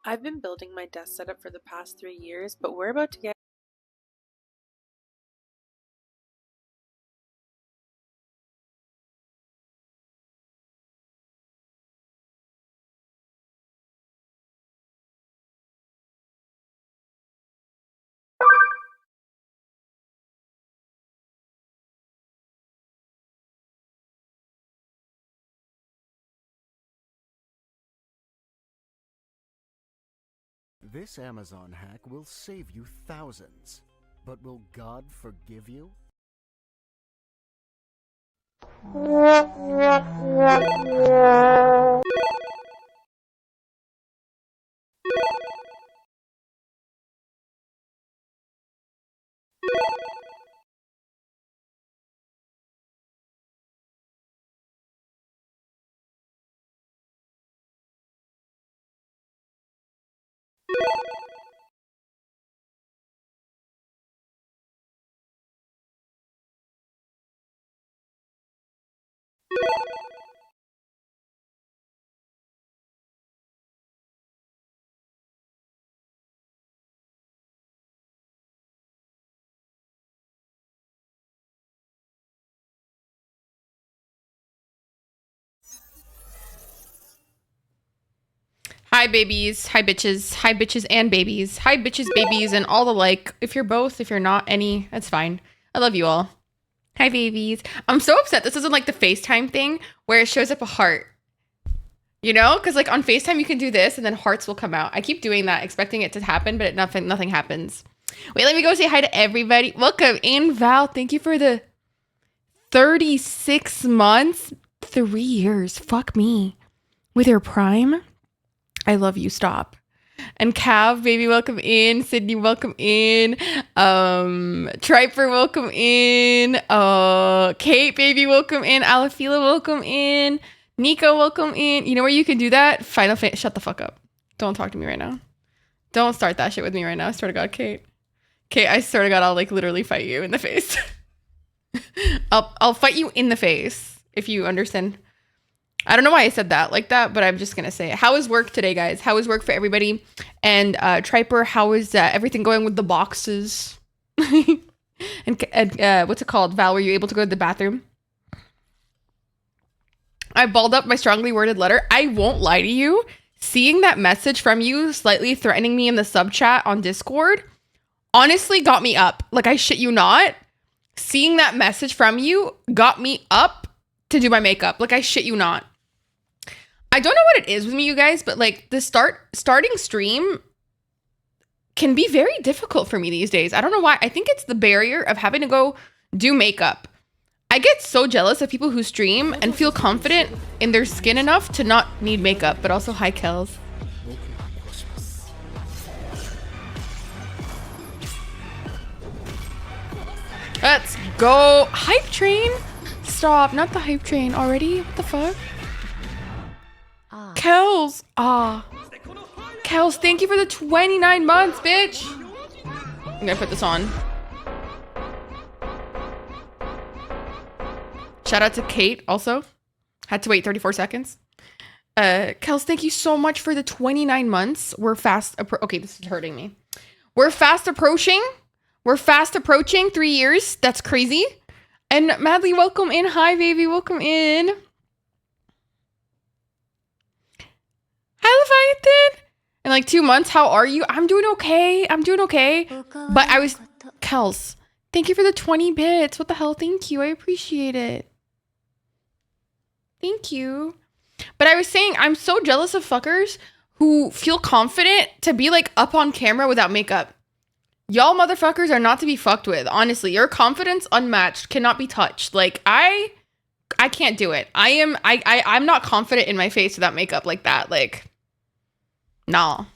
I've been building my desk setup for the past 3 years, but we're about to get This Amazon hack will save you thousands, but will God forgive you? Hi babies, hi bitches and babies, hi bitches, babies, and all the like. If you're both, if you're not any, that's fine. I love you all. Hi babies. I'm so upset this isn't like the FaceTime thing where it shows up a heart. You know? Because like on FaceTime you can do this and then hearts will come out. I keep doing that, expecting it to happen, but nothing happens. Wait, let me go say hi to everybody. Welcome in, Val. Thank you for the 36 months. 3 years. Fuck me. With your Prime? I love you. Stop. And Cav, baby, welcome in. Sydney, welcome in. Triper, welcome in. Kate, baby, welcome in. Alafila, welcome in. Nico, welcome in. You know where you can do that? Final Fantasy. Shut the fuck up. Don't talk to me right now. Don't start that shit with me right now. I swear to God, Kate. Kate, I swear to God, I'll like literally fight you in the face. I'll fight you in the face if you understand. I don't know why I said that like that, but I'm just going to say it. How is work today, guys? How is work for everybody? And Triper, how is everything going with the boxes? and what's it called? Val, were you able to go to the bathroom? I balled up my strongly worded letter. I won't lie to you. Seeing that message from you slightly threatening me in the sub chat on Discord honestly got me up. Like, I shit you not. Seeing that message from you got me up to do my makeup. Like, I shit you not. I don't know what it is with me, you guys, but like the starting stream can be very difficult for me these days. I don't know why. I think it's the barrier of having to go do makeup. I get so jealous of people who stream and feel confident in their skin enough to not need makeup, but also hi, Kels. Let's go. Hype train? Stop. Not the hype train already. What the fuck? Kels. Kels, thank you for the 29 months, bitch. I'm gonna put this on. Shout out to Kate also. Had to wait 34 seconds. Kels, thank you so much for the 29 months. We're fast okay, this is hurting me. We're fast approaching 3 years. That's crazy. And Madly, welcome in. Hi, baby. Welcome in. Hi, Leviathan. In like 2 months, how are you? I'm doing okay. But I was... Kels, thank you for the 20 bits. What the hell? Thank you. I appreciate it. Thank you. But I was saying, I'm so jealous of fuckers who feel confident to be like up on camera without makeup. Y'all motherfuckers are not to be fucked with. Honestly, your confidence unmatched, cannot be touched. Like I can't do it. I'm not confident in my face without makeup like that. Like, nah.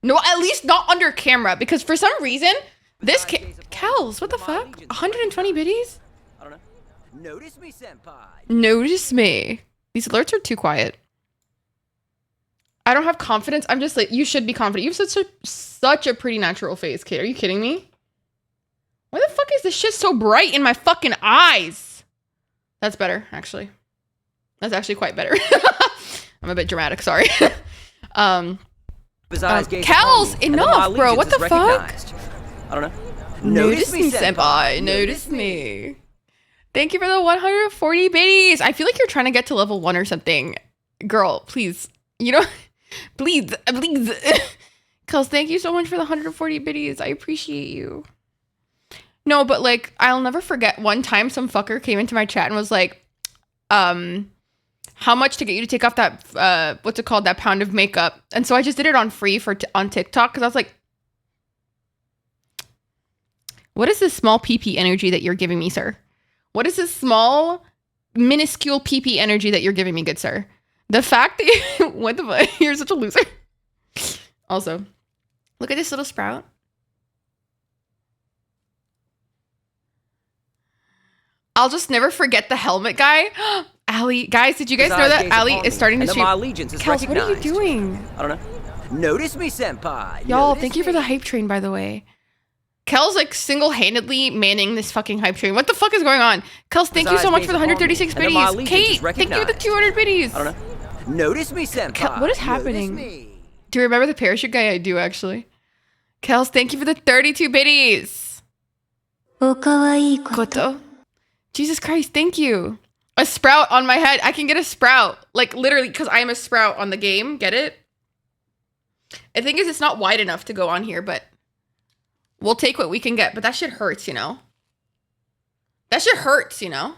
No, at least not under camera, because for some reason, this Kels, what the fuck? 120 biddies? I don't know. Notice me, senpai. Notice me. These alerts are too quiet. I don't have confidence. I'm just like, you should be confident. You have such a pretty natural face, Kate. Are you kidding me? Why the fuck is this shit so bright in my fucking eyes? That's better, actually. That's actually quite better. I'm a bit dramatic, sorry. Kels, enough, bro. What the fuck? I don't know. Notice me, senpai. Notice me. Thank you for the 140 biddies. I feel like you're trying to get to level 1 or something. Girl, please. You know, please. Kels, thank you so much for the 140 biddies. I appreciate you. No, but like, I'll never forget one time some fucker came into my chat and was like, how much to get you to take off that, what's it called? That pound of makeup. And so I just did it on free on TikTok. Cause I was like, what is this small PP energy that you're giving me, sir? What is this small, minuscule PP energy that you're giving me, good sir? The fact that what the fuck? You're such a loser. Also, look at this little sprout. I'll just never forget the helmet guy. Ali, guys, did you guys know that Ali is starting to stream? Kels, what are you doing? I don't know. Notice me, senpai. Y'all, thank you for the hype train, by the way. Kels like single-handedly manning this fucking hype train. What the fuck is going on? Kels, thank you so much for the 136 biddies. Kate, thank you for the 200 biddies. I don't know. Notice me, senpai. What is happening? Do you remember the parachute guy? I do, actually. Kels, thank you for the 32 biddies. Koto. Jesus Christ, thank you. A sprout on my head. I can get a sprout. Like, literally, because I am a sprout on the game. Get it? The thing is, it's not wide enough to go on here, but we'll take what we can get. But that shit hurts, you know? That shit hurts, you know?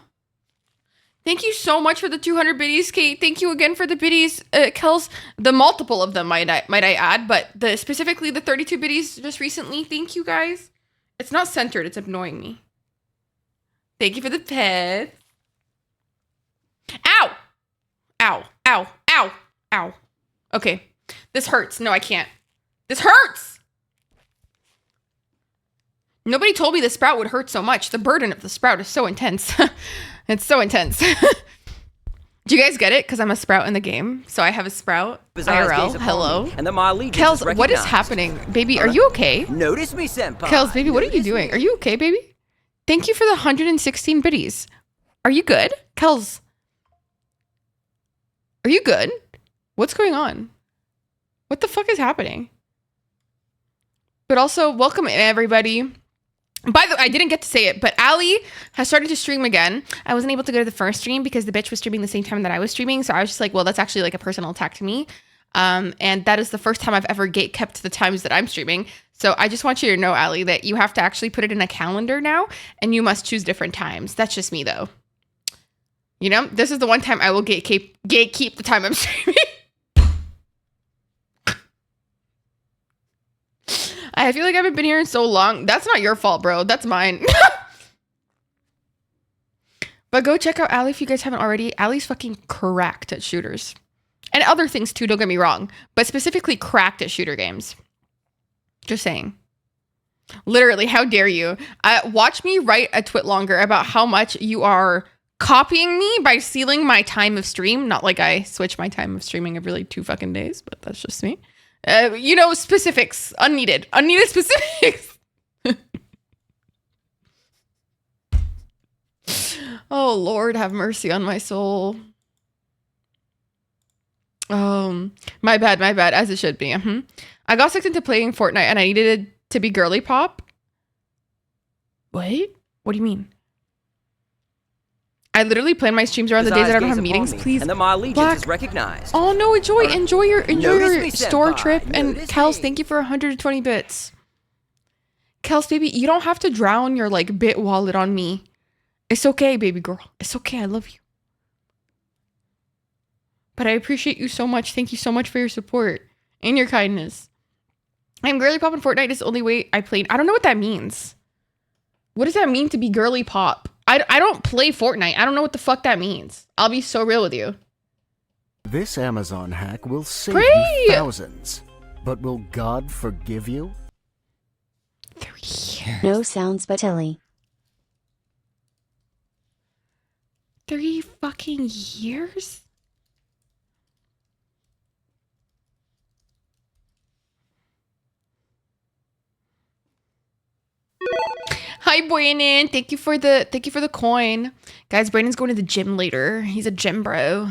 Thank you so much for the 200 biddies, Kate. Thank you again for the biddies, Kels. The multiple of them, might I add. But specifically the 32 biddies just recently. Thank you, guys. It's not centered. It's annoying me. Thank you for the pet. Ow! Ow. Ow. Ow. Ow. Okay. This hurts. No, I can't. This hurts! Nobody told me the sprout would hurt so much. The burden of the sprout is so intense. It's so intense. Do you guys get it? Because I'm a sprout in the game. So I have a sprout. IRL. Hello. And then my Kels, what is happening? Baby, are you okay? Notice me, senpai. Kels, baby, what are you doing? Are you okay, baby? Thank you for the 116 biddies. Are you good? Kels, are you good? What's going on? What the fuck is happening? But also, welcome everybody. By the way, I didn't get to say it, but Ali has started to stream again. I wasn't able to go to the first stream because the bitch was streaming the same time that I was streaming. So I was just like, well, that's actually like a personal attack to me. And that is the first time I've ever gate kept the times that I'm streaming. So I just want you to know, Ali, that you have to actually put it in a calendar now and you must choose different times. That's just me though. You know, this is the one time I will gatekeep the time I'm streaming. I feel like I haven't been here in so long. That's not your fault, bro. That's mine. But go check out Ali if you guys haven't already. Ali's fucking cracked at shooters. And other things too, don't get me wrong. But specifically cracked at shooter games. Just saying. Literally, how dare you? Watch me write a twit longer about how much you are copying me by stealing my time of stream. Not like I switch my time of streaming every like 2 fucking days, but that's just me. You know, specifics. Unneeded specifics. Oh, Lord, have mercy on my soul. My bad, as it should be. I got sucked into playing Fortnite and I needed it to be girly pop. What? What do you mean? I literally plan my streams around the days that I don't have meetings. Please, and then my allegiance is recognized. Oh no! Enjoy your store trip. And Kels, thank you for 120 bits. Kels, baby, you don't have to drown your like bit wallet on me. It's okay, baby girl. It's okay. I love you. But I appreciate you so much. Thank you so much for your support and your kindness. I'm girly pop in Fortnite is the only way I played. I don't know what that means. What does that mean to be girly pop? I don't play Fortnite. I don't know what the fuck that means. I'll be so real with you. This Amazon hack will save you thousands. But will God forgive you? 3 years. No sounds but Tilly. 3 fucking years? Hi, Brandon. Thank you for the coin. Guys, Brandon's going to the gym later. He's a gym bro.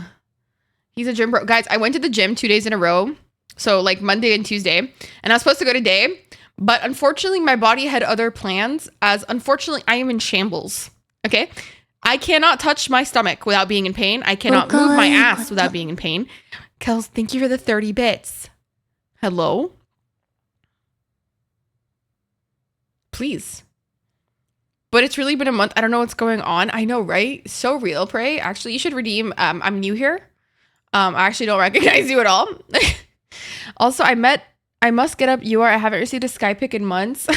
Guys, I went to the gym 2 days in a row. So like Monday and Tuesday. And I was supposed to go today. But unfortunately, my body had other plans, as unfortunately, I am in shambles. Okay? I cannot touch my stomach without being in pain. I cannot move my ass without being in pain. Kels, thank you for the 30 bits. Hello? Please. But it's really been a month. I don't know what's going on. I know, right? So real, Prey. Actually, you should redeem. I'm new here. I actually don't recognize you at all. Also, I must get up UR. I haven't received a sky pick in months.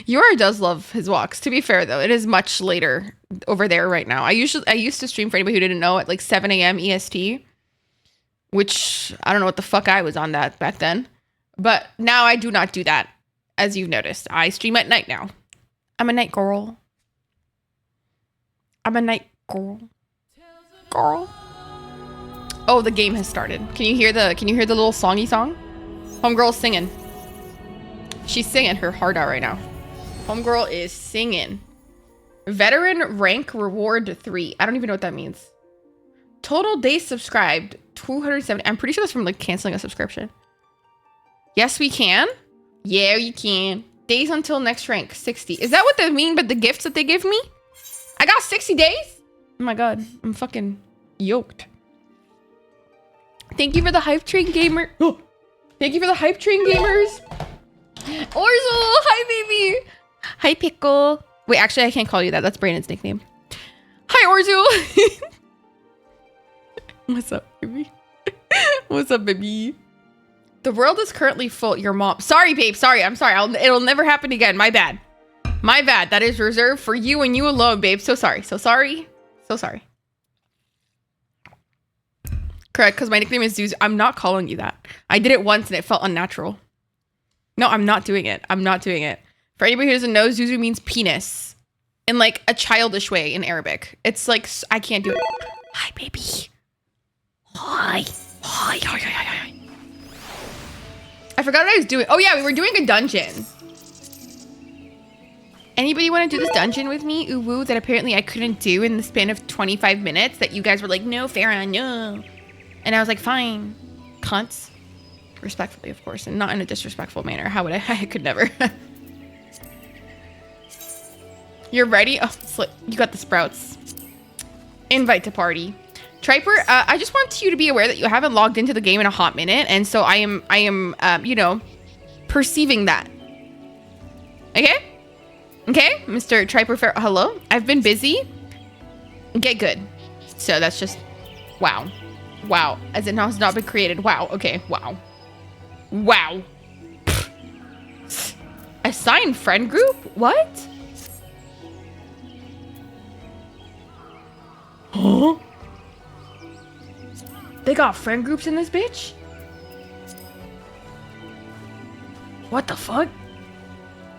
UR does love his walks. To be fair, though, it is much later over there right now. I used to stream, for anybody who didn't know, at like 7 a.m. EST, which I don't know what the fuck I was on that back then. But now I do not do that, as you've noticed. I stream at night now. I'm a night girl. I'm a night girl. Girl. Oh, the game has started. Can you hear the little songy song? Homegirl's singing. She's singing her heart out right now. Homegirl is singing. Veteran rank reward 3. I don't even know what that means. Total days subscribed 270. I'm pretty sure that's from like canceling a subscription. Yes, we can. Yeah, you can. Days until next rank 60. Is that what they mean by the gifts that they give me? I got 60 days? Oh my god, I'm fucking yoked. Thank you for the hype train gamer. Oh, thank you for the hype train gamers. Orzo, hi baby. Hi Pickle. Wait, actually I can't call you that. That's Brandon's nickname. Hi Orzo. What's up, baby? What's up, baby? The world is currently full. Your mom. Sorry, babe. Sorry. I'm sorry. It'll never happen again. My bad. My bad. That is reserved for you and you alone, babe. So sorry. So sorry. So sorry. Correct, because my nickname is Zuzu. I'm not calling you that. I did it once and it felt unnatural. No, I'm not doing it. I'm not doing it. For anybody who doesn't know, Zuzu means penis. In like a childish way in Arabic. It's like, I can't do it. Hi, baby. Hi. Hi. Hi. Hi. Hi. I forgot what I was doing. Oh yeah, we were doing a dungeon. Anybody want to do this dungeon with me? Ooh woo, that apparently I couldn't do in the span of 25 minutes that you guys were like, no, Farah, no. And I was like, fine. Cunts. Respectfully, of course, and not in a disrespectful manner. How would I could never. You're ready? Oh, you got the sprouts. Invite to party. Triper, I just want you to be aware that you haven't logged into the game in a hot minute, and so I am, you know, perceiving that. Okay? Okay, Mr. Triper, hello? I've been busy. Get good. So that's just, wow. Wow. As it has not been created. Wow. Okay. Wow. Wow. Assign friend group? What? Huh? They got friend groups in this bitch? What the fuck?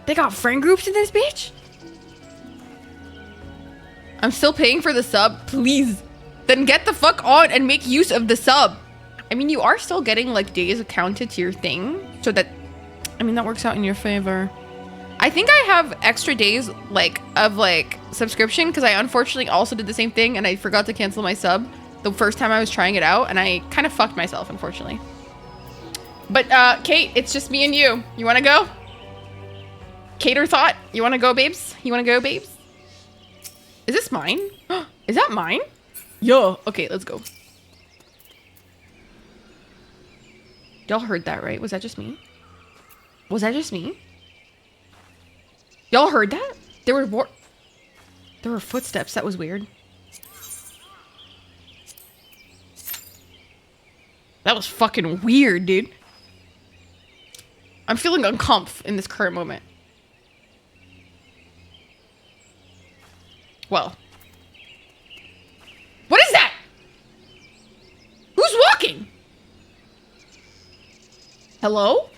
They got friend groups in this bitch? I'm still paying for the sub. Please. Then get the fuck on and make use of the sub. I mean, you are still getting like days counted to your thing. So that, I mean, that works out in your favor. I think I have extra days of subscription because I unfortunately also did the same thing and I forgot to cancel my sub the first time I was trying it out and I kind of fucked myself, unfortunately. But Kate, it's just me and you. You want to go? Kate or Thought, you want to go, babes? You want to go, babes? Is this mine? Is that mine? Yo. Okay, let's go. Y'all heard that, right? Was that just me? Was that just me? Y'all heard that? There were footsteps. That was weird. That was fucking weird, dude. I'm feeling uncomf in this current moment. Well. What is that? Who's walking? Hello?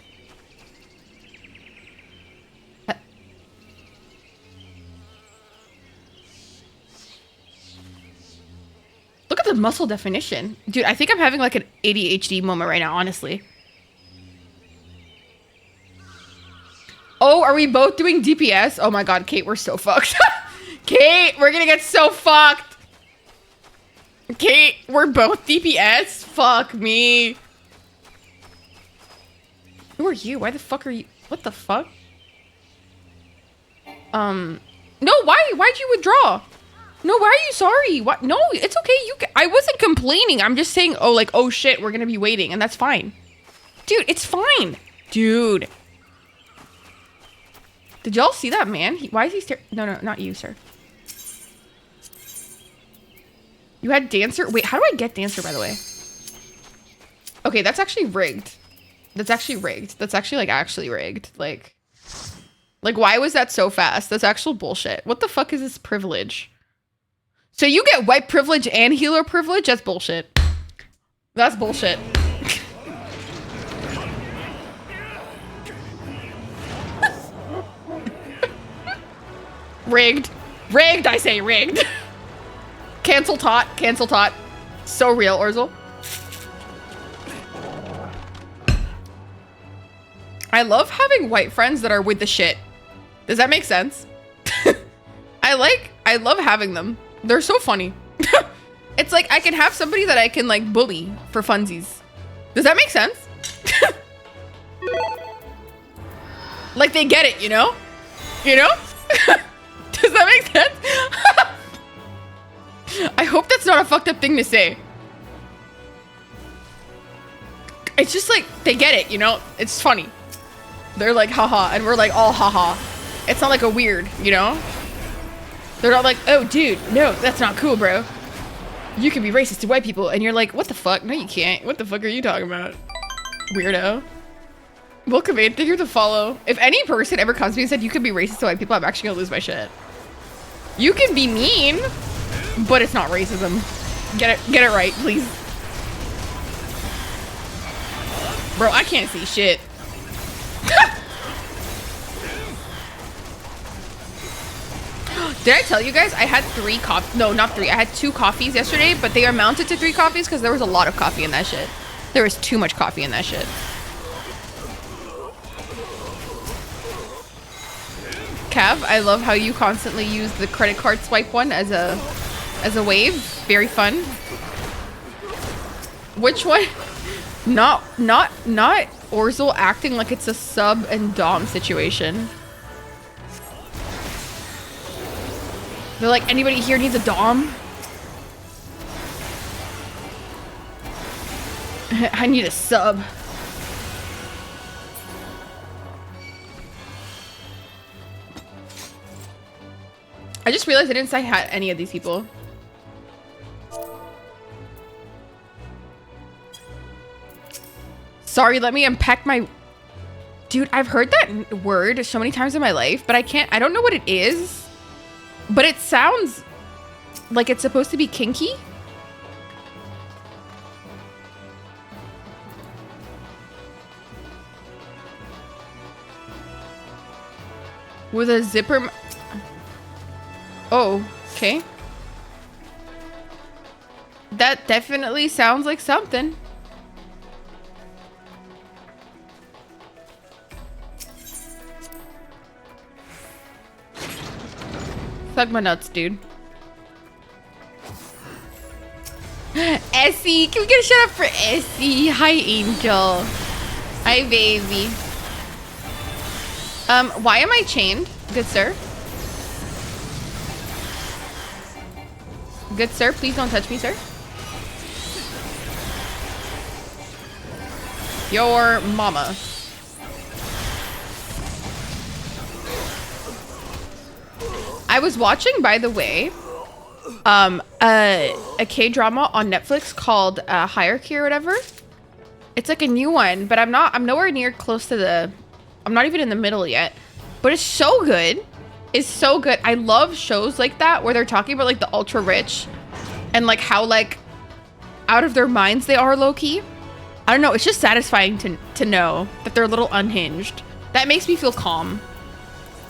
Look at the muscle definition. Dude, I think I'm having like an ADHD moment right now, honestly. Oh, are we both doing DPS? Oh my god, Kate, we're so fucked. Kate, we're gonna get so fucked. Kate, we're both DPS? Fuck me. Who are you? Why the fuck are you? What the fuck? No, why'd you withdraw? No, why are you sorry? What? No, it's okay. I wasn't complaining. I'm just saying, oh, like, oh shit, we're gonna be waiting, and that's fine. Dude, it's fine. Dude. Did y'all see that man? Why is he staring? No, not you, sir. You had dancer? Wait, how do I get dancer, by the way? Okay, that's actually rigged. That's actually rigged. That's actually, like, actually rigged. Like, why was that so fast? That's actual bullshit. What the fuck is this privilege? So you get white privilege and healer privilege? That's bullshit. That's bullshit. Rigged. Rigged, I say rigged. Cancel tot. Cancel tot. So real, Orzel. I love having white friends that are with the shit. Does that make sense? I love having them. They're so funny. It's like I can have somebody that I can like bully for funsies. Does that make sense? Like they get it, you know? You know? Does that make sense? I hope that's not a fucked up thing to say. It's just like they get it, you know? It's funny. They're like haha and we're like all haha. It's not like a weird, you know? They're not like, oh, dude, no, that's not cool, bro. You can be racist to white people. And you're like, what the fuck? No, you can't. What the fuck are you talking about? Weirdo. Welcome in. Thank you to follow. If any person ever comes to me and said, you can be racist to white people, I'm actually gonna lose my shit. You can be mean, but it's not racism. Get it right, please. Bro, I can't see shit. Did I tell you guys I had 3 coffees? No, not 3. I had 2 coffees yesterday, but they amounted to 3 coffees because there was a lot of coffee in that shit. There was too much coffee in that shit. Cav, I love how you constantly use the credit card swipe one as a wave. Very fun. Which one? Not Orzel acting like it's a sub and dom situation. They're like, anybody here needs a dom? I need a sub. I just realized I didn't say hi to any of these people. Sorry, let me unpack my... Dude, I've heard that word so many times in my life, but I don't know what it is. But it sounds like it's supposed to be kinky. With a zipper. Oh, okay. That definitely sounds like something. Suck my nuts, dude. Essie, can we get a shout out for Essie? Hi, Angel. Hi, baby. Why am I chained? Good sir. Good sir, please don't touch me, sir. Your mama. I was watching, by the way, a K-drama on Netflix called Hierarchy or whatever. It's like a new one, but I'm nowhere near close to the... I'm not even in the middle yet. But it's so good. It's so good. I love shows like that where they're talking about like the ultra rich and like how like out of their minds they are low-key. I don't know. It's just satisfying to know that they're a little unhinged. That makes me feel calm.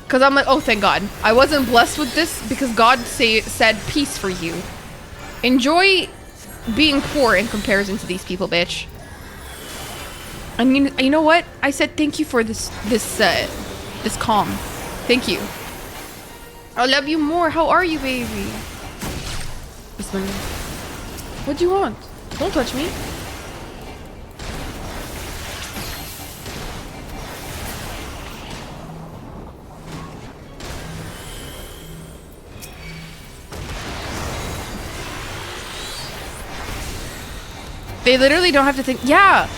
Because I'm like, oh, thank God. I wasn't blessed with this because God said peace for you. Enjoy being poor in comparison to these people, bitch. I mean, you know what? I said thank you for this calm. Thank you. I love you more. How are you, baby? What do you want? Don't touch me. They literally don't have to think. Yeah.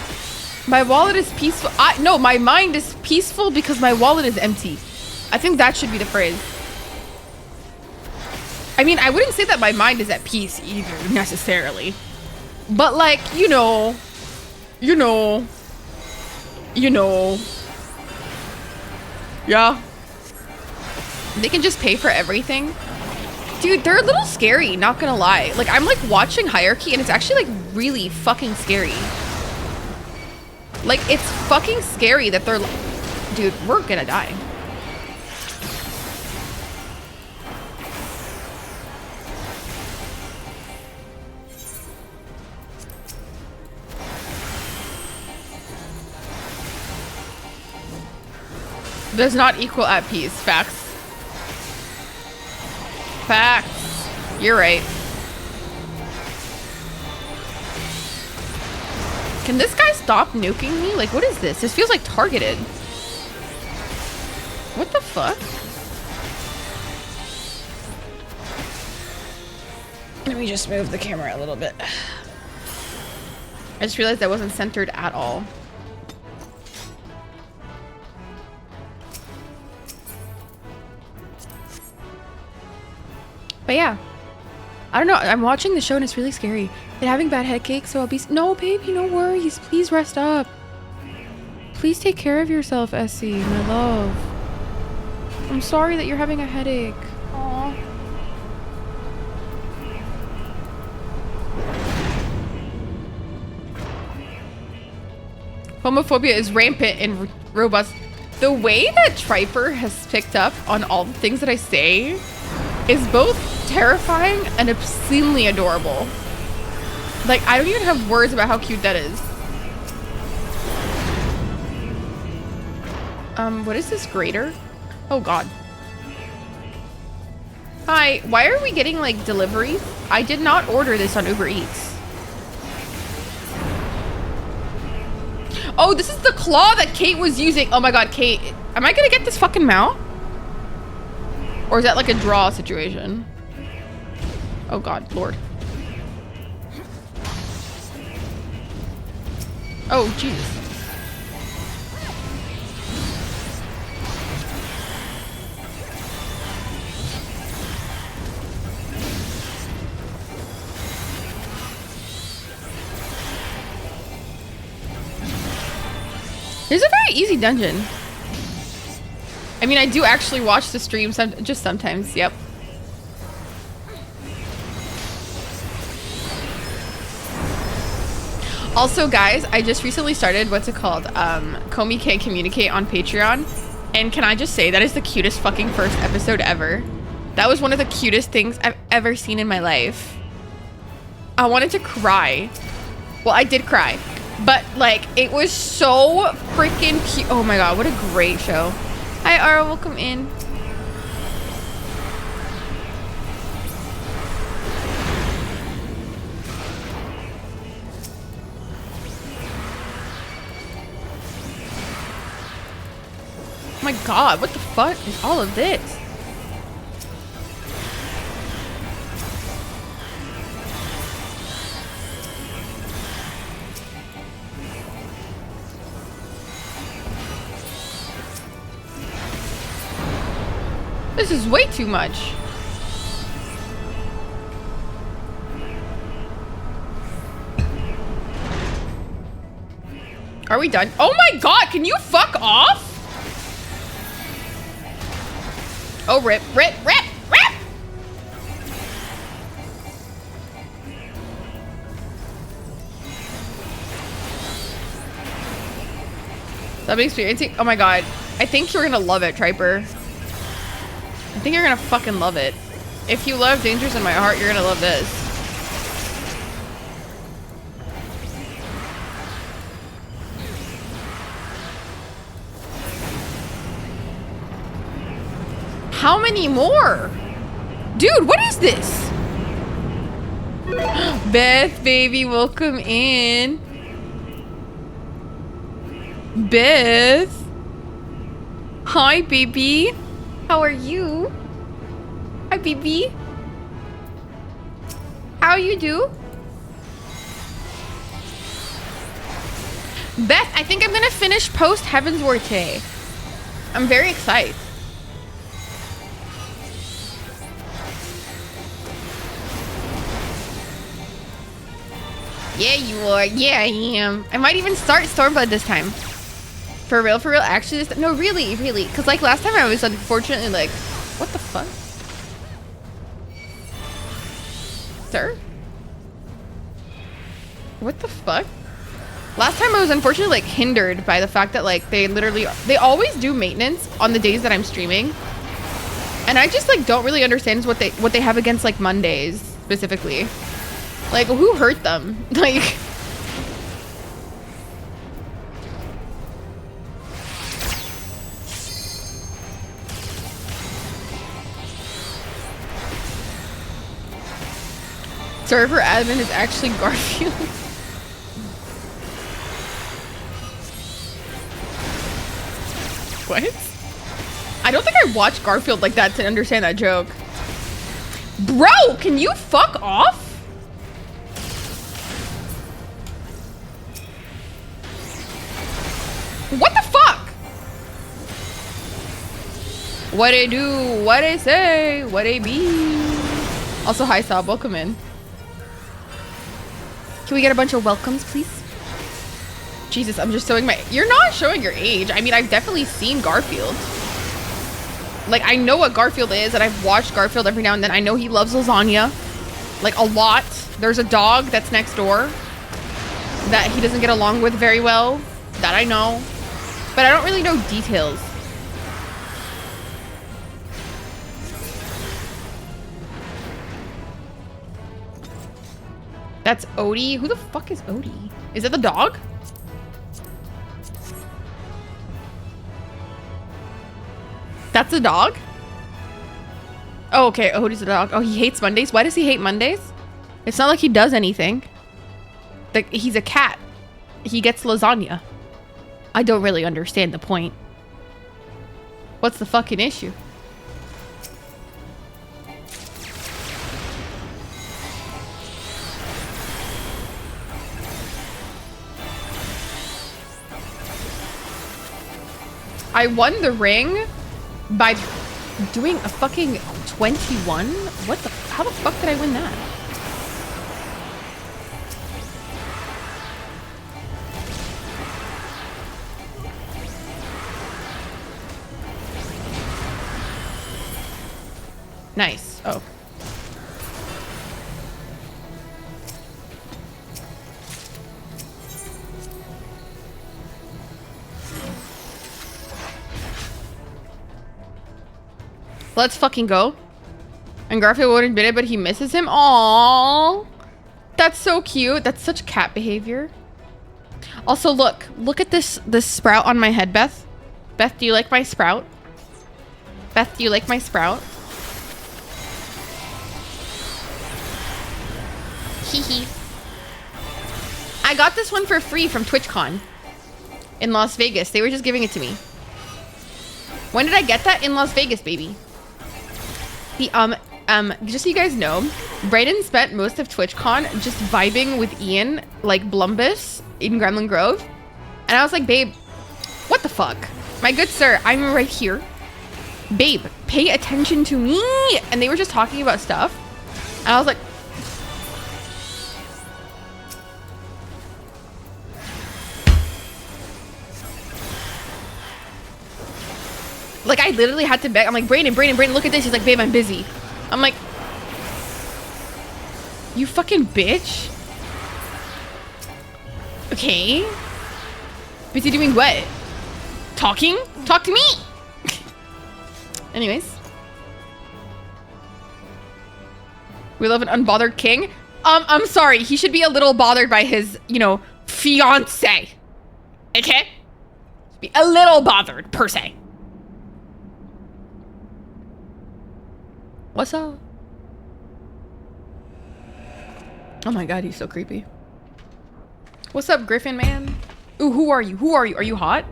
My wallet is peaceful. No, my mind is peaceful because my wallet is empty. I think that should be the phrase. I mean, I wouldn't say that my mind is at peace either, necessarily. But like, you know. Yeah. They can just pay for everything. Dude, they're a little scary, not gonna lie. Like, I'm like watching Hierarchy and it's actually like really fucking scary. Like, it's fucking scary that they're... Dude, we're gonna die. Does not equal at peace. Facts. Facts. You're right. Can this guy stop nuking me? Like, what is this? This feels like targeted. What the fuck? Let me just move the camera a little bit. I just realized I wasn't centered at all. But yeah, I don't know. I'm watching the show and it's really scary. They're having bad headache, so I'll be... No, baby, no worries. Please rest up. Please take care of yourself, Essie, my love. I'm sorry that you're having a headache. Aww. Homophobia is rampant and robust. The way that Triper has picked up on all the things that I say is both terrifying and obscenely adorable. Like, I don't even have words about how cute that is. What is this grater? Oh god. Hi, why are we getting like deliveries? I did not order this on Uber Eats. Oh, this is the claw that Kate was using. Oh my god, Kate. Am I gonna get this fucking mount? Or is that like a draw situation? Oh god, lord. Oh, Jesus. This is a very easy dungeon. I mean, I do actually watch the stream just sometimes, yep. Also, guys, I just recently started, what's it called? Comey Can't Communicate on Patreon. And can I just say, that is the cutest fucking first episode ever. That was one of the cutest things I've ever seen in my life. I wanted to cry. Well, I did cry. But, like, it was so freaking cute. Oh my god, what a great show. Hi, Ara, welcome in. Oh my god, what the fuck is all of this? This is way too much. Are we done? Oh my god, can you fuck off? Oh, rip, rip, rip, rip! That experiencing. Oh my god. I think you're gonna love it, Triper. I think you're gonna fucking love it. If you love Dangers in My Heart, you're gonna love this. How many more? Dude, what is this? Beth, baby, welcome in. Beth. Hi, baby. How are you? Hi, baby. How you do? Beth, I think I'm gonna finish post Heavensward today. I'm very excited. Yeah, you are. Yeah, I am. I might even start Stormblood this time. For real, actually this no, really. Because like last time I was unfortunately like, what the fuck? Sir? What the fuck? Last time I was unfortunately like hindered by the fact that like they always do maintenance on the days that I'm streaming. And I just like don't really understand what they have against like Mondays specifically. Like who hurt them? Like server admin is actually Garfield. What? I don't think I watched Garfield like that to understand that joke. Bro, can you fuck off? What the fuck? What they do, what they say, what they be. Also, hi Sob, welcome in. Can we get a bunch of welcomes, please? Jesus, I'm just showing my... You're not showing your age. I mean, I've definitely seen Garfield. Like, I know what Garfield is, and I've watched Garfield every now and then. I know he loves lasagna. Like, a lot. There's a dog that's next door that he doesn't get along with very well. That I know. But I don't really know details. That's Odie. Who the fuck is Odie? Is it the dog? That's the dog? Oh, okay. Odie's the dog. Oh, he hates Mondays. Why does he hate Mondays? It's not like he does anything. Like, he's a cat. He gets lasagna. I don't really understand the point. What's the fucking issue? I won the ring by doing a fucking 21? What the? How the fuck did I win that? Nice. Oh. Let's fucking go. And Garfield won't admit it, but he misses him. Aww. That's so cute. That's such cat behavior. Also, look at this sprout on my head, Beth. Beth, do you like my sprout? Beth, do you like my sprout? Hee. I got this one for free from TwitchCon in Las Vegas. They were just giving it to me. When did I get that? In Las Vegas, baby. The just so you guys know, Brayden spent most of TwitchCon just vibing with Ian, like Blumbus in Gremlin Grove. And I was like, babe, what the fuck? My good sir, I'm right here. Babe, pay attention to me. And they were just talking about stuff. And I was like, I literally had to beg. I'm like, Brayden, look at this. He's like, babe, I'm busy. I'm like, you fucking bitch. Okay. Busy doing what? Talking? Talk to me. Anyways. We love an unbothered king. I'm sorry. He should be a little bothered by his, you know, fiance. Okay? Be a little bothered, per se. What's up? Oh my god, he's so creepy. What's up, Griffin man? Ooh, who are you? Who are you? Are you hot?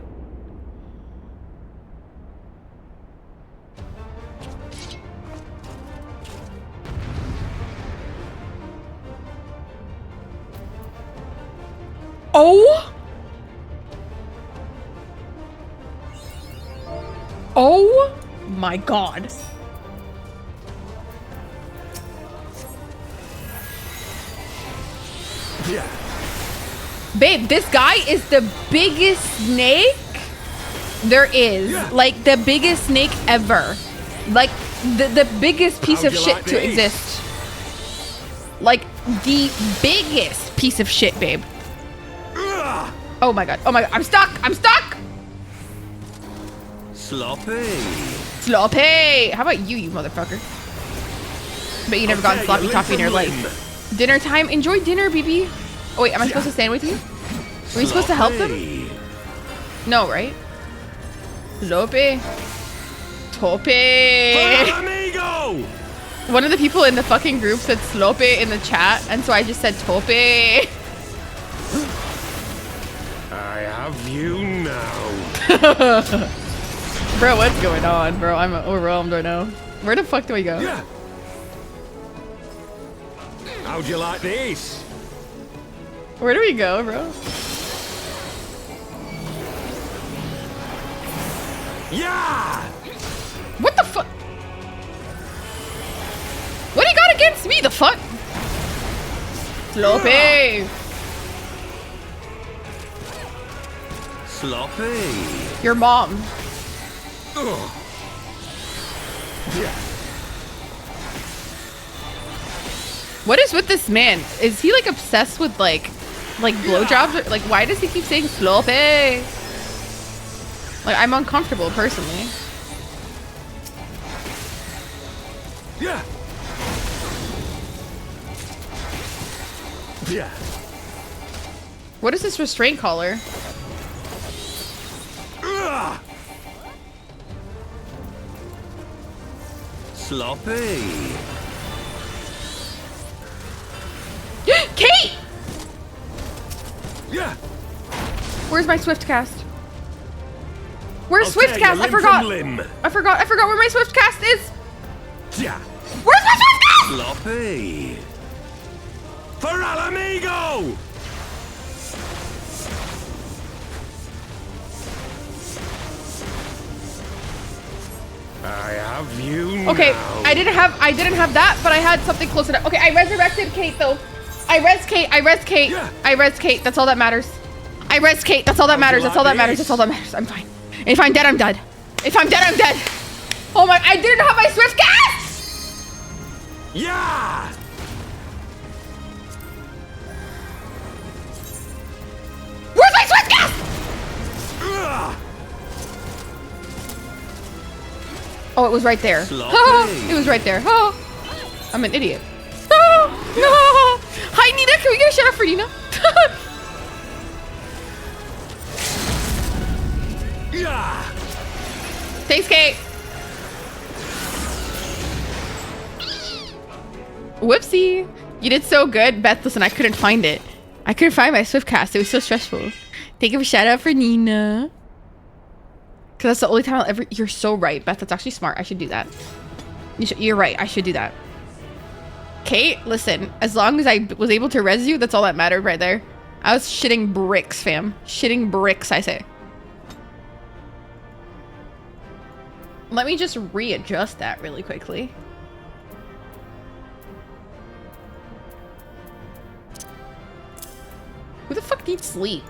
Oh my god. Yeah. Babe, this guy is the biggest snake there is. Yeah. Like, the biggest snake ever. Like, the biggest piece How'd of you shit like to these? exist. Like, the biggest piece of shit, babe. Ugh. Oh my god. Oh my god. I'm stuck. I'm stuck. Sloppy. Sloppy. How about you, you motherfucker? Bet you never gotten Okay, sloppy limb toffee in your from life. limb. Dinner time. Enjoy dinner, BB. Oh wait, am I supposed to stand with you? Are we supposed to help them? Sloppy. No, right? Sloppy. Tope. Amigo! One of the people in the fucking group said slope in the chat, and so I just said tope. I have you now. Bro, what's going on, bro? I'm overwhelmed right now. Where the fuck do I go? Yeah. How'd you like this? Where do we go, bro? Yeah! What the fuck? What do you got against me? The fuck? Sloppy. Sloppy. Your mom. Ugh. Yeah. What is with this man? Is he like obsessed with like blowjobs? Or, like, why does he keep saying sloppy? Like, I'm uncomfortable personally. Yeah. Yeah. What is this restraint collar? Ugh. Sloppy. Kate! Yeah. Where's my swift cast? Where's Okay, swift cast? you I limb forgot. from limb. I forgot where my swift cast is. Yeah. Where's my swift cast? Sloppy. For al amigo! I have you Okay, now. I didn't have that, but I had something close enough. Okay, I resurrected Kate though. I res Kate. Yeah. I res Kate. That's all that matters. I res Kate. That's all that How'd matters. you That's all like that matters. this? That's all that matters. I'm fine. If I'm dead, I'm dead. If I'm dead, I'm dead. Oh my! I didn't have my swift cast. Yeah! Where's my swift cast? Ugh. Oh, it was right there. Sloppy. It was right there. Oh, I'm an idiot. Oh, no. Hi, Nina. Can we get a shout out for Nina? Yeah! Thanks, Kate. Whoopsie. You did so good. Beth, listen, I couldn't find it. I couldn't find my Swiftcast. It was so stressful. Thank you for shout out for Nina. Because that's the only time I'll ever... You're so right, Beth. That's actually smart. I should do that. You're right. I should do that. Kate, listen. As long as I was able to res you, that's all that mattered right there. I was shitting bricks, fam. Shitting bricks, I say. Let me just readjust that really quickly. Who the fuck needs sleep?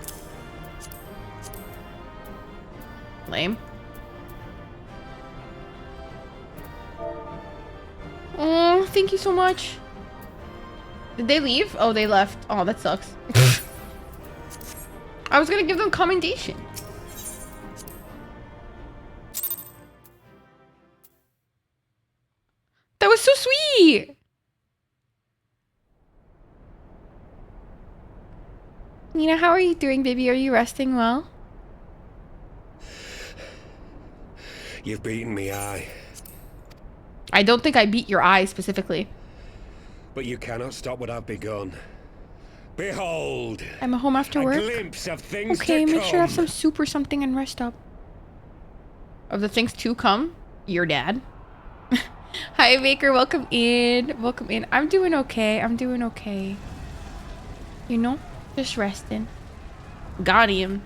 Lame. Oh, thank you so much. Did they leave? Oh, they left. Oh, that sucks. I was gonna give them commendation. That was so sweet. Nina, how are you doing, baby? Are you resting well? You've beaten me, aye. I don't think I beat your eye specifically. But you cannot stop what I've begun. Behold! I'm home after A work. glimpse of things Okay, to make sure you have some come. soup or something and rest up. Of the things to come, your dad. Hi, Baker. Welcome in. Welcome in. I'm doing okay. I'm doing okay. You know, just resting. Got him.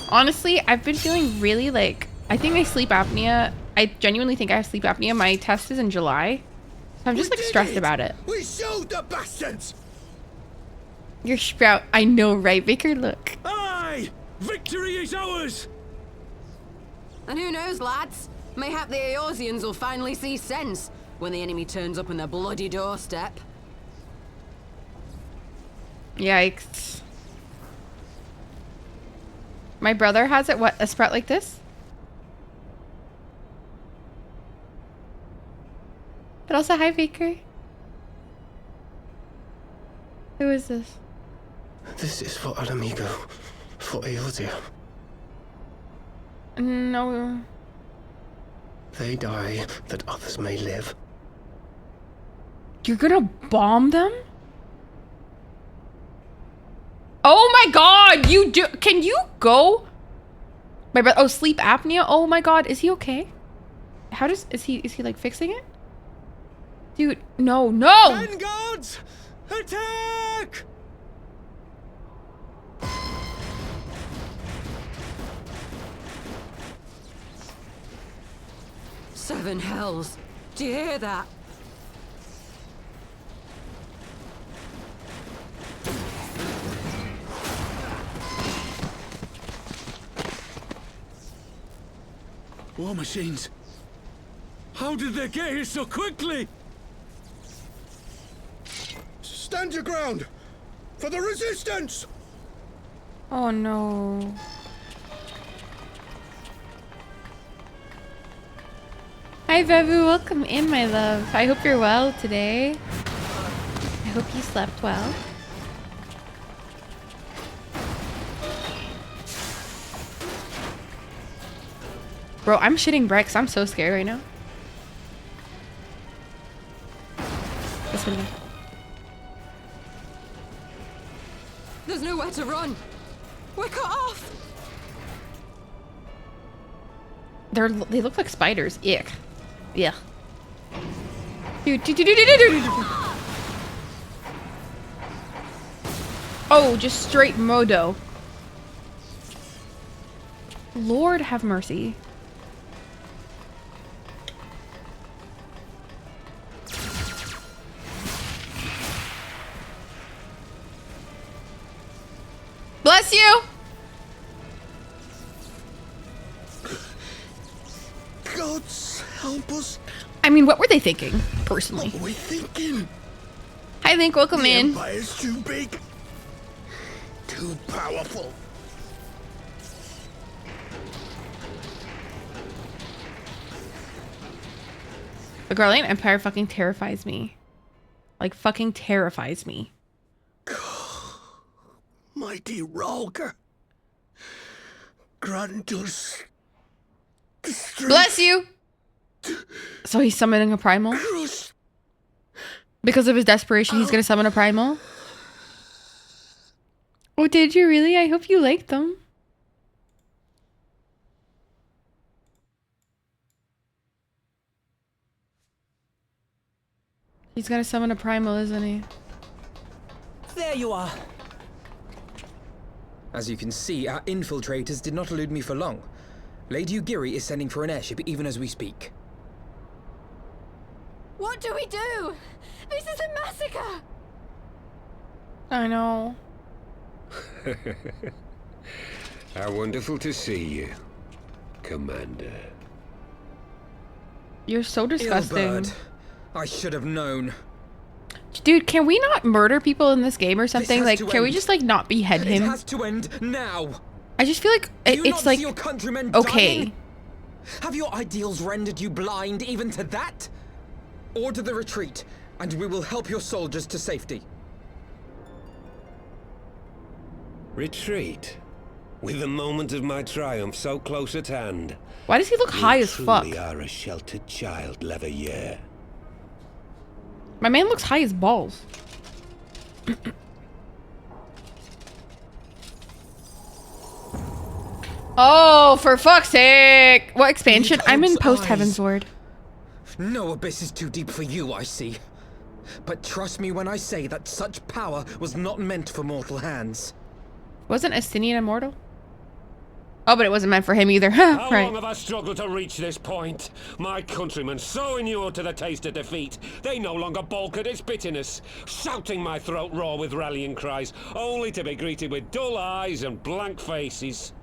Honestly, I've been feeling really like I think I sleep apnea. I genuinely think I have sleep apnea. My test is in July. So I'm just like stressed about it. We showed the bastards! Your sprout. I know, right, Baker? Look. Aye! Victory is ours! And who knows, lads? Mayhap the Eorzeans will finally see sense when the enemy turns up on their bloody doorstep. Yikes. My brother has it. What? A sprout like this? But also, hi, Baker. Who is this? This is for Alamigo, for Eorzea. No. They die that others may live. You're gonna bomb them? Oh my god, you do. Can you go? My brother. Oh, sleep apnea. Oh my god, is he okay? How does is he like fixing it? Dude, no. Vanguards! Attack! Seven hells. Do you hear that? War machines. How did they get here so quickly? Stand your ground! For the resistance! Oh no. Hi Bevu, welcome in, my love. I hope you're well today. I hope you slept well. Bro, I'm shitting bricks. I'm so scared right now. This way. There's nowhere to run. We're cut off. They look like spiders. Ick. Yeah. Oh, just straight modo. Lord have mercy. Bless you. Gods help us. I mean, what were they thinking, personally? What are we thinking? Hi, Link. Welcome The in. Empire's too big. Too powerful. The Garlean Empire fucking terrifies me. Like, fucking terrifies me. Mighty Rolger. Grant us the strength. Bless you. So he's summoning a primal? Because of his desperation, he's gonna summon a primal? Oh, did you really? I hope you liked them. He's gonna summon a primal, isn't he? There you are. As you can see, our infiltrators did not elude me for long. Lady Ugiri is sending for an airship even as we speak. What do we do? This is a massacre. I know. How wonderful to see you, Commander. You're so disgusting. Ill-bird. I should have known. Dude, can we not murder people in this game or something? has Like, to can we end. just, like, not behead It him? has to end now. I just feel like Do you it's not like, see your countrymen okay. dying? Have your ideals rendered you blind even to that? Order the retreat, and we will help your soldiers to safety. Retreat. With the moment of my triumph so close at hand. Why does he look high as fuck? You truly are a sheltered child, Leveilleur. My man looks high as balls. Oh, for fuck's sake! What expansion? I'm in Hope's post eyes. Heaven's Ward. No abyss is too deep for you, I see. But trust me when I say that such power was not meant for mortal hands. Wasn't Estinian immortal? Oh, but it wasn't meant for him either. How Right. long have I struggled to reach this point? My countrymen, so inured to the taste of defeat, they no longer balk at its bitterness, shouting my throat raw with rallying cries, only to be greeted with dull eyes and blank faces.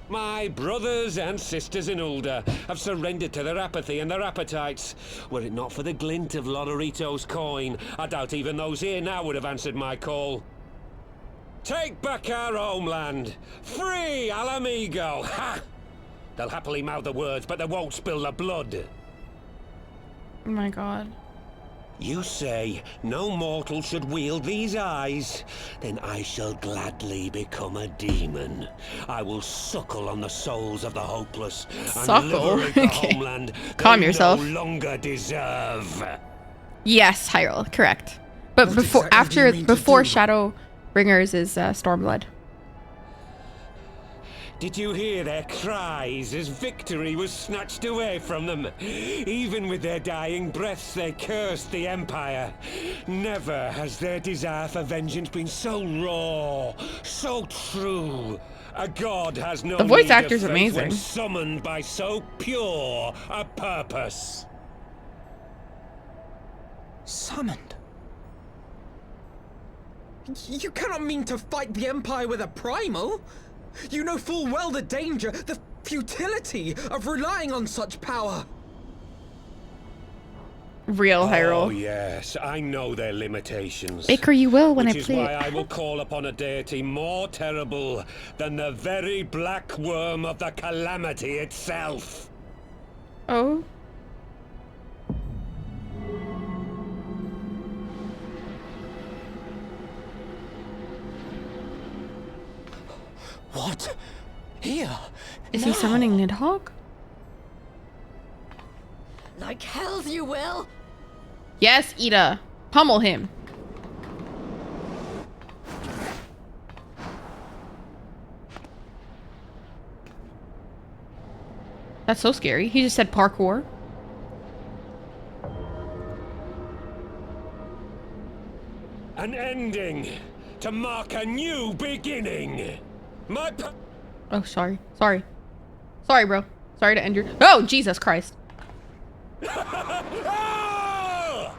My brothers and sisters in Ulda have surrendered to their apathy and their appetites. Were it not for the glint of Lodorito's coin, I doubt even those here now would have answered my call. Take back our homeland! Free Al Amigo! Ha! They'll happily mouth the words, but they won't spill the blood. Oh my god. You say no mortal should wield these eyes? Then I shall gladly become a demon. I will suckle on the souls of the hopeless Suckle? and liberate the Okay. homeland Calm they yourself. no longer deserve. Yes, Hyrule, correct. But What before, exactly do you after, mean to before do? Shadowbringers is Stormblood. Did you hear their cries as victory was snatched away from them? Even with their dying breaths, they cursed the Empire. Never has their desire for vengeance been so raw, so true. A god has no The voice need of actor's faith amazing. when summoned by so pure a purpose. Summoned? You cannot mean to fight the Empire with a primal! You know full well the danger, the futility of relying on such power! Real Oh Hyrule. yes, I know their limitations. Baker, you will when Which I is play why it. I will call upon a deity more terrible than the very black worm of the calamity itself. Oh. What? Here? Is he summoning Nidhogg? Like hells you will! Yes, Ida. Pummel him. That's so scary. He just said parkour. An ending to mark a new beginning. My Oh, sorry. Sorry. Sorry, bro. Sorry to end your... Oh, Jesus Christ. Ah!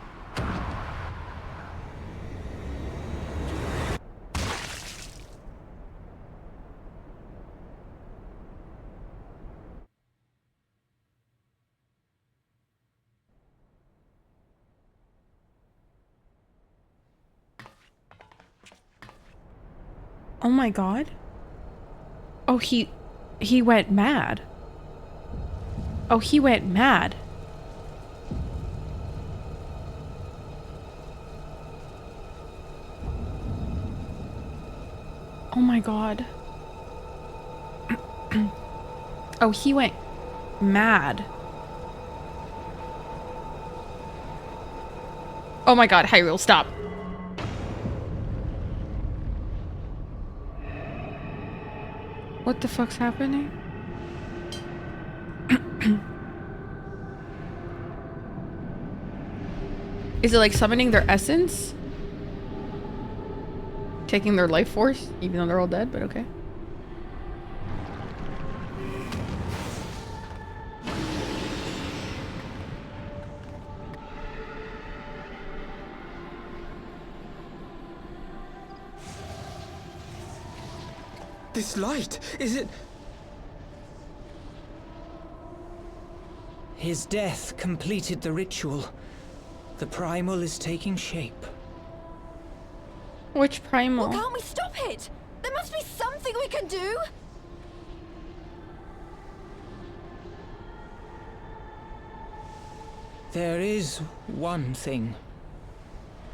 Oh my god. Oh, he went mad. Oh, he went mad. Oh my god. Oh, he went mad. Oh my god, Hyrule, stop. What the fuck's happening? Is it like summoning their essence? Taking their life force, even though they're all dead, but okay. This light, is it... His death completed the ritual. The primal is taking shape. Which primal? Well, can't we stop it? There must be something we can do! There is one thing.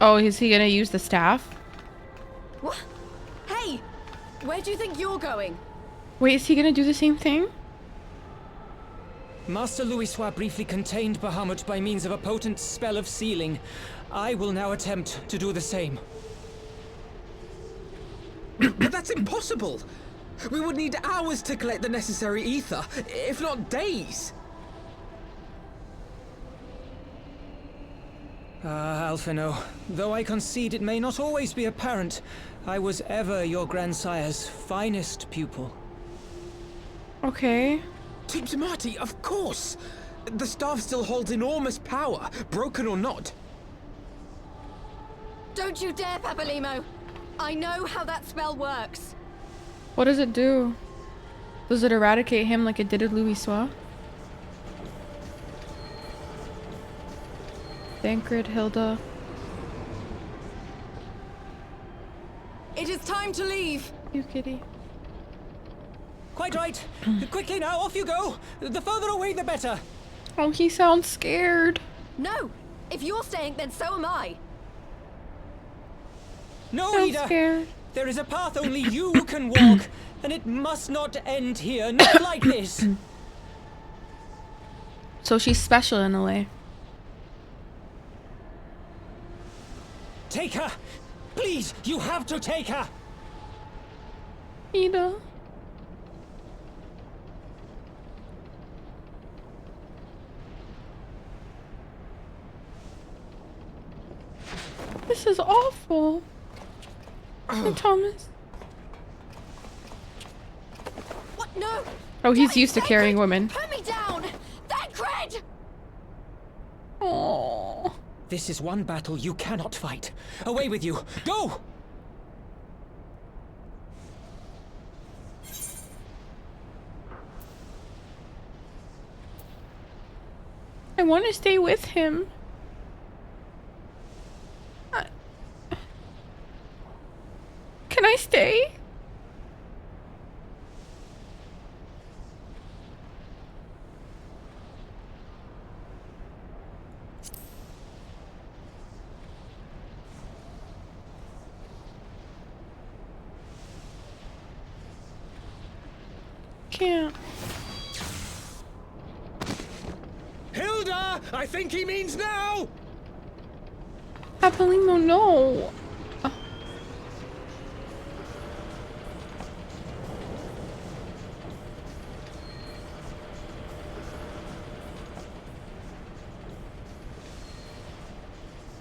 Oh, is he gonna use the staff? What? Hey! Where do you think you're going? Wait, is he gonna do the same thing? Master Louisoix briefly contained Bahamut by means of a potent spell of sealing. I will now attempt to do the same. But that's impossible! We would need hours to collect the necessary ether, if not days! Ah, Alphino, though I concede it may not always be apparent, I was ever your grandsire's finest pupil. Okay. Tibbs Marty, of course! The staff still holds enormous power, broken or not. Don't you dare, Papalimo! I know how that spell works. What does it do? Does it eradicate him like it did with Louis Soir? Thancred, Hilda. It is time to leave. You kitty. Quite right. Quickly now, off you go. The further away, the better. Oh, he sounds scared. No! If you're staying, then so am I. No, I'm Ida. scared. There is a path only you can walk, and it must not end here, not like this. So she's special in a way. Take her! Please, you have to take her! Ida. This is awful. Hey, Thomas. What? No! Oh, he's Damn it, used to carrying Thancred! women. Put me down! Thancred! Oh. This is one battle you cannot fight. Away with you! Go! I want to stay with him. Can I stay? Can't. Hilda! I think he means now! Papalimo, no.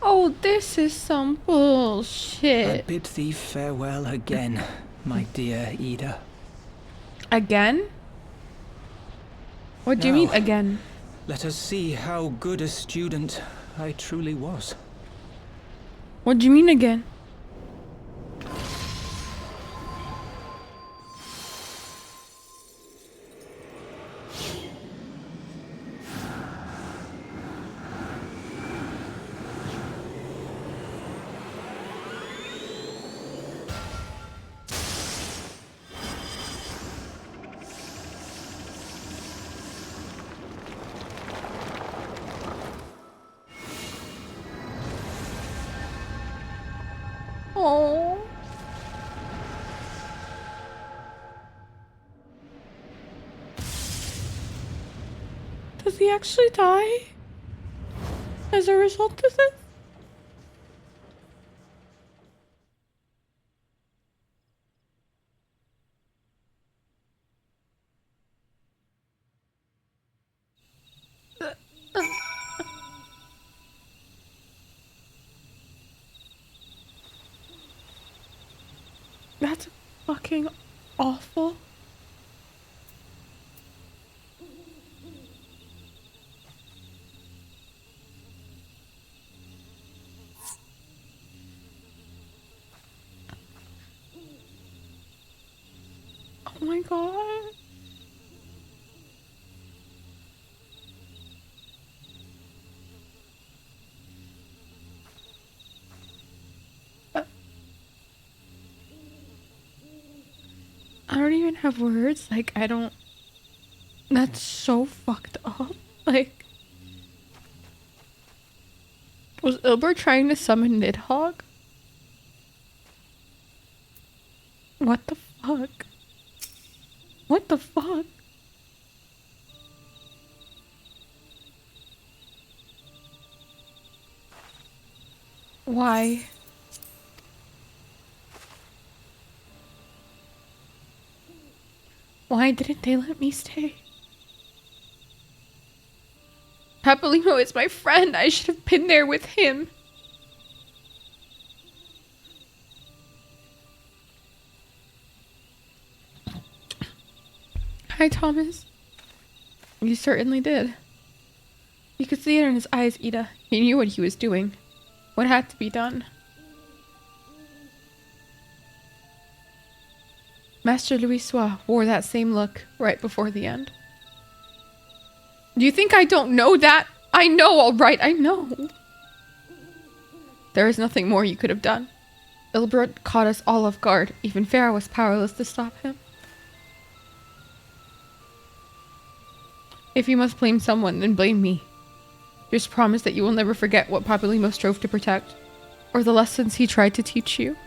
Oh, this is some I bullshit. bid thee farewell again, my dear Ida. Again? What do you No. mean again? Let us see how good a student I truly was. What do you mean again? Oh. Does he actually die as a result of this? That's fucking awful. Oh my god. I don't even have words. Like, I don't. That's so fucked up. Like, was Ilber trying to summon Nidhogg? What the fuck? What the fuck? Why? Why didn't they let me stay? Papalimo is my friend. I should have been there with him. Hi, Thomas. You certainly did. You could see it in his eyes, Ida. He knew what he was doing. What had to be done. Master Louis wore that same look right before the end. Do you think I don't know that? I know, all right, I know. There is nothing more you could have done. Ilbrod caught us all off guard. Even Farah was powerless to stop him. If you must blame someone, then blame me. Just promise that you will never forget what Papalimo strove to protect, or the lessons he tried to teach you.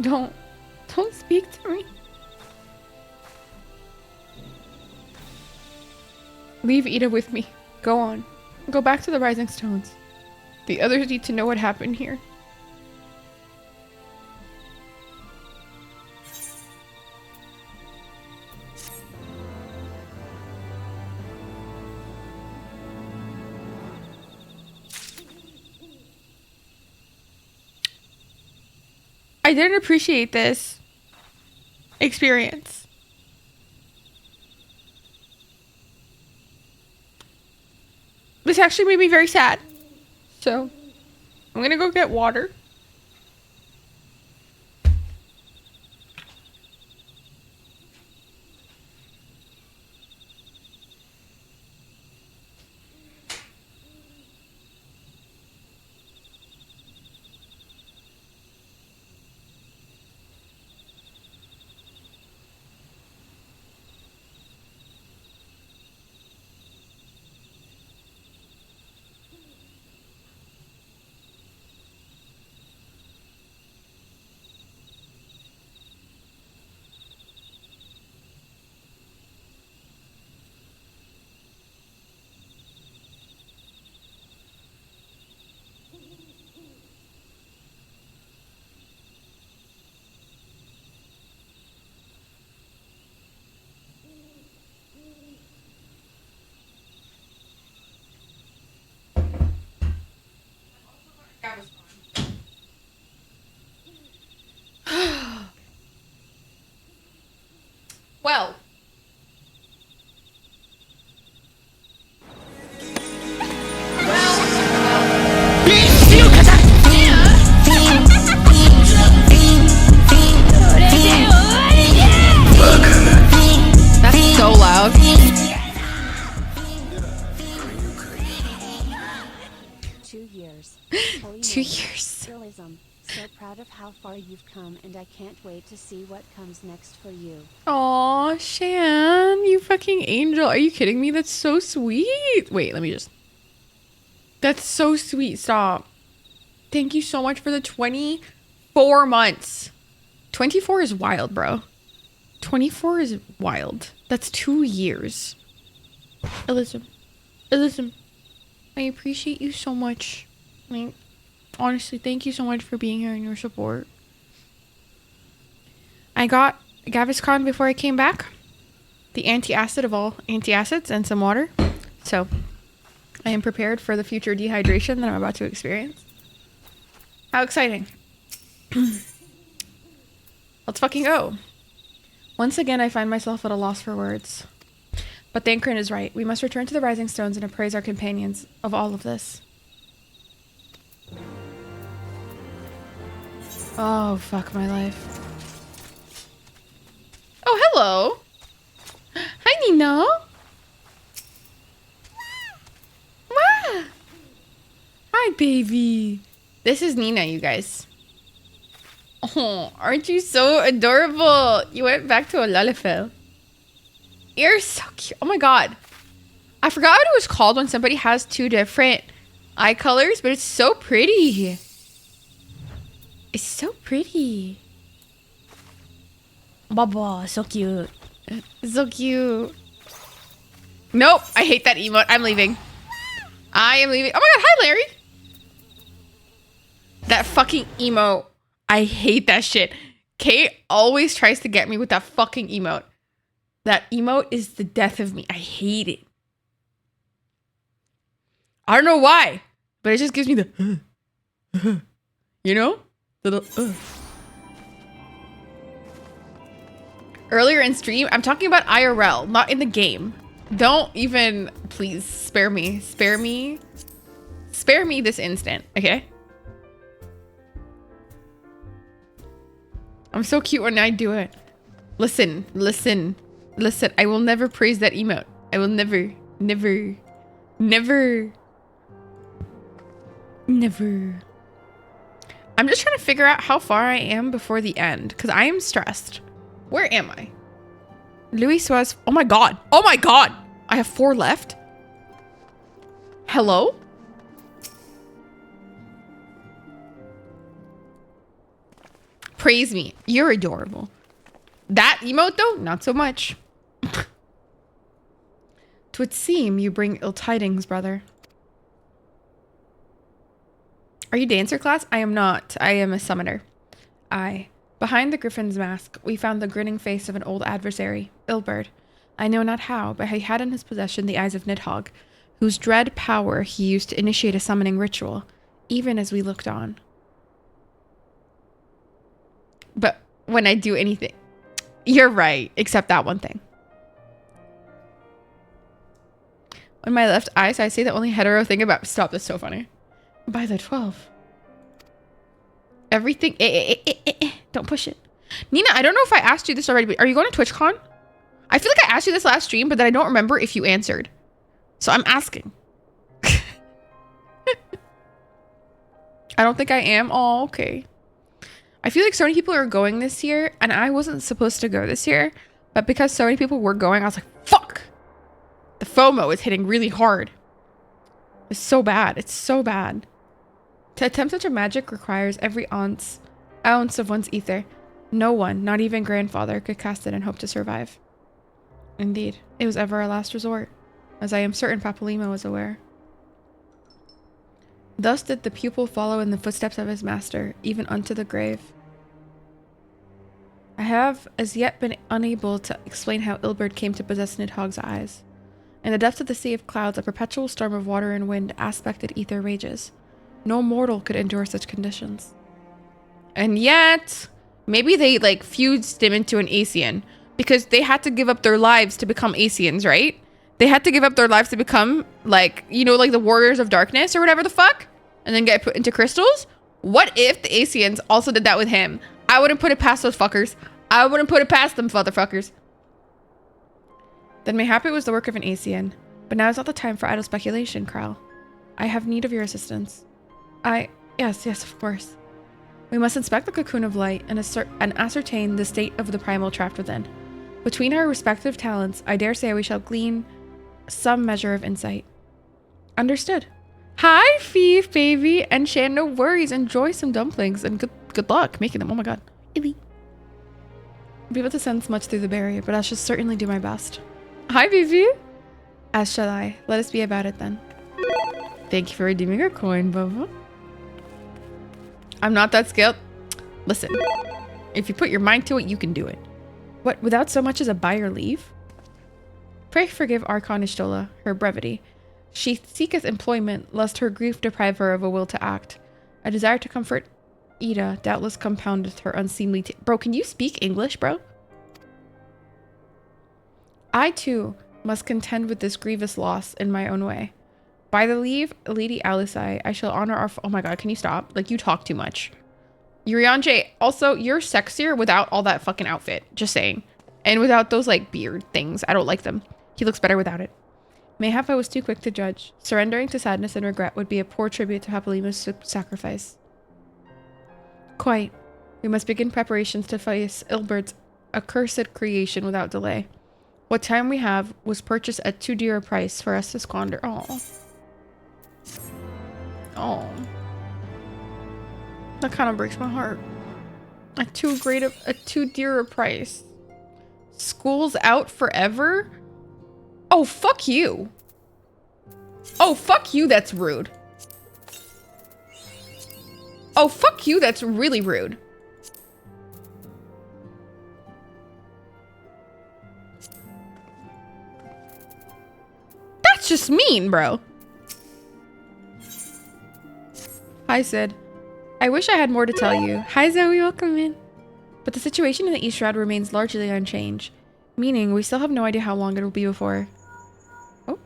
Don't speak to me. Leave Ida with me. Go on. Go back to the Rising Stones. The others need to know what happened here. I didn't appreciate this experience. This actually made me very sad. So, I'm gonna go get water. Well. That's so loud. 2 years. 2 years. Realism. So proud of how far you've come, and I can't wait to see what comes next for you. Aw, Shan, you fucking angel. Are you kidding me? That's so sweet. Wait, let me just... That's so sweet. Stop. Thank you so much for the 24 months. 24 is wild, bro. 24 is wild. That's 2 years. Elizabeth, I appreciate you so much. Like, honestly, thank you so much for being here and your support. I got Gaviscon before I came back. The anti-acid of all anti-acids and some water. So, I am prepared for the future dehydration that I'm about to experience. How exciting. Let's fucking go. Once again, I find myself at a loss for words. But Thancred is right. We must return to the Rising Stones and appraise our companions of all of this. Oh, fuck my life. Oh, hello. Hi, Nino. Wow. Hi, baby. This is Nina, you guys. Oh, aren't you so adorable? You went back to a Lalafell. You're so cute. Oh my god. I forgot what it was called when somebody has two different eye colors, but it's so pretty. It's so pretty. Baba, so cute. So cute. Nope, I hate that emote. I'm leaving. I am leaving. Oh my god, hi Larry. That fucking emote. I hate that shit. Kate always tries to get me with that fucking emote. That emote is the death of me. I hate it. I don't know why, but it just gives me the, you know? Little, Earlier in stream, I'm talking about IRL, not in the game. Don't even, please, spare me. Spare me. Spare me this instant, okay? I'm so cute when I do it. Listen, listen, listen. I will never praise that emote. I will never, never, never, never. I'm just trying to figure out how far I am before the end because I am stressed. Where am I? Louis Suarez. Oh my god. Oh my god. I have 4 left. Hello? Praise me. You're adorable. That emote though, not so much. 'Twould seem you bring ill tidings, brother. Are you dancer class? I am not. I am a summoner. Behind the griffin's mask, we found the grinning face of an old adversary, Ilberd. I know not how, but he had in his possession the eyes of Nidhogg, whose dread power he used to initiate a summoning ritual, even as we looked on. But when I do anything, you're right, except that one thing. On my left eye, so I say the only hetero thing about— Stop, that's so funny. By the 12. Everything— Don't push it. Nina, I don't know if I asked you this already, but are you going to TwitchCon? I feel like I asked you this last stream, but then I don't remember if you answered. So I'm asking. I don't think I am. Oh, okay. I feel like so many people are going this year, and I wasn't supposed to go this year, but because so many people were going, I was like, fuck! The FOMO is hitting really hard. It's so bad. It's so bad. To attempt such a magic requires every ounce of one's ether. No one, not even grandfather, could cast it and hope to survive. Indeed, it was ever our last resort, as I am certain Papalymo was aware. Thus did the pupil follow in the footsteps of his master, even unto the grave. I have as yet been unable to explain how Ilberd came to possess Nidhogg's eyes. In the depths of the sea of clouds, a perpetual storm of water and wind aspected ether rages. No mortal could endure such conditions. And yet, maybe they like fused him into an Asian because they had to give up their lives to become Asians, right? They had to give up their lives to become like, you know, like the Warriors of Darkness or whatever the fuck, and then get put into crystals. What if the Asians also did that with him? I wouldn't put it past those fuckers. I wouldn't put it past them, motherfuckers. Then mayhap it was the work of an Asian, but now is not the time for idle speculation, Kral. I have need of your assistance. Yes, of course. We must inspect the cocoon of light and ascertain the state of the primal trapped within. Between our respective talents, I dare say we shall glean some measure of insight. Understood. Hi, Fief, baby, and Shan, no worries. Enjoy some dumplings and good luck making them. Oh my god. Illy. I'll be able to sense much through the barrier, but I shall certainly do my best. Hi, baby. As shall I. Let us be about it then. Thank you for redeeming a coin, Bubba. I'm not that skilled. Listen, if you put your mind to it, you can do it. What, without so much as a buy or leave? Pray forgive Archon Ishtola, her brevity. She seeketh employment, lest her grief deprive her of a will to act. A desire to comfort Ida doubtless compoundeth her unseemly bro, can you speak English, bro? I, too, must contend with this grievous loss in my own way. By the leave, Lady Alicei, I shall honor our— Oh my god, can you stop? Like, you talk too much. Urianger, also, you're sexier without all that fucking outfit. Just saying. And without those, like, beard things. I don't like them. He looks better without it. Mayhap I was too quick to judge. Surrendering to sadness and regret would be a poor tribute to Papalymo's sacrifice. Quite. We must begin preparations to face Ilberd's accursed creation without delay. What time we have was purchased at too dear a price for us to squander. Oh. Oh. That kind of breaks my heart. At too dear a price. School's out forever? Oh, fuck you. Oh, fuck you, that's rude. Oh, fuck you, that's really rude. just mean, bro. Hi, Sid. I wish I had more to tell you. Hi, Zoe. Welcome in. But the situation in the East Shroud remains largely unchanged, meaning we still have no idea how long it will be before... Oh,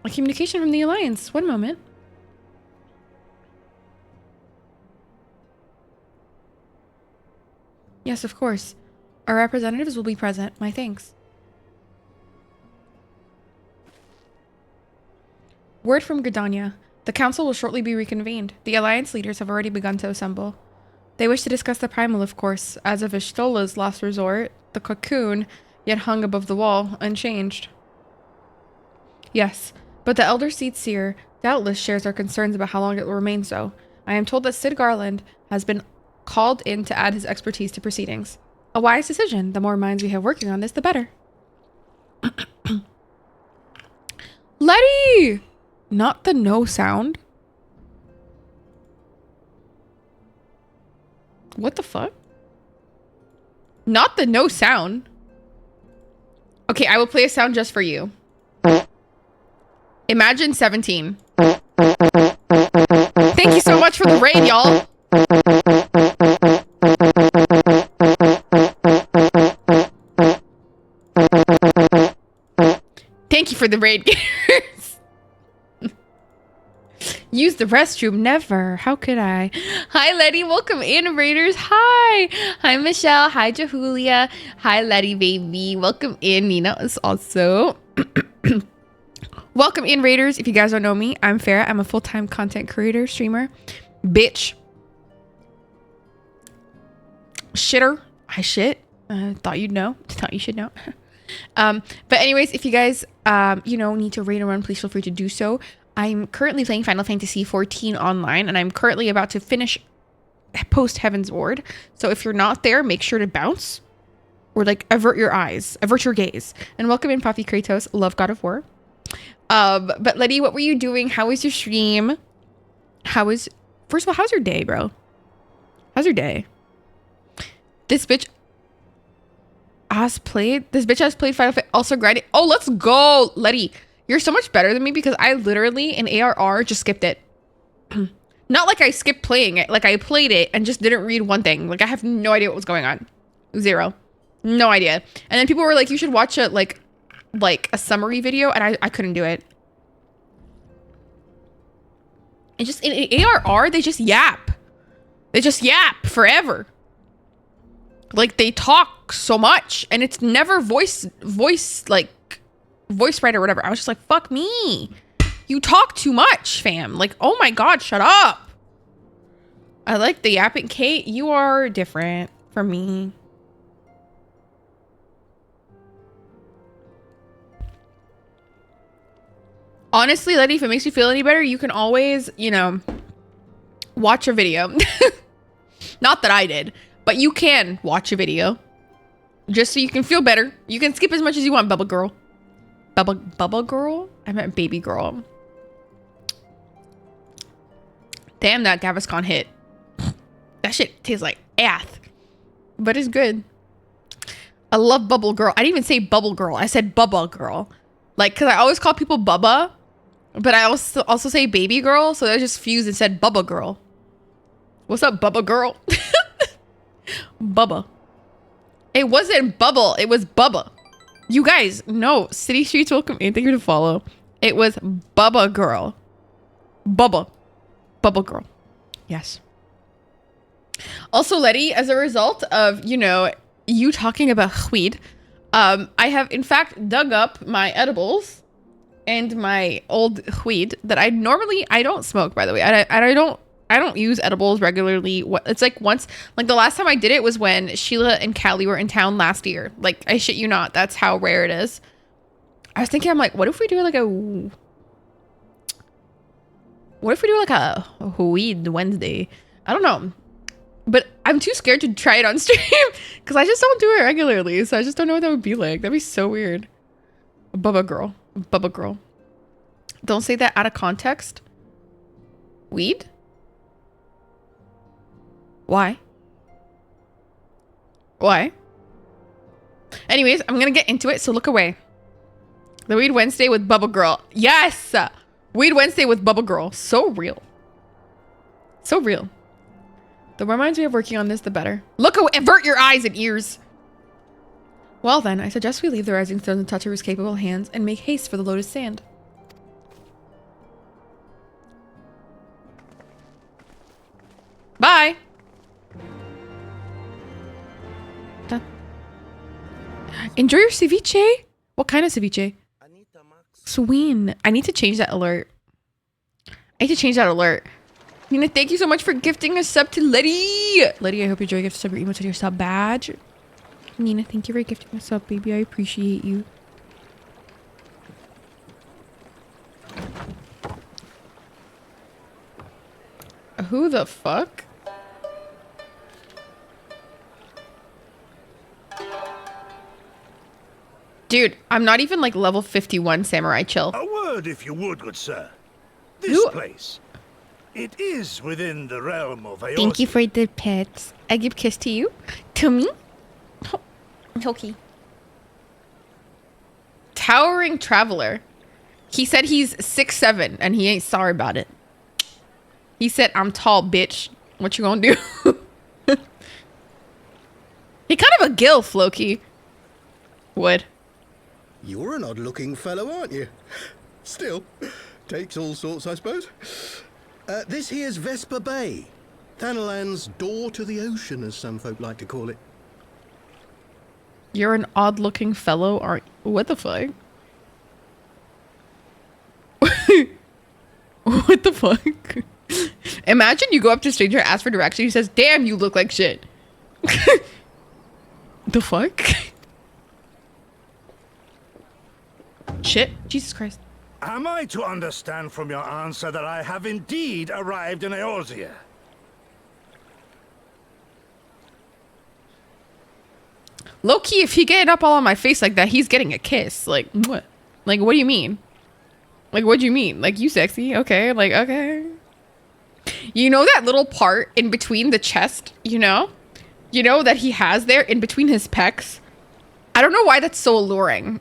a communication from the Alliance. One moment. Yes, of course. Our representatives will be present. My thanks. Word from Gridania. The council will shortly be reconvened. The Alliance leaders have already begun to assemble. They wish to discuss the Primal, of course, as of Ishtola's last resort, the cocoon yet hung above the wall, unchanged. Yes, but the Elder Seed Seer doubtless shares our concerns about how long it will remain so. I am told that Sid Garland has been called in to add his expertise to proceedings. A wise decision. The more minds we have working on this, the better. Letty! Not the no sound. What the fuck? Not the no sound. Okay, I will play a sound just for you. Imagine 17. Thank you so much for the raid, y'all. Thank you for the raid, gamers. Use the restroom. Never. How could I? Hi, Letty. Welcome in, Raiders. Hi. Hi, Michelle. Hi, Jahulia. Hi, Letty, baby. Welcome in. Nina is also. Welcome in, Raiders. If you guys don't know me, I'm Farah. I'm a full-time content creator, streamer. Bitch. Shitter. I shit. Thought you'd know. Thought you should know. But anyways, if you guys, you know, need to raid and run, please feel free to do so. I'm currently playing Final Fantasy XIV online, and I'm currently about to finish post Heaven's Ward. So if you're not there, make sure to bounce or like avert your eyes, avert your gaze. And welcome in, Puffy Kratos. Love God of War. But Letty, what were you doing? How was your stream? First of all, how's your day, bro? How's your day? This bitch has played Final Fantasy, also grinding. Oh, let's go, Letty. You're so much better than me because I literally in ARR just skipped it. Not like I skipped playing it, like I played it and just didn't read one thing. Like I have no idea what was going on. Zero. No idea. And then people were like, you should watch it like a summary video, and I couldn't do it. And just in ARR, they just yap. They just yap forever. Like they talk so much, and it's never voice right or whatever. I was just like, fuck me. You talk too much, fam. Like, oh my god, shut up. I like the yapping. Kate, you are different from me. Honestly, Letty, if it makes you feel any better, you can always, you know, watch a video. Not that I did, but you can watch a video. Just so you can feel better. You can skip as much as you want, Bubba Girl. Bubba Girl? I meant Baby Girl. Damn, that Gaviscon hit. That shit tastes like ass. But it's good. I love Bubble Girl. I didn't even say Bubble Girl. I said Bubba Girl. Like, because I always call people Bubba. But I also say Baby Girl. So I just fused and said Bubba Girl. What's up, Bubba Girl? Bubba. It wasn't Bubble. It was Bubba. You guys, no. City Streets, welcome in. Thank you to follow. It was Bubba Girl. Bubba Girl. Yes. Also, Letty, as a result of, you know, you talking about weed, I have in fact dug up my edibles and my old weed that I don't smoke, by the way. I don't use edibles regularly. It's like once, like the last time I did it was when Sheila and Callie were in town last year. Like, I shit you not. That's how rare it is. I was thinking, I'm like, what if we do like a weed Wednesday? I don't know. But I'm too scared to try it on stream because I just don't do it regularly. So I just don't know what that would be like. That'd be so weird. Bubba Girl. Don't say that out of context. Weed? Why? Anyways, I'm gonna get into it, so look away. The Weed Wednesday with Bubba Girl. Yes! Weed Wednesday with Bubba Girl. So real. So real. The more minds we have working on this, the better. Look, avert your eyes and ears. Well then, I suggest we leave the rising stones in Tataru's capable hands and make haste for the Lotus Sand. Bye! Done. Enjoy your ceviche? What kind of ceviche? Sweet. I need to change that alert. Nina, thank you so much for gifting a sub to Letty. Letty, I hope you enjoy your gift sub. Your emotes and your sub badge. Nina, thank you for gifting a sub, baby. I appreciate you. Who the fuck? Dude, I'm not even like level 51 samurai chill. A word, if you would, good sir. This place. It is within the realm of Aeosia. Thank you for the pets. I give kiss to you. To me. Okay. Towering Traveler. He said he's 6'7" and he ain't sorry about it. He said, I'm tall, bitch. What you gonna do? He kind of a gilf, Loki. Would. You're an odd-looking fellow, aren't you? Still, takes all sorts, I suppose. This here's Vesper Bay. Thanalan's door to the ocean, as some folk like to call it. You're an odd-looking fellow, aren't you? What the fuck? What the fuck? Imagine you go up to a stranger, ask for directions, he says, damn, you look like shit. The fuck? Shit. Jesus Christ. Am I to understand from your answer that I have indeed arrived in Aeosia? Low-key, if he getting up all on my face like that, he's getting a kiss. Like, what? Like, what do you mean? Like, what do you mean? Like, you sexy? Okay. Like, okay. You know that little part in between the chest, you know? You know that he has there in between his pecs? I don't know why that's so alluring.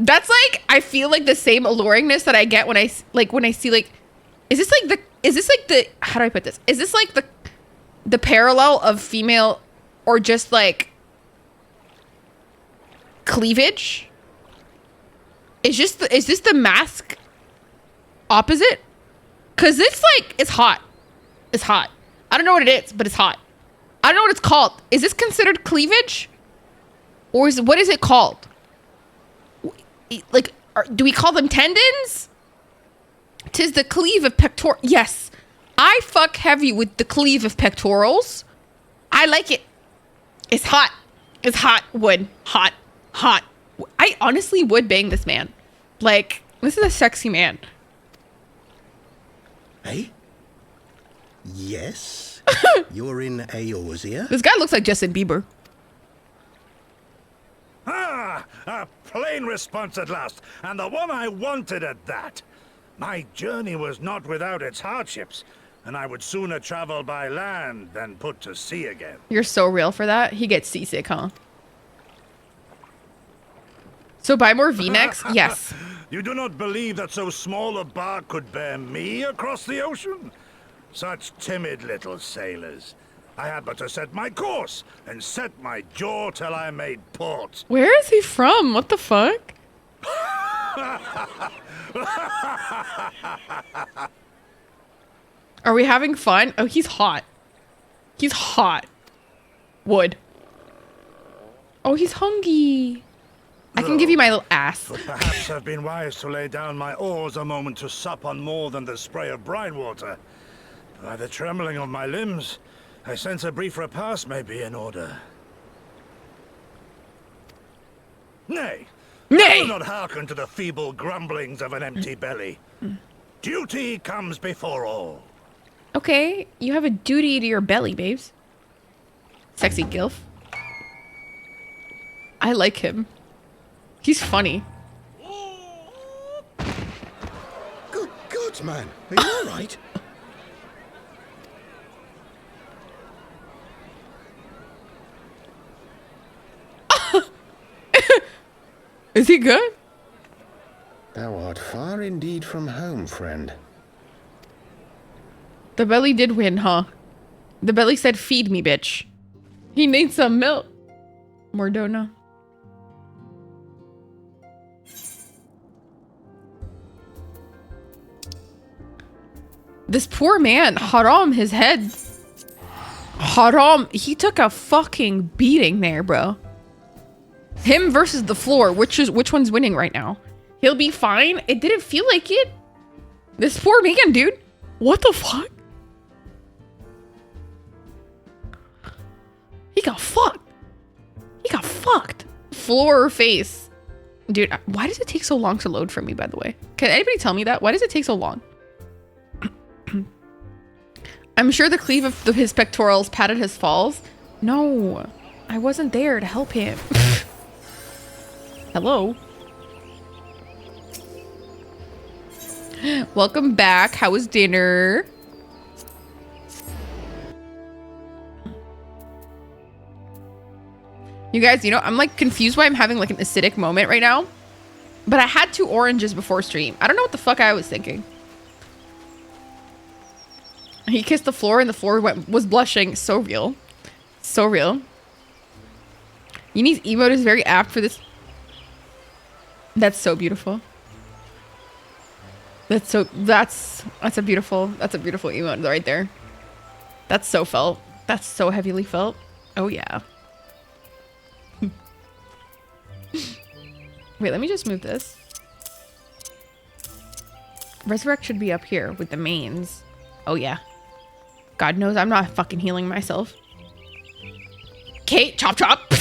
That's like, I feel like the same alluringness that I get when I see like, is this like the, how do I put this? Is this like the parallel of female or just like cleavage? Is this the mask opposite? Cause it's like, it's hot. It's hot. I don't know what it is, but it's hot. I don't know what it's called. Is this considered cleavage? Or what is it called? Like, do we call them tendons? 'Tis the cleave of pectoral. Yes. I fuck heavy with the cleave of pectorals. I like it. It's hot. It's hot. Would. Hot. Hot. I honestly would bang this man. Like, this is a sexy man. Hey? Yes? You're in Aeosia? This guy looks like Justin Bieber. Ah, a plain response at last, and the one I wanted at that. My journey was not without its hardships, and I would sooner travel by land than put to sea again. You're so real for that. He gets seasick, huh? So buy more V-necks? Yes. You do not believe that so small a bark could bear me across the ocean? Such timid little sailors. I had but to set my course and set my jaw till I made port. Where is he from? What the fuck? Are we having fun? Oh, he's hot. He's hot. Wood. Oh, he's hungry. I can give you my little ass. Would perhaps have been wise to lay down my oars a moment to sup on more than the spray of brine water. By the trembling of my limbs, I sense a brief repast may be in order. Nay. Nay! Do not hearken to the feeble grumblings of an empty belly. Duty comes before all. Okay, you have a duty to your belly, babes. Sexy gilf. I like him. He's funny. Good God, man. Are you alright? Is he good? Thou art far indeed from home, friend. The belly did win, huh? The belly said, feed me, bitch. He needs some milk. Mordona. This poor man, Haram, his head. Haram, he took a fucking beating there, bro. Him versus the floor. Which one's winning right now? He'll be fine. It didn't feel like it. This poor man, dude. What the fuck? He got fucked. He got fucked. Floor or face. Dude, why does it take so long to load for me, by the way? Can anybody tell me that? Why does it take so long? I'm sure the cleave of his pectorals padded his falls. No, I wasn't there to help him. Hello. Welcome back. How was dinner? You guys, you know, I'm like confused why I'm having like an acidic moment right now. But I had 2 oranges before stream. I don't know what the fuck I was thinking. He kissed the floor and the floor was blushing. So real. So real. Uni's emote is very apt for this. That's so beautiful. That's a beautiful emote right there. That's so felt. That's so heavily felt. Oh yeah. Wait, let me just move this. Resurrect should be up here with the mains. Oh yeah. God knows I'm not fucking healing myself. Kate, chop chop.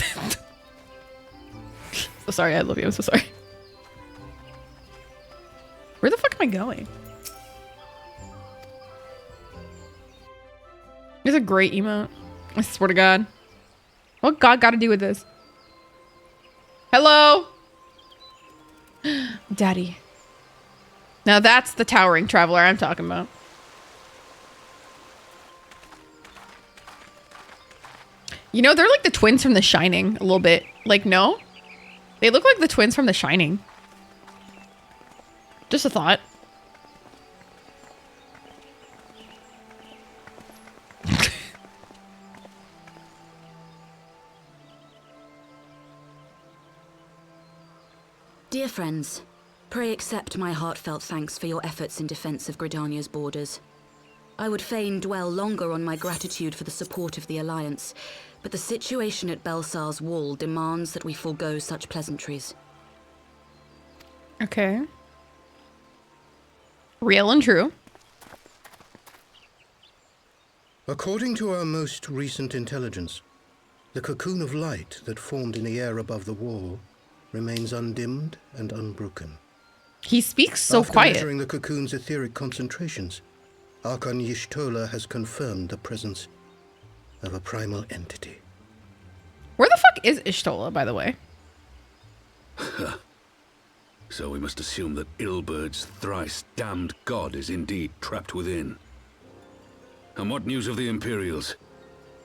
So sorry, I love you. I'm so sorry. Where the fuck am I going? It's a great emote. I swear to God. What God got to do with this? Hello? Daddy. Now that's the towering traveler I'm talking about. You know, they're like the twins from The Shining a little bit. Like, no? They look like the twins from The Shining. Just a thought. Dear friends, pray accept my heartfelt thanks for your efforts in defense of Gridania's borders. I would fain dwell longer on my gratitude for the support of the Alliance, but the situation at Belsar's Wall demands that we forego such pleasantries. Okay. Real and true. According to our most recent intelligence, the cocoon of light that formed in the air above the wall remains undimmed and unbroken. He speaks so After quiet. measuring the cocoon's etheric concentrations, Archon Y'shtola has confirmed the presence of a primal entity. Where the fuck is Y'shtola, by the way? So we must assume that Ilbert's thrice damned god is indeed trapped within. And what news of the Imperials?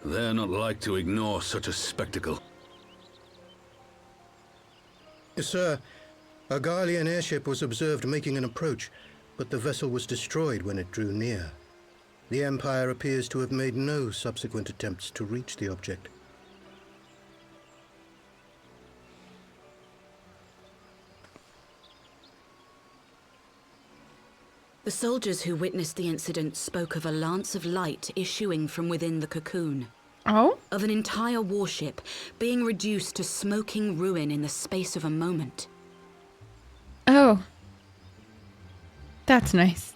They're not like to ignore such a spectacle. Sir, a Garlean airship was observed making an approach, but the vessel was destroyed when it drew near. The Empire appears to have made no subsequent attempts to reach the object. The soldiers who witnessed the incident spoke of a lance of light issuing from within the cocoon. Oh? Of an entire warship being reduced to smoking ruin in the space of a moment. Oh. That's nice.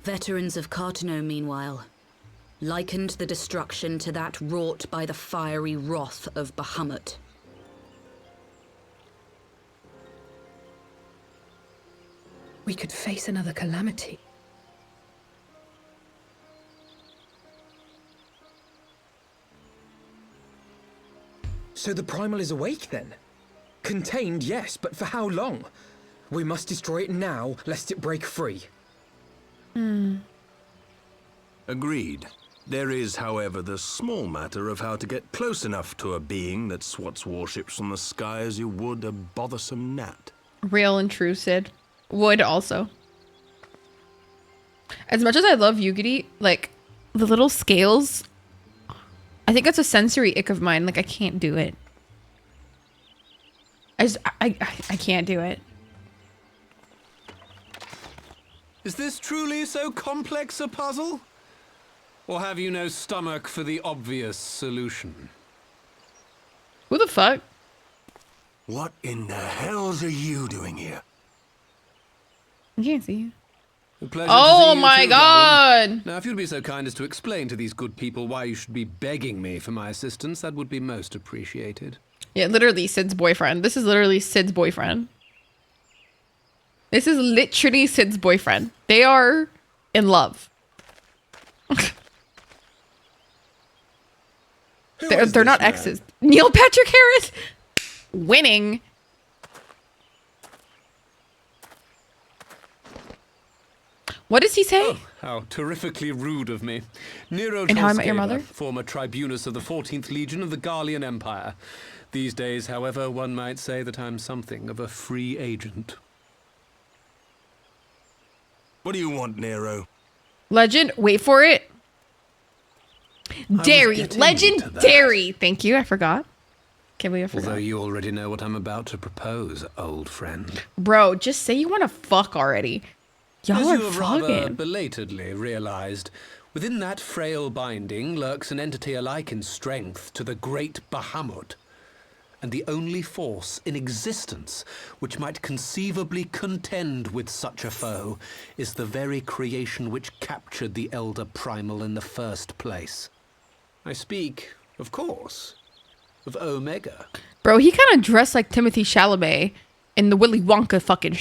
Veterans of Cartano, meanwhile, likened the destruction to that wrought by the fiery wrath of Bahamut. We could face another calamity. So the Primal is awake then? Contained, yes, but for how long? We must destroy it now, lest it break free. Agreed. There is, however, the small matter of how to get close enough to a being that swats warships from the sky as you would a bothersome gnat. Real and true, Sid. Would also. As much as I love Yugiri, like, the little scales, I think that's a sensory ick of mine. Like, I can't do it. I can't do it. Is this truly so complex a puzzle? Or have you no stomach for the obvious solution? Who the fuck? What in the hells are you doing here? I can't see you. Oh my god! Now, if you'd be so kind as to explain to these good people why you should be begging me for my assistance, that would be most appreciated. Yeah, literally Sid's boyfriend. This is literally Sid's boyfriend. This is literally Sid's boyfriend. They are in love. they're not exes. Neil Patrick Harris winning. What does he say? Oh, how terrifically rude of me. Nero And How I Met Your Tolskeva, Mother? former tribunus of the 14th Legion of the Garlean Empire. These days, however, one might say that I'm something of a free agent. What do you want, Nero? Legend. Wait for it. Dairy. Legendary. Thank you. I forgot. Can't believe I forgot. Although you already know what I'm about to propose, old friend. Bro, just say you want to fuck already. Y'all As are you have rather fucking. belatedly realized, within that frail binding lurks an entity alike in strength to the great Bahamut, and the only force in existence which might conceivably contend with such a foe is the very creation which captured the Elder Primal in the first place. I speak, of course, of Omega. Bro, he kind of dressed like Timothy Chalamet in the Willy Wonka fucking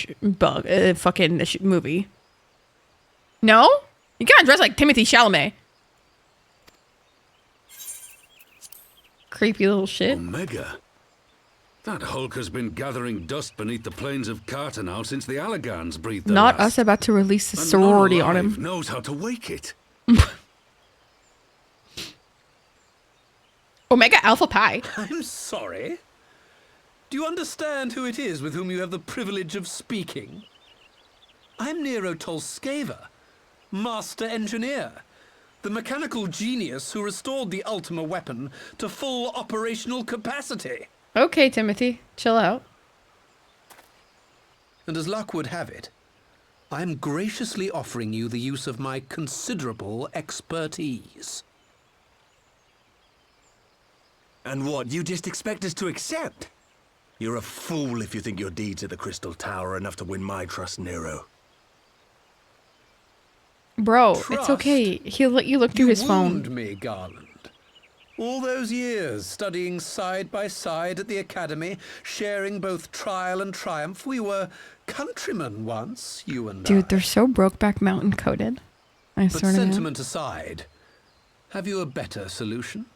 movie. No? He kind of dressed like Timothy Chalamet. Creepy little shit. Omega? That Hulk has been gathering dust beneath the plains of Cartanau since the Allagans breathed their Not last. us about to release a And sorority none on alive him. knows how to wake it. Omega Alpha Pi. I'm sorry. Do you understand who it is with whom you have the privilege of speaking? I'm Nero Tolskeva, Master Engineer, the mechanical genius who restored the Ultima weapon to full operational capacity. Okay, Timothy. Chill out. And as luck would have it, I'm graciously offering you the use of my considerable expertise. And what, you just expect us to accept? You're a fool if you think your deeds at the Crystal Tower are enough to win my trust, Nero. Bro, it's Trust? okay. He'll let you look through his wound phone. me, Garland. All those years studying side by side at the academy, sharing both trial and triumph, we were countrymen once, you and I. Dude, they're so Brokeback Mountain coded. I But swear to God. sentiment aside, have you a better solution?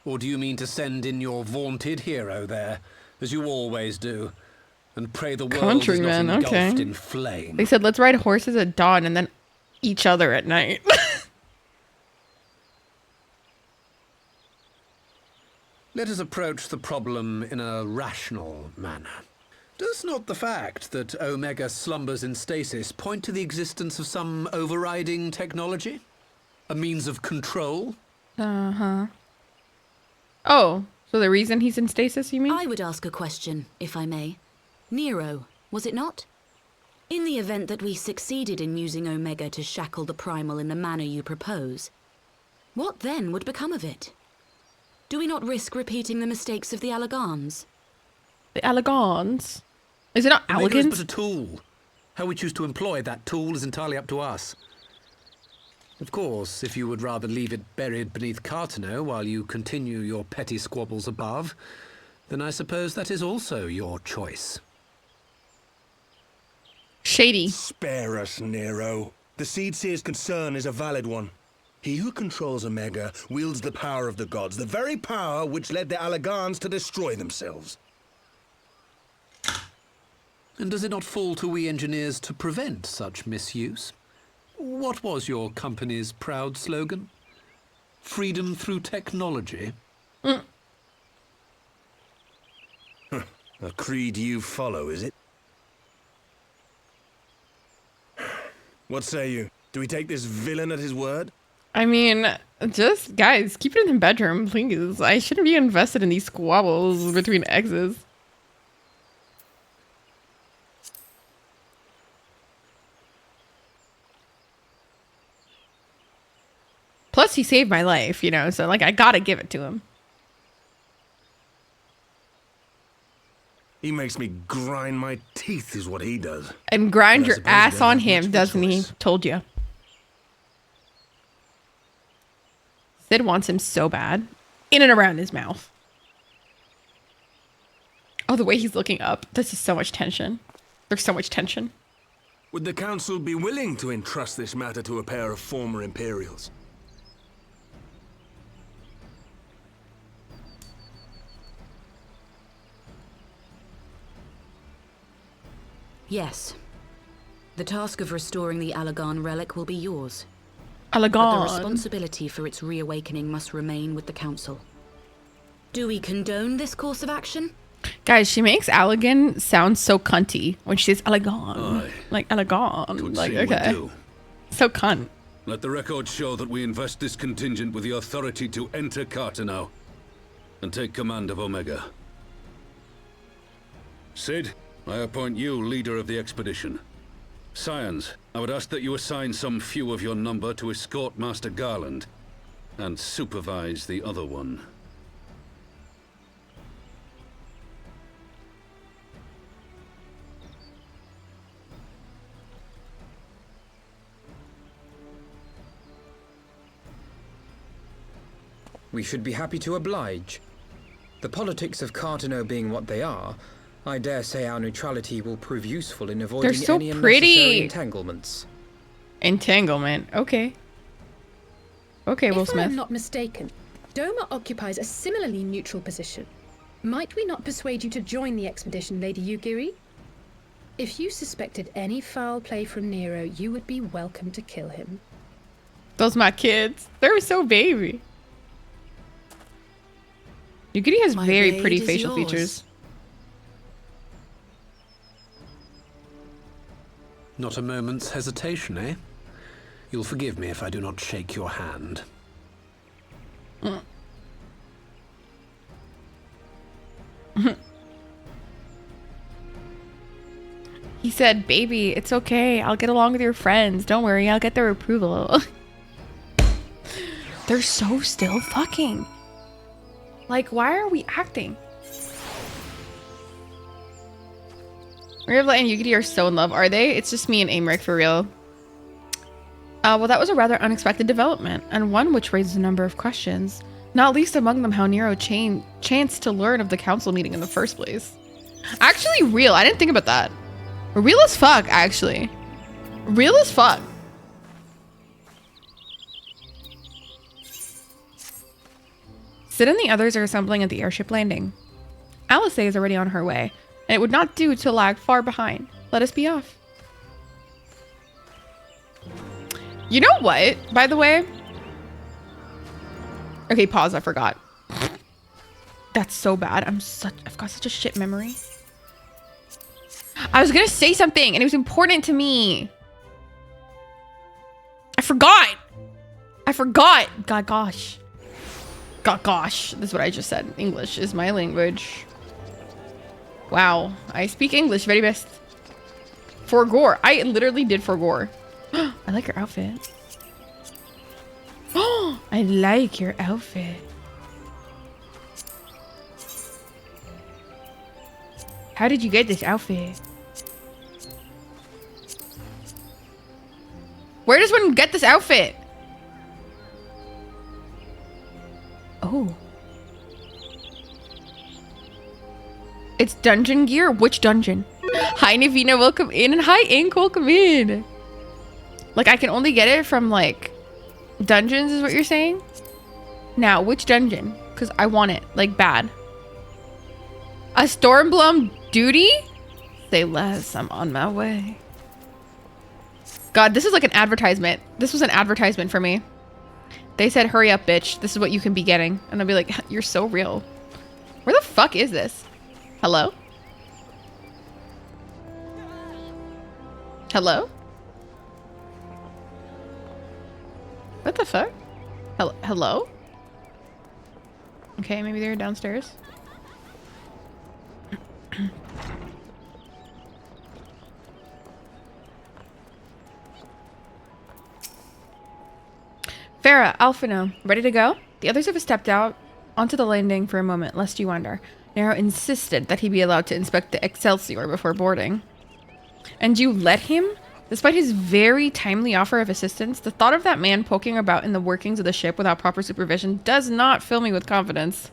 Or do you mean to send in your vaunted hero there, as you always do, and pray the world is not Countryman, engulfed okay. in flame? They said, let's ride horses at dawn and then each other at night. Let us approach the problem in a rational manner. Does not the fact that Omega slumbers in stasis point to the existence of some overriding technology? A means of control? Uh-huh. Oh, so the reason he's in stasis, you mean? I would ask a question, if I may. Nero, was it not? In the event that we succeeded in using Omega to shackle the Primal in the manner you propose, what then would become of it? Do we not risk repeating the mistakes of the Allagans? The Allagans? Is it not Omega is Allagans? but a tool. How we choose to employ that tool is entirely up to us. Of course, if you would rather leave it buried beneath Cartanau while you continue your petty squabbles above, then I suppose that is also your choice. Shady. Spare us, Nero. The Seedseer's concern is a valid one. He who controls Omega wields the power of the gods, the very power which led the Allagans to destroy themselves. And does it not fall to we engineers to prevent such misuse? What was your company's proud slogan? Freedom through technology? A creed you follow, is it? What say you? Do we take this villain at his word? I mean, just guys, keep it in the bedroom, please. I shouldn't be invested in these squabbles between exes. Plus, he saved my life, you know, so like I gotta give it to him. He makes me grind my teeth, is what he does. And grind But I your suppose ass you don't on have him, much of a doesn't he? choice. Told you. Sid wants him so bad. In and around his mouth. Oh, the way he's looking up. This is so much tension. There's so much tension. Would the council be willing to entrust this matter to a pair of former Imperials? Yes. The task of restoring the Alagan relic will be yours. But the Alagan. responsibility for its reawakening must remain with the council. Do we condone this course of action? Guys, she makes Allegan sound so cunty when she says Alagan. Aye. Like Alagan. Would Like, seem we okay. do. So cunt. Let the record show that we invest this contingent with the authority to enter Carteneau and take command of Omega. Sid, I appoint you leader of the expedition. Scions, I would ask that you assign some few of your number to escort Master Garland and supervise the other one. We should be happy to oblige. The politics of Carteneau being what they are, I dare say our neutrality will prove useful in avoiding so any pretty. unnecessary entanglements. Entanglement. Okay. Okay, Will If Smith. I'm not mistaken, Doma occupies a similarly neutral position. Might we not persuade you to join the expedition, Lady Yugiri? If you suspected any foul play from Nero, you would be welcome to kill him. Those my kids. They're so baby. Yugiri has My very blade pretty is facial yours. features. Not a moment's hesitation, eh? You'll forgive me if I do not shake your hand. He said, baby, it's okay. I'll get along with your friends. Don't worry, I'll get their approval. They're so still fucking. Like, why are we acting? Mirabla and Yugiri are so in love, are they? It's just me and Aymeric for real. Well, that was a rather unexpected development, and one which raises a number of questions. Not least among them how Nero chanced to learn of the council meeting in the first place. Actually, real. I didn't think about that. Real as fuck, actually. Real as fuck. Sid and the others are assembling at the airship landing. Alice is already on her way, and it would not do to lag far behind. Let us be off. You know what, by the way? Okay, pause, I forgot. That's so bad. I've got such a shit memory. I was gonna say something and it was important to me. I forgot. God gosh. This is what I just said. English is my language. Wow. I speak English very best. For gore. I literally did for gore. I like your outfit. Oh, I like your outfit. How did you get this outfit? Where does one get this outfit? Oh. It's dungeon gear? Which dungeon? Hi Navina, welcome in. And hi Ink, welcome in. Like I can only get it from like dungeons is what you're saying? Now, which dungeon? Because I want it, like bad. A Stormblum duty? Say less, I'm on my way. God, this is like an advertisement. This was an advertisement for me. They said, hurry up, bitch. This is what you can be getting. And I'll be like, you're so real. Where the fuck is this? Hello? Hello? What the fuck? Hello? Okay, maybe they're downstairs. Farah, Alphino, ready to go? The others have stepped out onto the landing for a moment, lest you wonder. Nero insisted that he be allowed to inspect the Excelsior before boarding. And you let him? Despite his very timely offer of assistance, the thought of that man poking about in the workings of the ship without proper supervision does not fill me with confidence.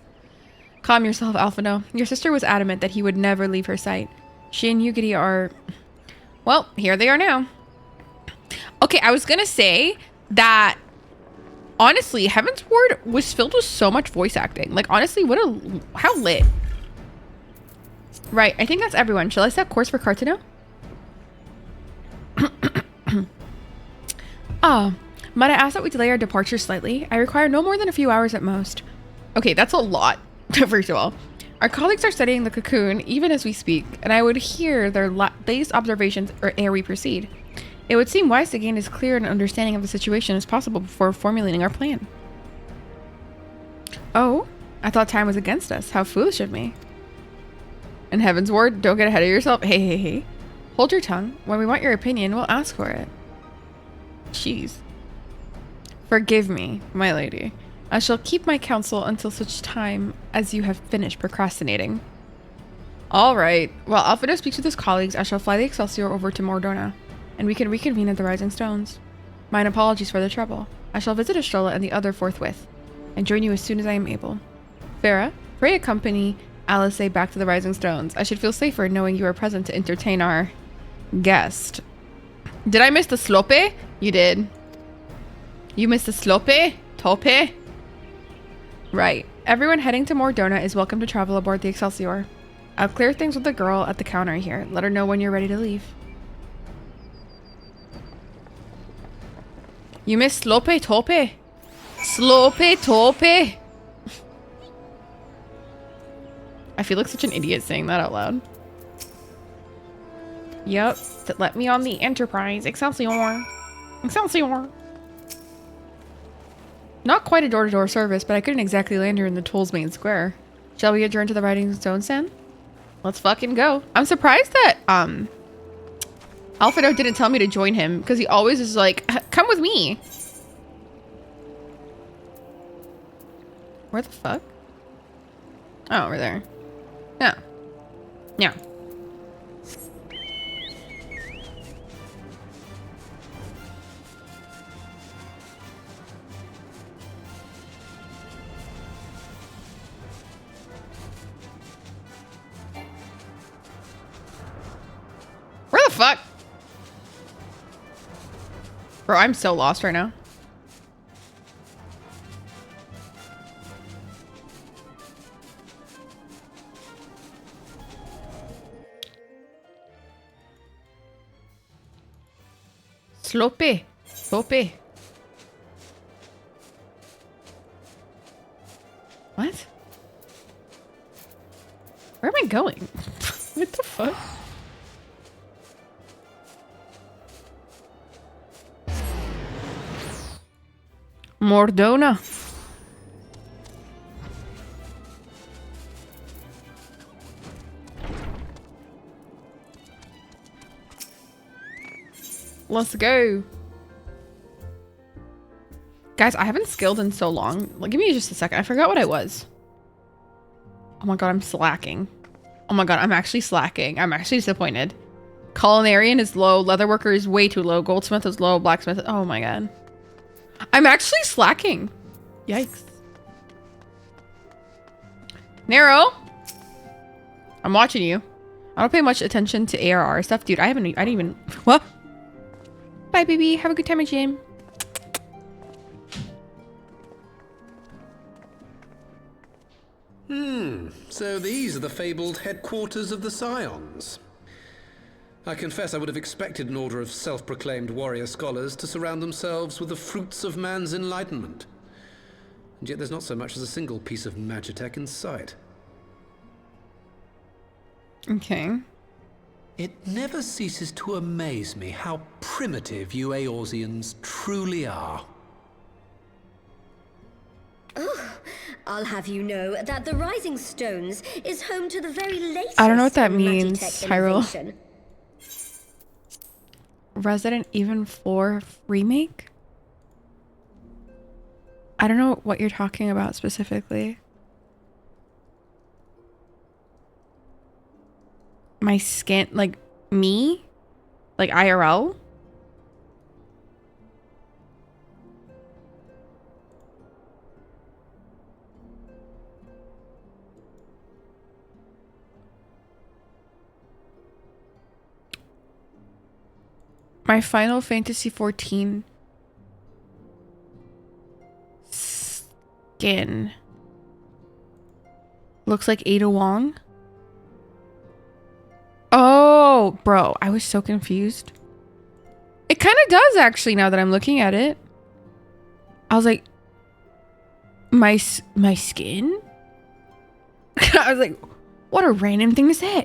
Calm yourself, Alphino. Your sister was adamant that he would never leave her sight. She and Yugiri are... Well, here they are now. Okay, I was gonna say that... Honestly, Heaven's Ward was filled with so much voice acting. Like, honestly, how lit. Right, I think that's everyone. Shall I set course for Cartano? Might I ask that we delay our departure slightly? I require no more than a few hours at most. Okay, that's a lot, first of all. Our colleagues are studying the cocoon even as we speak, and I would hear their latest observations ere we proceed. It would seem wise to gain as clear an understanding of the situation as possible before formulating our plan. Oh, I thought time was against us. How foolish of me. In Heaven's Ward, don't get ahead of yourself. Hey. Hold your tongue. When we want your opinion, we'll ask for it. Jeez. Forgive me, my lady. I shall keep my counsel until such time as you have finished procrastinating. All right. While Alfredo speaks with his colleagues, I shall fly the Excelsior over to Mordona, and we can reconvene at the Rising Stones. Mine apologies for the trouble. I shall visit Estrella and the other forthwith, and join you as soon as I am able. Farah, pray accompany Alice back to the Rising Stones. I should feel safer knowing you are present to entertain our guest. Did I miss the slope? You did. You missed the slope? Tope? Right. Everyone heading to Mordona is welcome to travel aboard the Excelsior. I'll clear things with the girl at the counter here. Let her know when you're ready to leave. You missed slope? Tope? Slope? Tope? I feel like such an idiot saying that out loud. Yep. Let me on the Enterprise. Excelsior. Excelsior. Not quite a door-to-door service, but I couldn't exactly land her in the Toll's main square. Shall we adjourn to the Rising Stone Stand? Let's fucking go. I'm surprised that, Alfredo didn't tell me to join him, because he always is like, come with me. Where the fuck? Oh, over there. Yeah. Yeah. Where the fuck? Bro, I'm so lost right now. Slope. Slope. What? Where am I going? What the fuck? Mordona. Let's go. Guys, I haven't skilled in so long. Like, give me just a second. I forgot what I was. Oh my god, I'm slacking. Oh my god, I'm actually slacking. I'm actually disappointed. Culinarian is low. Leatherworker is way too low. Goldsmith is low. Blacksmith. Oh my god. I'm actually slacking. Yikes. Nero. I'm watching you. I don't pay much attention to ARR stuff. Dude, I didn't even... What? Bye, baby. Have a good time at gym. So these are the fabled headquarters of the Scions. I confess I would have expected an order of self-proclaimed warrior scholars to surround themselves with the fruits of man's enlightenment. And yet there's not so much as a single piece of magitech in sight. Okay. It never ceases to amaze me how primitive you Eorzeans truly are. Oh, I'll have you know that the Rising Stones is home to the very latest I don't know what that means, Magitech Hyrule. innovation. Resident Evil 4 remake? I don't know what you're talking about specifically. My skin, like me? Like IRL? My Final Fantasy 14 skin looks like Ada Wong. Oh, bro, I was so confused. It kind of does actually now that I'm looking at it. I was like, my skin? I was like, what a random thing to say.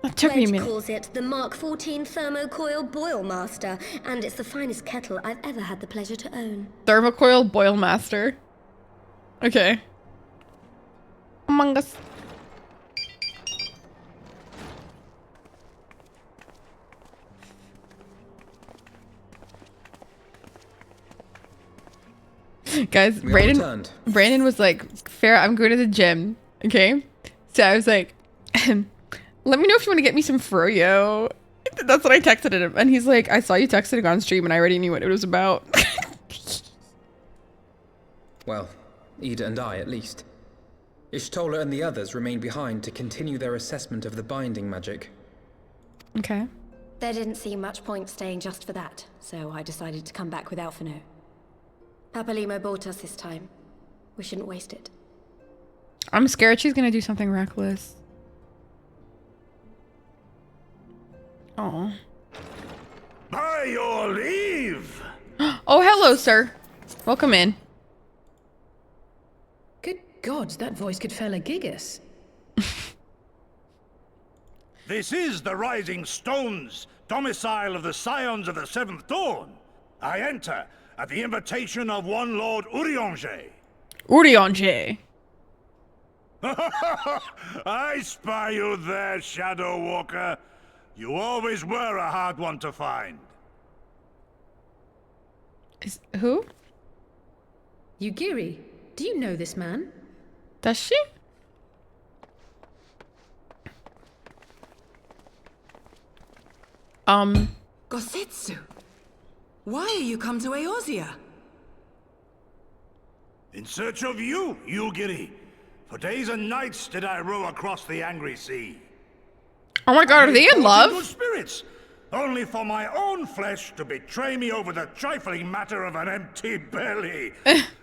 It took me a minute. calls it the Mark 14 Thermocoil Boil Master, and it's the finest kettle I've ever had the pleasure to own. Thermocoil Boil Master. Okay. Among Us. Guys, Brandon was like, Farrah, I'm going to the gym. Okay. So I was like, let me know if you want to get me some froyo. That's what I texted him. And he's like, I saw you texting on stream and I already knew what it was about. Well, Ida and I, at least. Ishtola and the others remain behind to continue their assessment of the binding magic. Okay. There didn't seem much point staying just for that, so I decided to come back with Alphino. Papalimo bought us this time. We shouldn't waste it. I'm scared she's going to do something reckless. Oh. By your leave. Oh, hello, sir. Welcome in. Good God, that voice could fell a gigas. This is the Rising Stones, domicile of the Scions of the Seventh Dawn. I enter at the invitation of one Lord Urianger. Urianger. I spy you there, Shadow Walker. You always were a hard one to find. Who? Yugiri, do you know this man? Does she? Gosetsu, why are you come to Eorzea? In search of you, Yugiri. For days and nights did I row across the angry sea. Oh my god, are they in love? Good spirits, only for my own flesh to betray me over the trifling matter of an empty belly.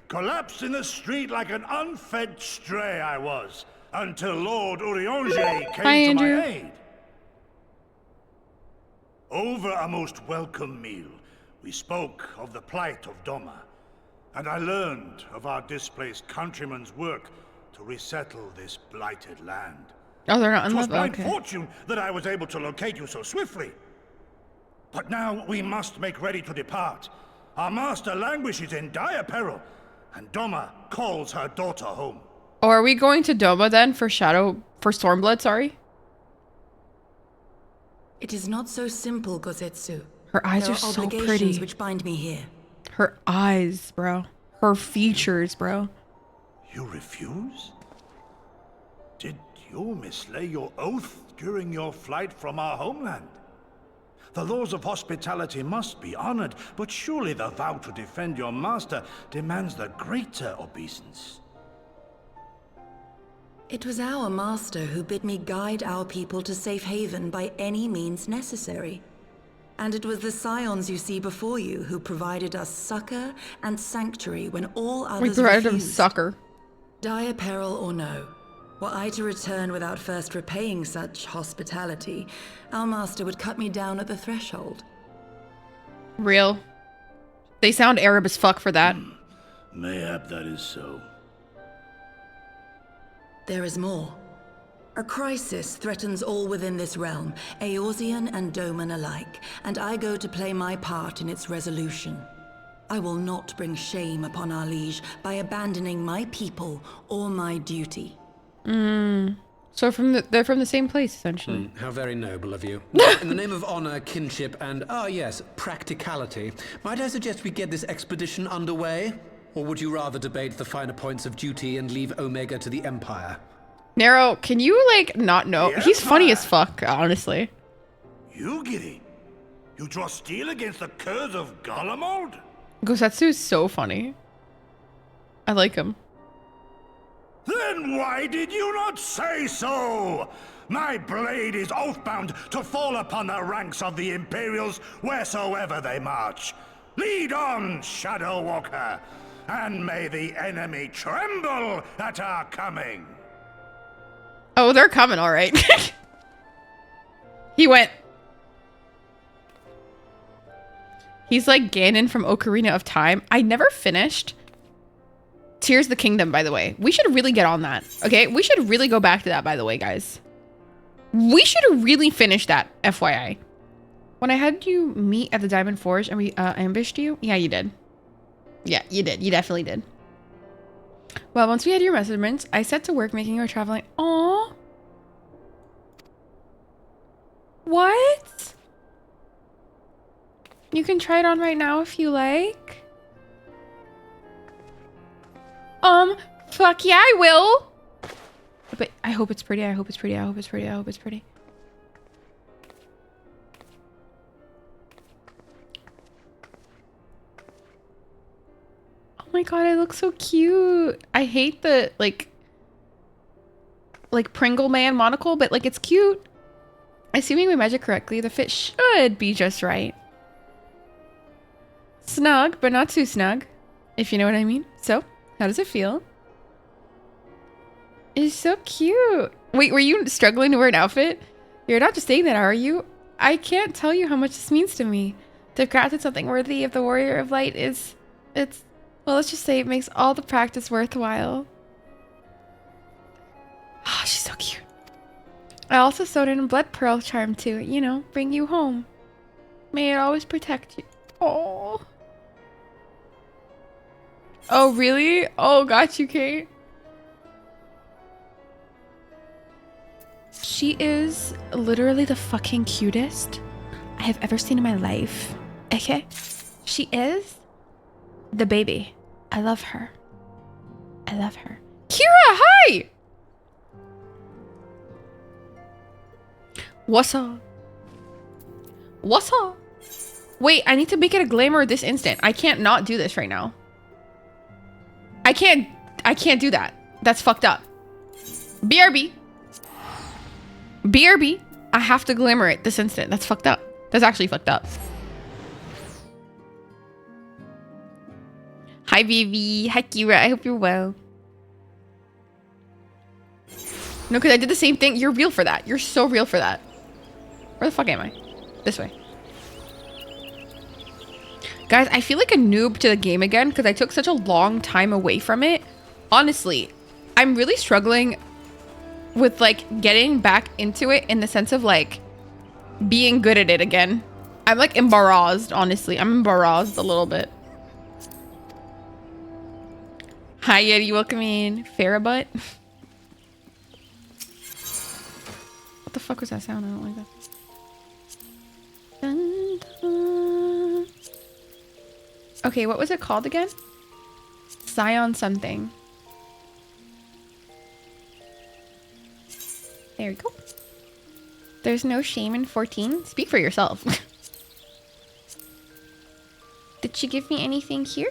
Collapsed in the street like an unfed stray I was, until Lord Urianger came to my aid. Over a most welcome meal, we spoke of the plight of Doma, and I learned of our displaced countrymen's work to resettle this blighted land. Oh, they're not in It was love? my fortune that I was able to locate you so swiftly. But now we must make ready to depart. Our master languishes in dire peril, and Doma calls her daughter home. Oh, are we going to Doma then for Stormblood, sorry? It is not so simple, Gosetsu. Her eyes there are so obligations pretty. which bind me here. Her eyes, bro. Her features, bro. You refuse? Did you mislay your oath during your flight from our homeland? The laws of hospitality must be honored, but surely the vow to defend your master demands the greater obeisance. It was our master who bid me guide our people to safe haven by any means necessary. And it was the scions you see before you who provided us succor and sanctuary when all others We provided them refused. succor. Dire peril or no, were I to return without first repaying such hospitality, our master would cut me down at the threshold. Real. They sound Arab as fuck for that. Mayhap that is so. There is more. A crisis threatens all within this realm, Eorzean and Doman alike, and I go to play my part in its resolution. I will not bring shame upon our liege by abandoning my people or my duty. So they're from the same place, essentially. How very noble of you. In the name of honor, kinship, and, yes, practicality, might I suggest we get this expedition underway? Or would you rather debate the finer points of duty and leave Omega to the Empire? Nero, can you, like, not know? He's funny as fuck, honestly. You get it? You draw steel against the curse of Garlemald? Gosetsu is so funny. I like him. Then why did you not say so? My blade is oath-bound to fall upon the ranks of the Imperials wheresoever they march. Lead on, Shadow Walker, and may the enemy tremble at our coming. Oh, they're coming, all right. He went. He's like Ganon from Ocarina of Time. I never finished Tears of the Kingdom, by the way. We should really get on that, okay? We should really go back to that, by the way, guys. We should really finish that, FYI. When I had you meet at the Diamond Forge and we ambushed you? Yeah, you did. Yeah, you did. You definitely did. Well, once we had your measurements, I set to work making our traveling. Aww. What? You can try it on right now if you like. Fuck yeah, I will. But I hope it's pretty. I hope it's pretty. I hope it's pretty. I hope it's pretty. Oh my god, I look so cute. I hate the like Pringle Man monocle, but like it's cute. Assuming we measure correctly, the fit should be just right. Snug, but not too snug, if you know what I mean. So, how does it feel? It's so cute. Wait, were you struggling to wear an outfit? You're not just saying that, are you? I can't tell you how much this means to me. To have crafted something worthy of the Warrior of Light well, let's just say it makes all the practice worthwhile. Oh, she's so cute. I also sewed in a blood pearl charm to it, you know, bring you home. May it always protect you. Oh. Oh, really? Oh, got you, Kate. She is literally the fucking cutest I have ever seen in my life. Okay? She is the baby. I love her. I love her. Kira, hi! What's up? What's up? Wait, I need to make it a glamour this instant. I can't not do this right now. I can't do that. That's fucked up. BRB. BRB. I have to glamour it this instant. That's fucked up. That's actually fucked up. Hi, Vivi. Hi, Kira. I hope you're well. No, because I did the same thing. You're real for that. You're so real for that. Where the fuck am I? This way. Guys, I feel like a noob to the game again because I took such a long time away from it. Honestly, I'm really struggling with like getting back into it in the sense of like being good at it again. I'm like embarrassed, honestly. I'm embarrassed a little bit. Hi, Yeti. Welcome in. Farabutt. What the fuck was that sound? I don't like that. Dun, dun. Okay, what was it called again? Scion something. There we go. There's no shame in 14. Speak for yourself. Did she give me anything here?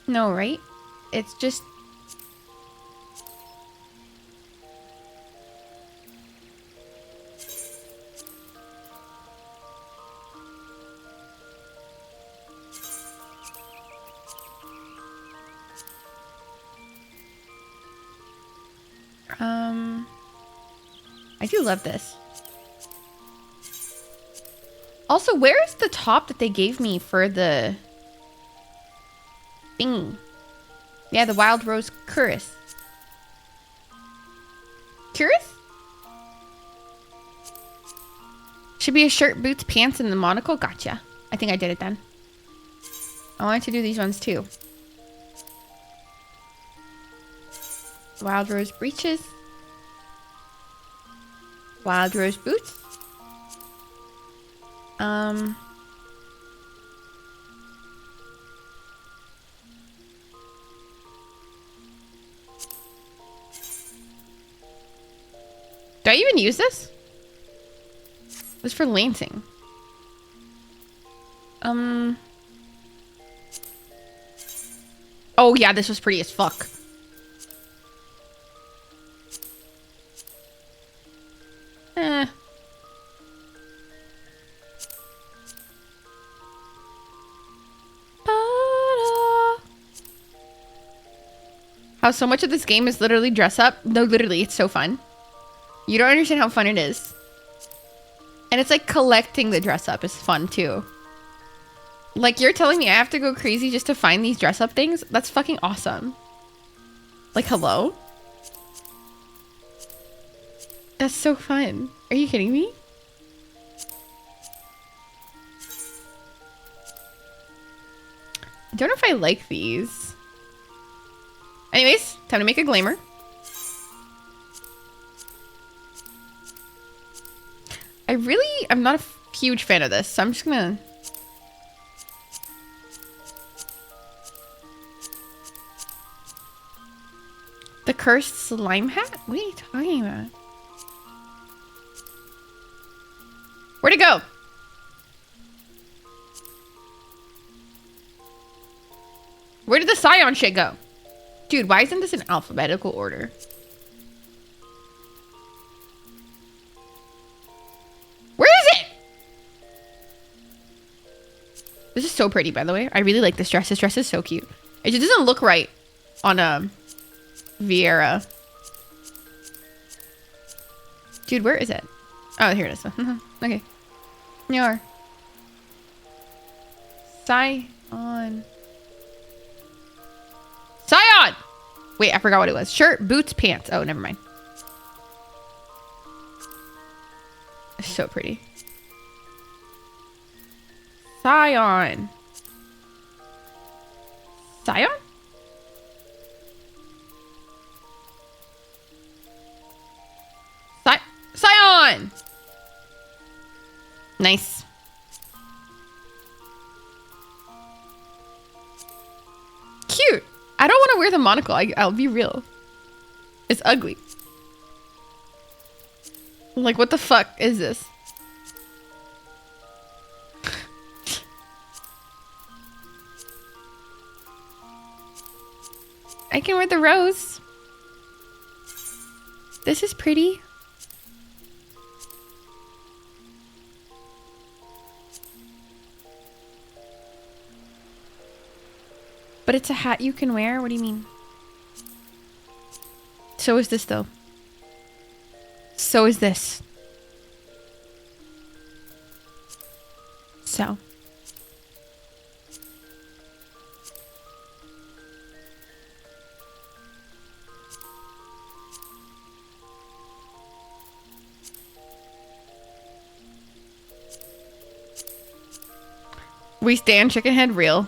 No, right? It's just... I do love this. Also, where is the top that they gave me for the thingy? Yeah, the Wild Rose Cuirass. Truth? Should be a shirt, boots, pants, and the monocle. Gotcha. I think I did it then. I wanted to do these ones too. Wild Rose breeches. Wild Rose boots. Do I even use this? It was for lancing. Oh yeah, this was pretty as fuck. How so much of this game is literally dress up? No, literally, it's so fun. You don't understand how fun it is. And it's like collecting the dress up is fun too. Like, you're telling me I have to go crazy just to find these dress up things? That's fucking awesome. Like, hello? That's so fun. Are you kidding me? I don't know if I like these. Anyways, time to make a glamour. I'm not a huge fan of this, so I'm just gonna... The cursed slime hat? What are you talking about? Where'd it go? Where did the Scion shit go? Dude, why isn't this in alphabetical order? Where is it? This is so pretty, by the way. I really like this dress. This dress is so cute. It just doesn't look right on Vieira. Dude, where is it? Oh, here it is. Okay. Yar. Scion. Scion! Wait, I forgot what it was. Shirt, boots, pants. Oh, never mind. It's so pretty. Scion. Scion? Scion! Nice. Cute. I don't want to wear the monocle. I'll be real. It's ugly. Like, what the fuck is this? I can wear the rose. This is pretty. But it's a hat you can wear? What do you mean? So is this, though. So is this. So. We stand chicken head real.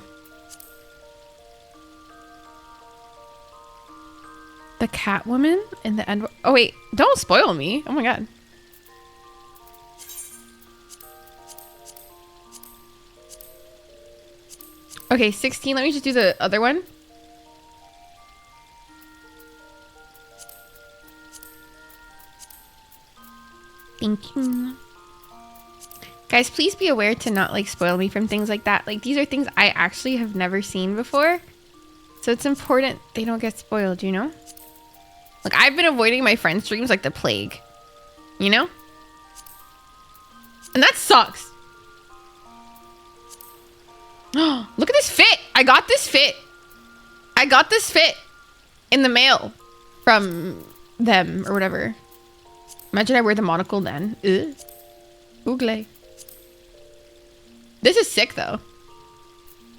The Catwoman in the end. Oh wait, don't spoil me. Oh my god. Okay, 16. Let me just do the other one. Thank you. Guys, please be aware to not like spoil me from things like that. Like, these are things I actually have never seen before. So it's important they don't get spoiled, you know? Like, I've been avoiding my friends' streams like the plague. You know? And that sucks. Look at this fit. I got this fit. I got this fit in the mail from them or whatever. Imagine I wear the monocle then. Ugh. Oogle. This is sick though.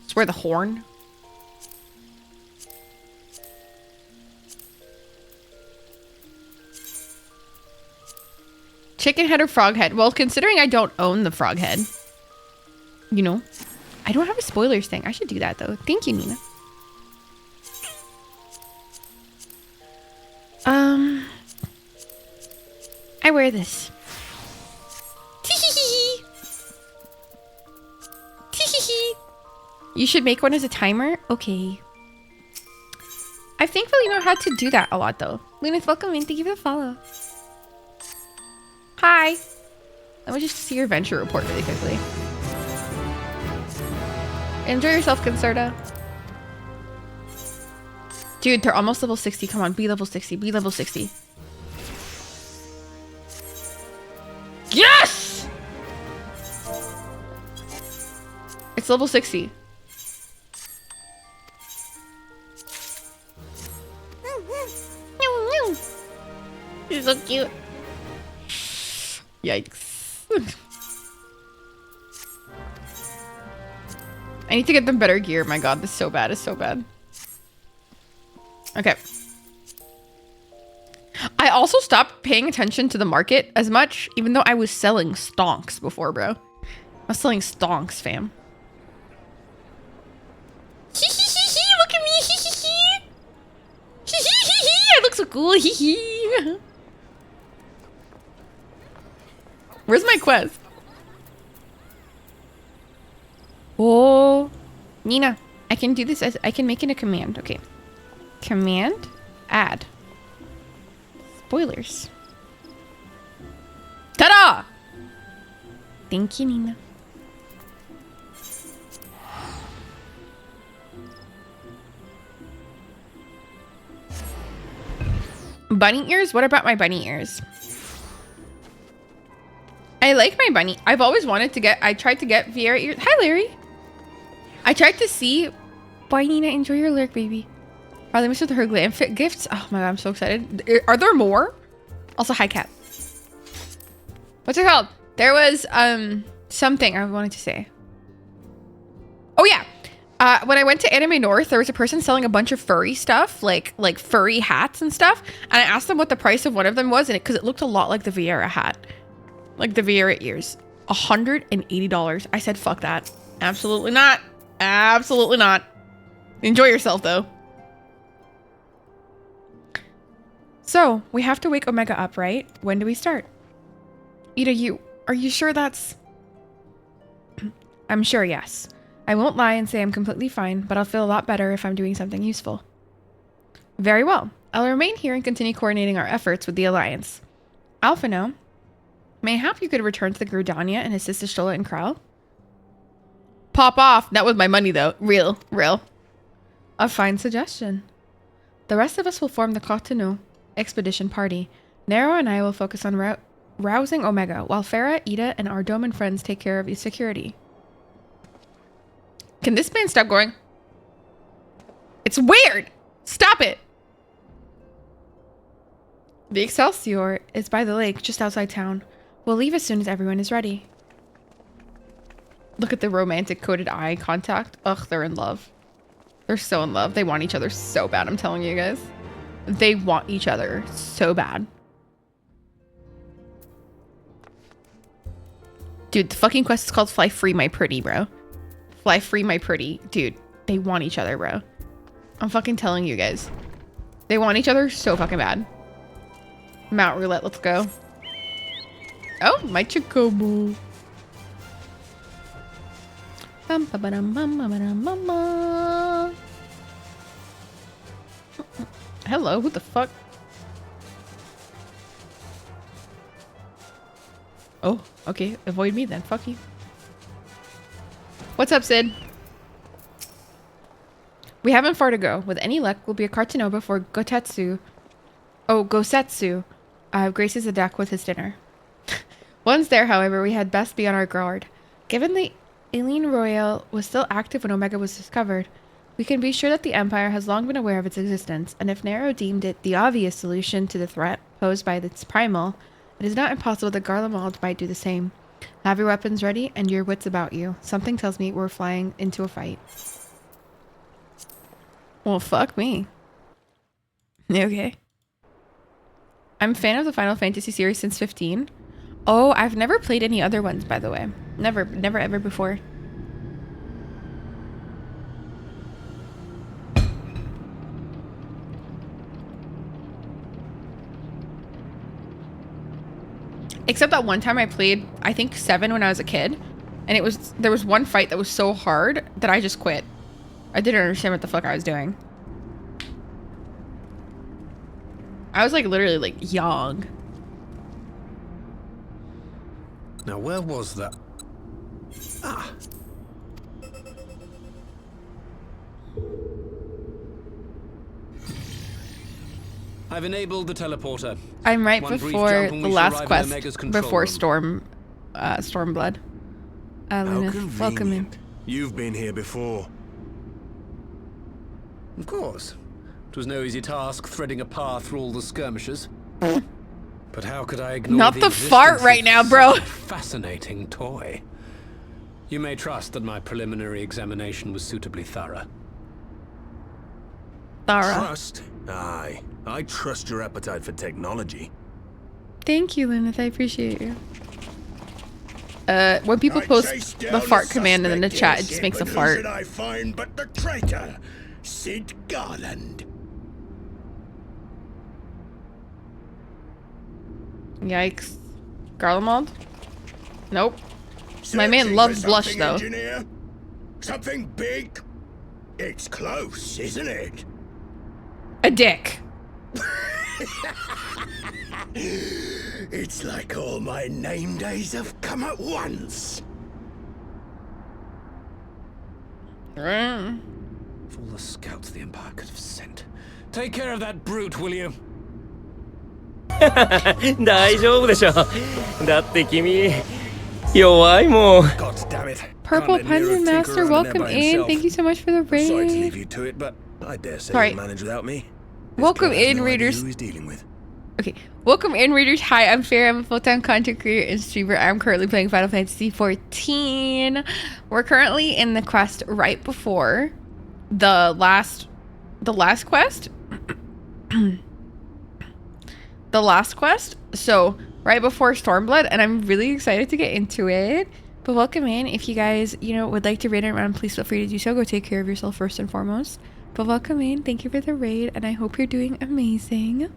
Just wear the horn. Chicken head or frog head? Well, considering I don't own the frog head, you know, I don't have a spoilers thing. I should do that though. Thank you, Nina. I wear this. Tee-hee-hee. Tee-hee-hee. You should make one as a timer. Okay. I thankfully know how to do that a lot though. Luna's welcome in. Thank you for the follow. Hi. Let me just see your venture report really quickly. Enjoy yourself, Concerta. Dude, they're almost level 60. Come on, be level 60. Be level 60. Yes! It's level 60. She's so cute. Yikes. I need to get them better gear. My god, this is so bad. It's so bad. Okay. I also stopped paying attention to the market as much, even though I was selling stonks before, bro. I was selling stonks, fam. Hee hee hee hee, look at me, hee hee hee. Hee hee hee hee, I look so cool, hee hee. Where's my quest? Oh, Nina, I can do this as I can make it a command. Okay. Command, add. Spoilers. Ta-da! Thank you, Nina. Bunny ears? What about my bunny ears? I like my bunny. I've always wanted to get, I tried to get Vieira ears. Hi, Larry. I tried to see. Bye, Nina. Enjoy your lurk, baby. Are they mixed with her glam fit gifts? Oh my god, I'm so excited. Are there more? Also, hi, Cat. What's it called? There was something I wanted to say. Oh yeah. When I went to Anime North, there was a person selling a bunch of furry stuff, like furry hats and stuff. And I asked them what the price of one of them was, and because it looked a lot like the Vieira hat. Like the Vieira ears. $180. I said, fuck that. Absolutely not. Absolutely not. Enjoy yourself, though. So, we have to wake Omega up, right? When do we start? Ida, are you sure that's... I'm sure, yes. I won't lie and say I'm completely fine, but I'll feel a lot better if I'm doing something useful. Very well. I'll remain here and continue coordinating our efforts with the Alliance. Alphino, mayhap you could return to the Gridania and assist Stola and Kral? Pop off! Not with my money, though. Real. A fine suggestion. The rest of us will form the Cotonou expedition party. Nero and I will focus on rousing Omega, while Farah, Ida, and our Doman friends take care of the security. Can this man stop going? It's weird! Stop it! The Excelsior is by the lake, just outside town. We'll leave as soon as everyone is ready. Look at the romantic coded eye contact. Ugh, they're in love. They're so in love. They want each other so bad, I'm telling you guys. They want each other so bad. Dude, the fucking quest is called Fly Free My Pretty, bro. Fly Free My Pretty. Dude, they want each other, bro. I'm fucking telling you guys. They want each other so fucking bad. Mount Roulette, let's go. Oh, my Chocobo. Hello, who the fuck? Oh, okay. Avoid me then. Fuck you. What's up, Sid? We haven't far to go. With any luck, we'll be a Cartano before Gosetsu graces the deck with his dinner. Once there, however, we had best be on our guard. Given the Aileen Royale was still active when Omega was discovered, we can be sure that the Empire has long been aware of its existence, and if Nero deemed it the obvious solution to the threat posed by its primal, it is not impossible that Garlemald might do the same. Have your weapons ready and your wits about you. Something tells me we're flying into a fight. Well, fuck me. Okay. I'm a fan of the Final Fantasy series since 15. Oh, I've never played any other ones, by the way. Never ever before. Except that one time I played, I think 7 when I was a kid. And there was one fight that was so hard that I just quit. I didn't understand what the fuck I was doing. I was like literally like young. Now where was that? Ah. I've enabled the teleporter. I'm right One brief before jump and the we shall last arrive at quest, Omega's control before room. Stormblood. How Lunith, welcome in. convenient. You've been here before. Of course. It was no easy task threading a path through all the skirmishes. But how could I ignore Not the fart existence right of now, bro. such a fascinating toy. You may trust that my preliminary examination was suitably thorough. Trust? Aye. I trust your appetite for technology. Thank you, Lunith. I appreciate you. When people post the fart command in the chat, it just makes a fart. Who should I find but the traitor, Sid Garland? Yikes. Garlemald? Nope. My man loves blush, though. Engineer? Something big? It's close, isn't it? A dick. It's like all my name days have come at once. For all the scouts the Empire could have sent. Take care of that brute, will you? 大丈夫でしょ。だって君弱いもん。 God damn it. Purple Can't let Nero Pungent tinker Master, over there welcome by in. himself. Thank you so much for the Sorry to raid. leave you to it, but I dare say Sorry. you'll manage without me. Welcome This guy has in, no idea readers. who he's dealing with. Okay, welcome in, readers. Hi, I'm Fair. I'm a full-time content creator and streamer. I'm currently playing Final Fantasy XIV. We're currently in the quest right before the last quest. The last quest. So right before Stormblood, and I'm really excited to get into it. But welcome in. If you guys, would like to raid around, please feel free to do so. Go take care of yourself first and foremost. But welcome in. Thank you for the raid, and I hope you're doing amazing.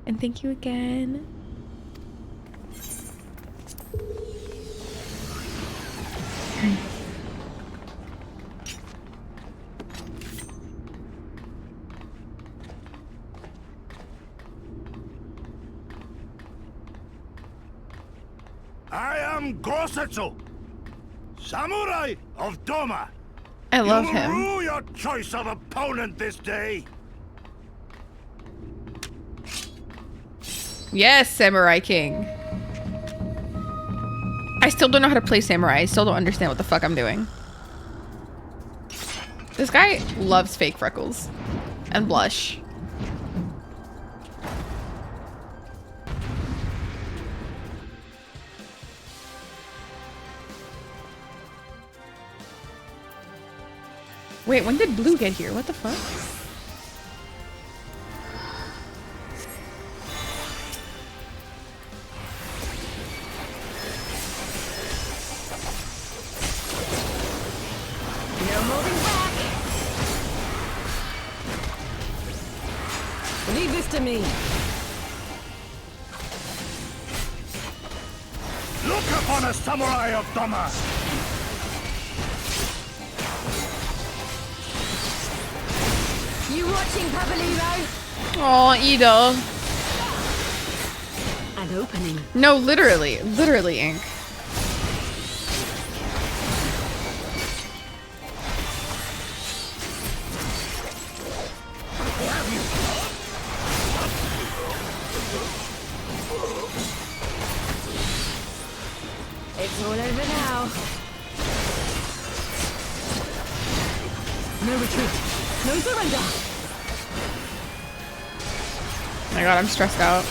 And thank you again. I am Gosetsu, Samurai of Doma. I love you will him. rue your choice of opponent this day. Yes, Samurai King. I still don't know how to play Samurai. I still don't understand what the fuck I'm doing. This guy loves fake freckles and blush. Wait, when did Blue get here? What the fuck? No moving back. Leave this to me. Look upon a samurai of Doma. You watching, Papalero? Oh, Ida. An opening. No, literally. Literally, Ink. It's all over now. No retreat. No surrender. Oh my god, I'm stressed out.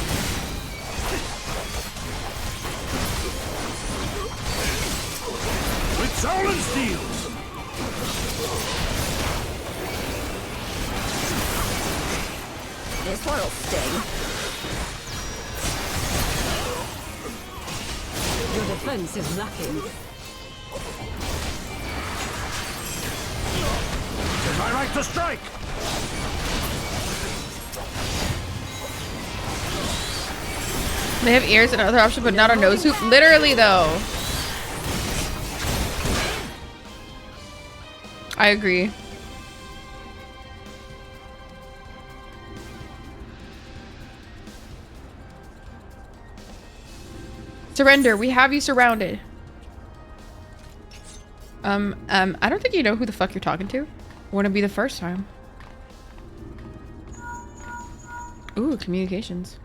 With soul and steel. This one'll sting. defense is lacking. Is my right to strike? They have ears and other option, but not a nose hoop. Literally, though. I agree. Surrender. We have you surrounded. I don't think you know who the fuck you're talking to. Wouldn't be the first time. Ooh, communications.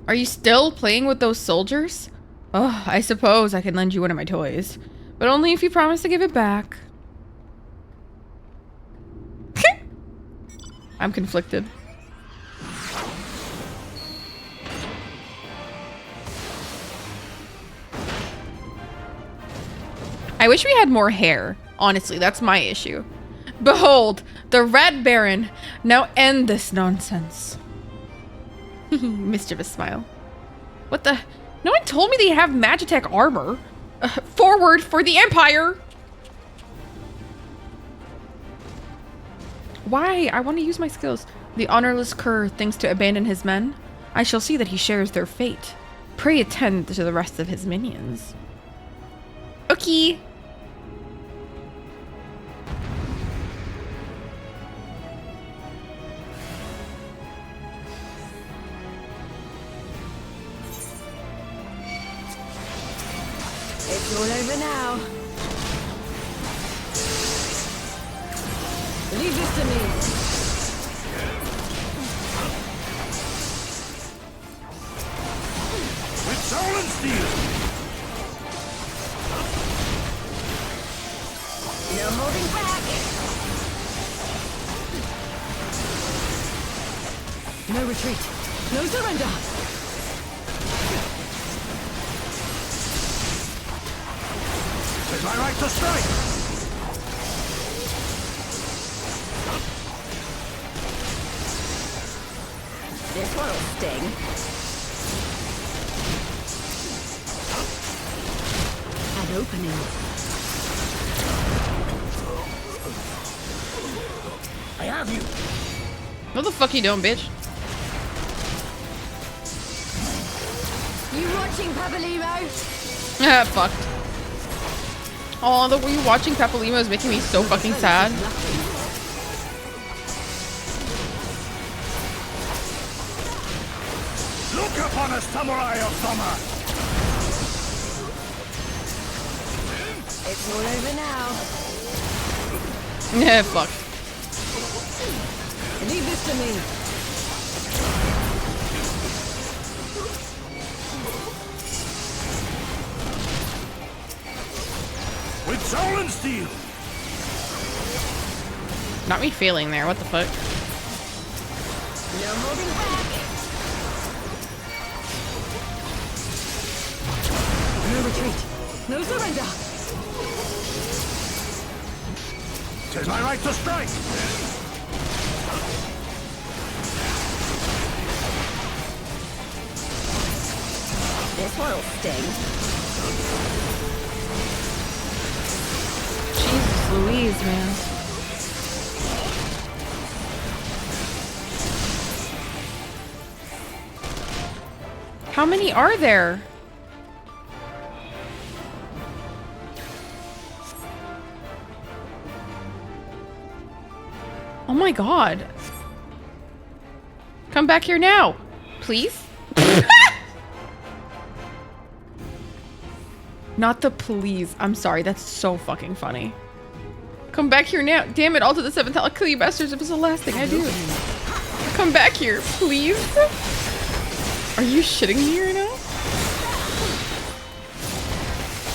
Are you still playing with those soldiers? Oh, I suppose I can lend you one of my toys. But only if you promise to give it back. I'm conflicted. I wish we had more hair. Honestly, that's my issue. Behold, the Red Baron. Now end this nonsense. Mischievous smile. What the? No one told me they have Magitech armor. Forward for the Empire! Why? I want to use my skills. The honorless cur thinks to abandon his men. I shall see that he shares their fate. Pray attend to the rest of his minions. Okay. It's all over now. Leave this to me. With soul and steel. No holding back. No retreat. No surrender. It's my right to strike. This one'll sting. An opening. I have you. What the fuck you doing, bitch? You watching, Papalimo? Ah, fucked. Oh, the way you watching Papalimo is making me so fucking sad. Look upon a samurai of summer. It's all over now. Yeah, fuck. Leave this to me. With soul and steel. Not me failing there. What the fuck? No holding back. No retreat. No surrender. 'Tis my right to strike. This one'll sting. Jesus Louise, man. How many are there? Oh my god. Come back here now, please. Not the please. I'm sorry. That's so fucking funny. Come back here now. Damn it. All to the 7th. I'll kill you bastards if it's the last thing I do. Come back here, please. Are you shitting me right now?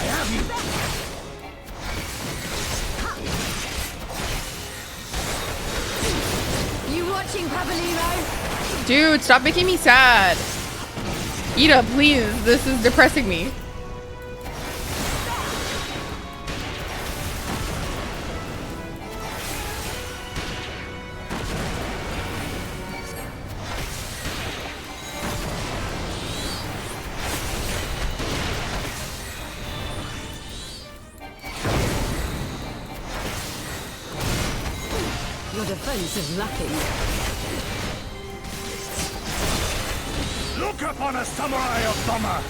I have you. You watching, Papalimo? Dude, stop making me sad. Ida, please. This is depressing me. Your defense is lacking. Look upon a samurai of Bummer!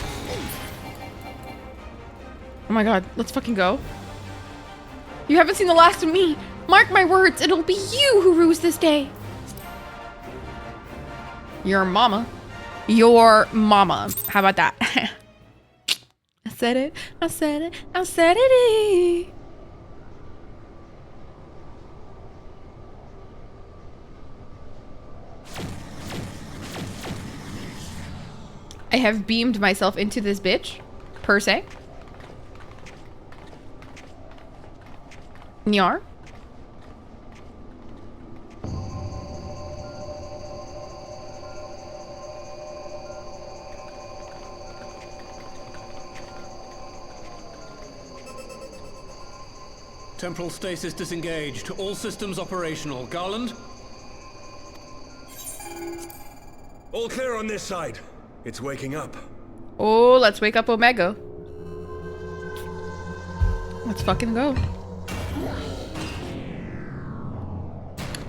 Oh my god, let's fucking go. You haven't seen the last of me. Mark my words, it'll be you who rues this day. Your mama. Your mama. How about that? I said it. I said it. I said it. I have beamed myself into this bitch, per se. Nyar. Temporal stasis disengaged. All systems operational. Garland? All clear on this side. It's waking up. Oh, let's wake up Omega. Let's fucking go.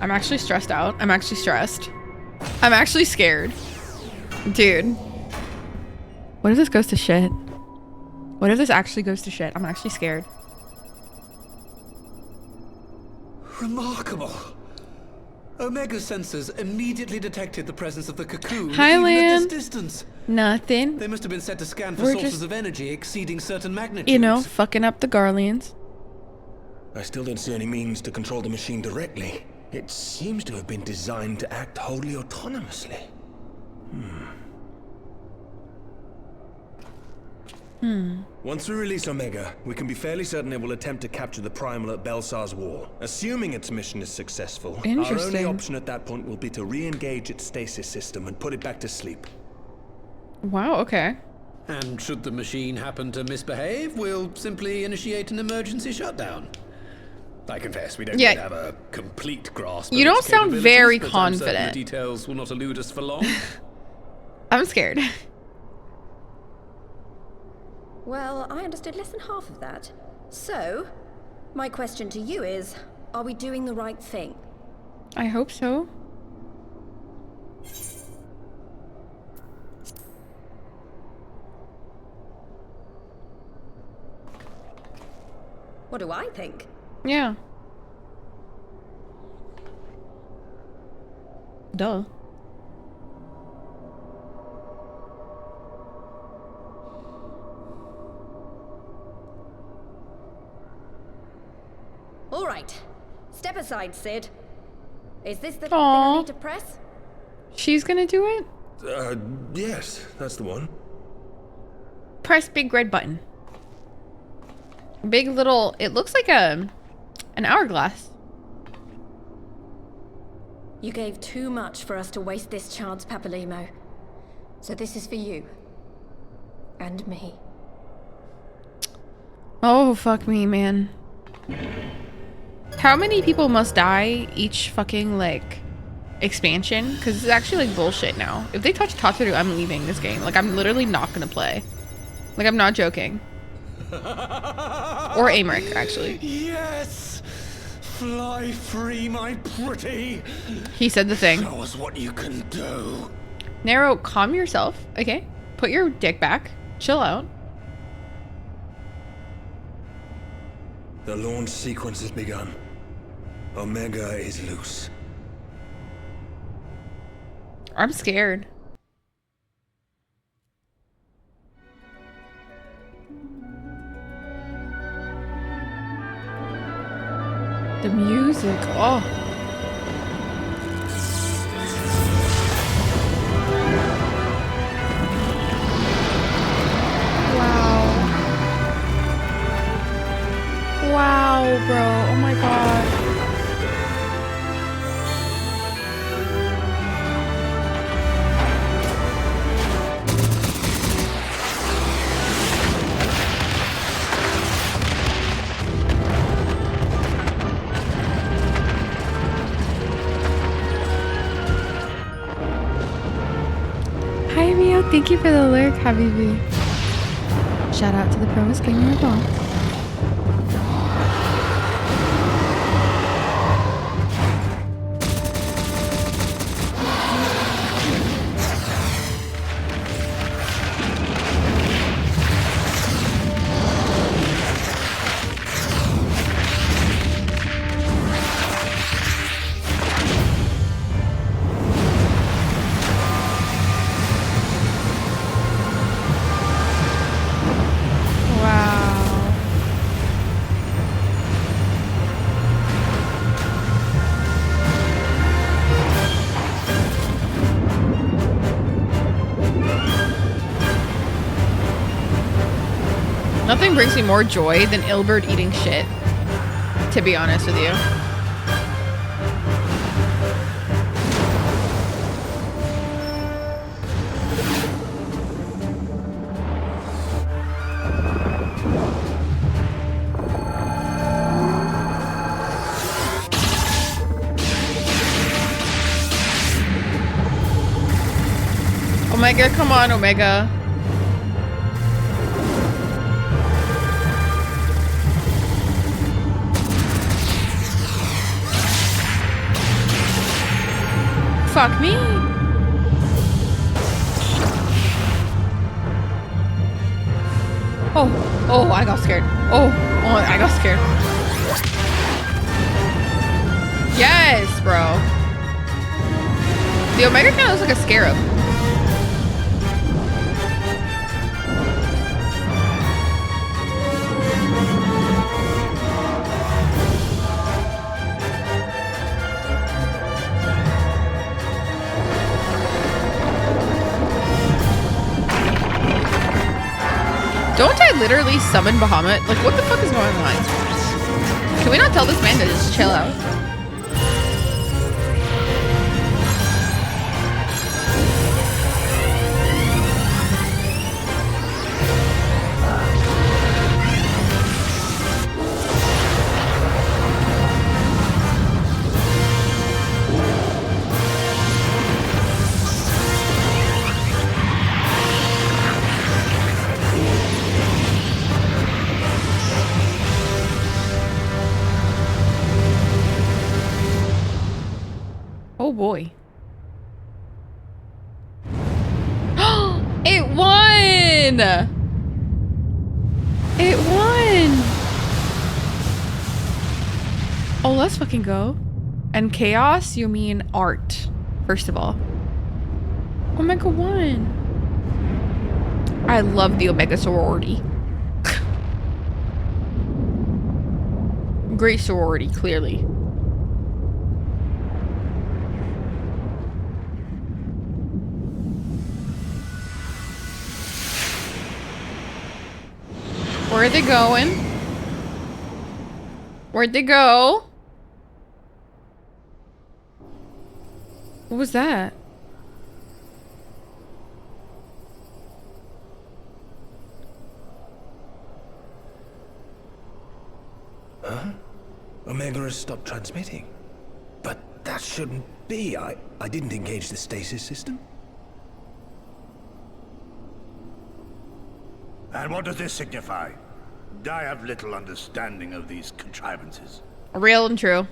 I'm actually stressed out. I'm actually stressed. I'm actually scared. Dude. What if this goes to shit? What if this actually goes to shit? I'm actually scared. Remarkable. Omega sensors immediately detected the presence of the cocoon Hi, even Lan. at this distance. Nothing. They must have been set to scan for We're sources just, of energy exceeding certain magnitudes. you know, fucking up the Garleans. I still don't see any means to control the machine directly. It seems to have been designed to act wholly autonomously. Once we release Omega, we can be fairly certain it will attempt to capture the Primal at Belsar's Wall. Assuming its mission is successful, our only Interesting. option at that point will be to re-engage its stasis system and put it back to sleep. Wow, okay. And should the machine happen to misbehave, we'll simply initiate an emergency shutdown. I confess, we don't yet have a complete grasp. You of don't its sound capabilities, very but I'm certain confident. The details will not elude us for long. I'm scared. Well, I understood less than half of that. So, my question to you is, are we doing the right thing? I hope so. What do I think? Yeah. Duh. All right. Step aside, Sid. Is this the thing I need to press? She's gonna do it? Yes, that's the one. Press big red button. Big little, it looks like an hourglass. You gave too much for us to waste this chance, Papalimo. So this is for you. And me. Oh, fuck me, man. How many people must die each fucking, like, expansion? Because it's actually, like, bullshit now. If they touch Tataru, I'm leaving this game. Like, I'm literally not gonna play. Like, I'm not joking. Or Amric, actually. Yes! Fly free, my pretty! He said the thing. Show us what you can do. Nero, calm yourself, okay? Put your dick back. Chill out. The launch sequence has begun. Omega is loose. I'm scared. The music, oh. Wow, bro. Oh my god. Hi, Rio. Thank you for the lurk, Habibi. Shout out to the pros gamer boss. Nothing brings me more joy than Ilbert eating shit, to be honest with you. Omega, come on, Omega. Fuck me. Oh, I got scared. Oh, I got scared. Yes, bro. The Omega kind of looks like a scarab. Don't I literally summon Bahamut? Like, what the fuck is going on? Can we not tell this man to just chill out? Oh boy. It won! It won! Oh, let's fucking go. And chaos, you mean art, first of all. Omega won. I love the Omega sorority. Great sorority, clearly. Where'd they going? Where'd they go? What was that? Huh? Omega has stopped transmitting. But that shouldn't be. I didn't engage the stasis system. And what does this signify? I have little understanding of these contrivances. Real and true.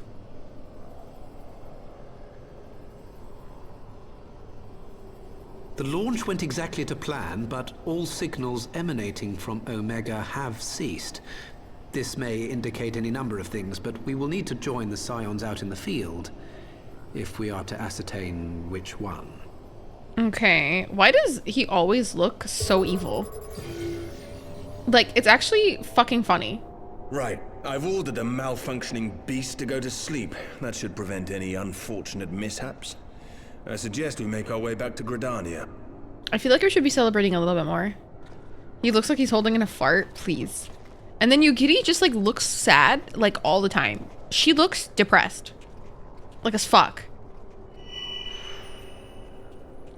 The launch went exactly to plan, but all signals emanating from Omega have ceased. This may indicate any number of things, but we will need to join the Scions out in the field if we are to ascertain which one. Okay, why does he always look so evil? Like, it's actually fucking funny. Right. I've ordered a malfunctioning beast to go to sleep. That should prevent any unfortunate mishaps. I suggest we make our way back to Gridania. I feel like we should be celebrating a little bit more. He looks like he's holding in a fart, please. And then Yugiri just like looks sad like all the time. She looks depressed. Like as fuck.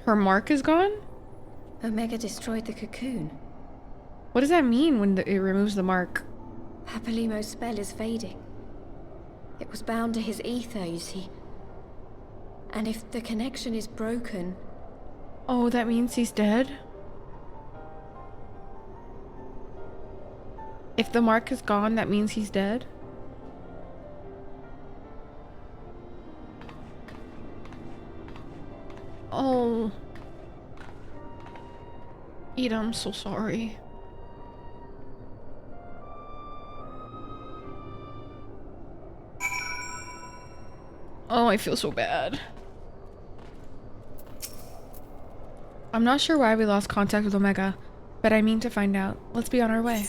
Her mark is gone? Omega destroyed the cocoon. What does that mean when it removes the mark? Papalimo's spell is fading. It was bound to his ether, you see. And if the connection is broken... Oh, that means he's dead? If the mark is gone, that means he's dead? Oh. Ida, I'm so sorry. Oh, I feel so bad. I'm not sure why we lost contact with Omega, but I mean to find out. Let's be on our way.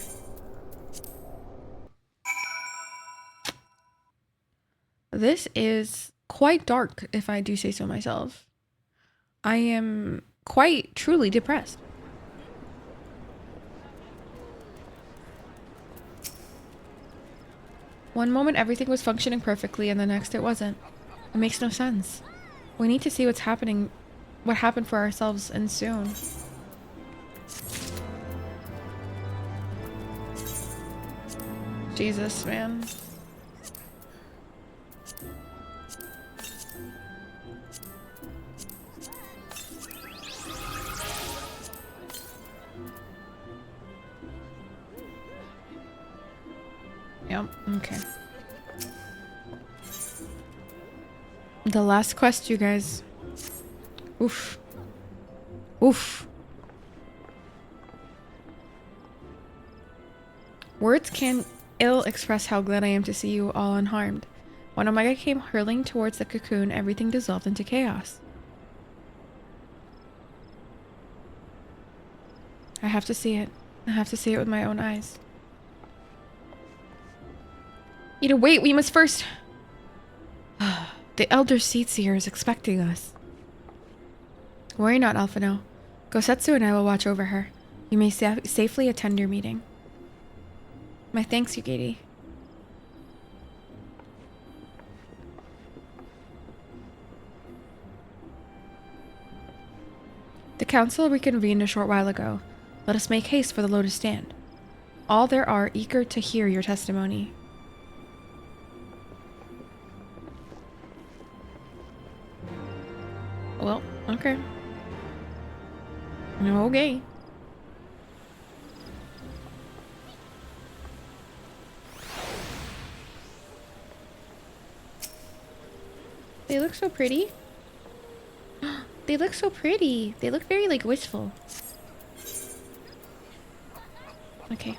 This is quite dark, if I do say so myself. I am quite truly depressed. One moment everything was functioning perfectly and the next it wasn't. It makes no sense. We need to see what's happening, what happened for ourselves, and soon. Jesus, man. Yep, okay. The last quest, you guys. Oof. Oof. Words can ill express how glad I am to see you all unharmed. When Omega came hurling towards the cocoon, everything dissolved into chaos. I have to see it. I have to see it with my own eyes. Ida, wait, we must first... The Elder Seedseer is expecting us. Worry not, Alphino. Gosetsu and I will watch over her. You may safely attend your meeting. My thanks, Yugiri. The council reconvened a short while ago. Let us make haste for the Lotus Stand. All there are eager to hear your testimony. Well, okay. Okay. They look so pretty. They look so pretty. They look very, like, wistful. Okay.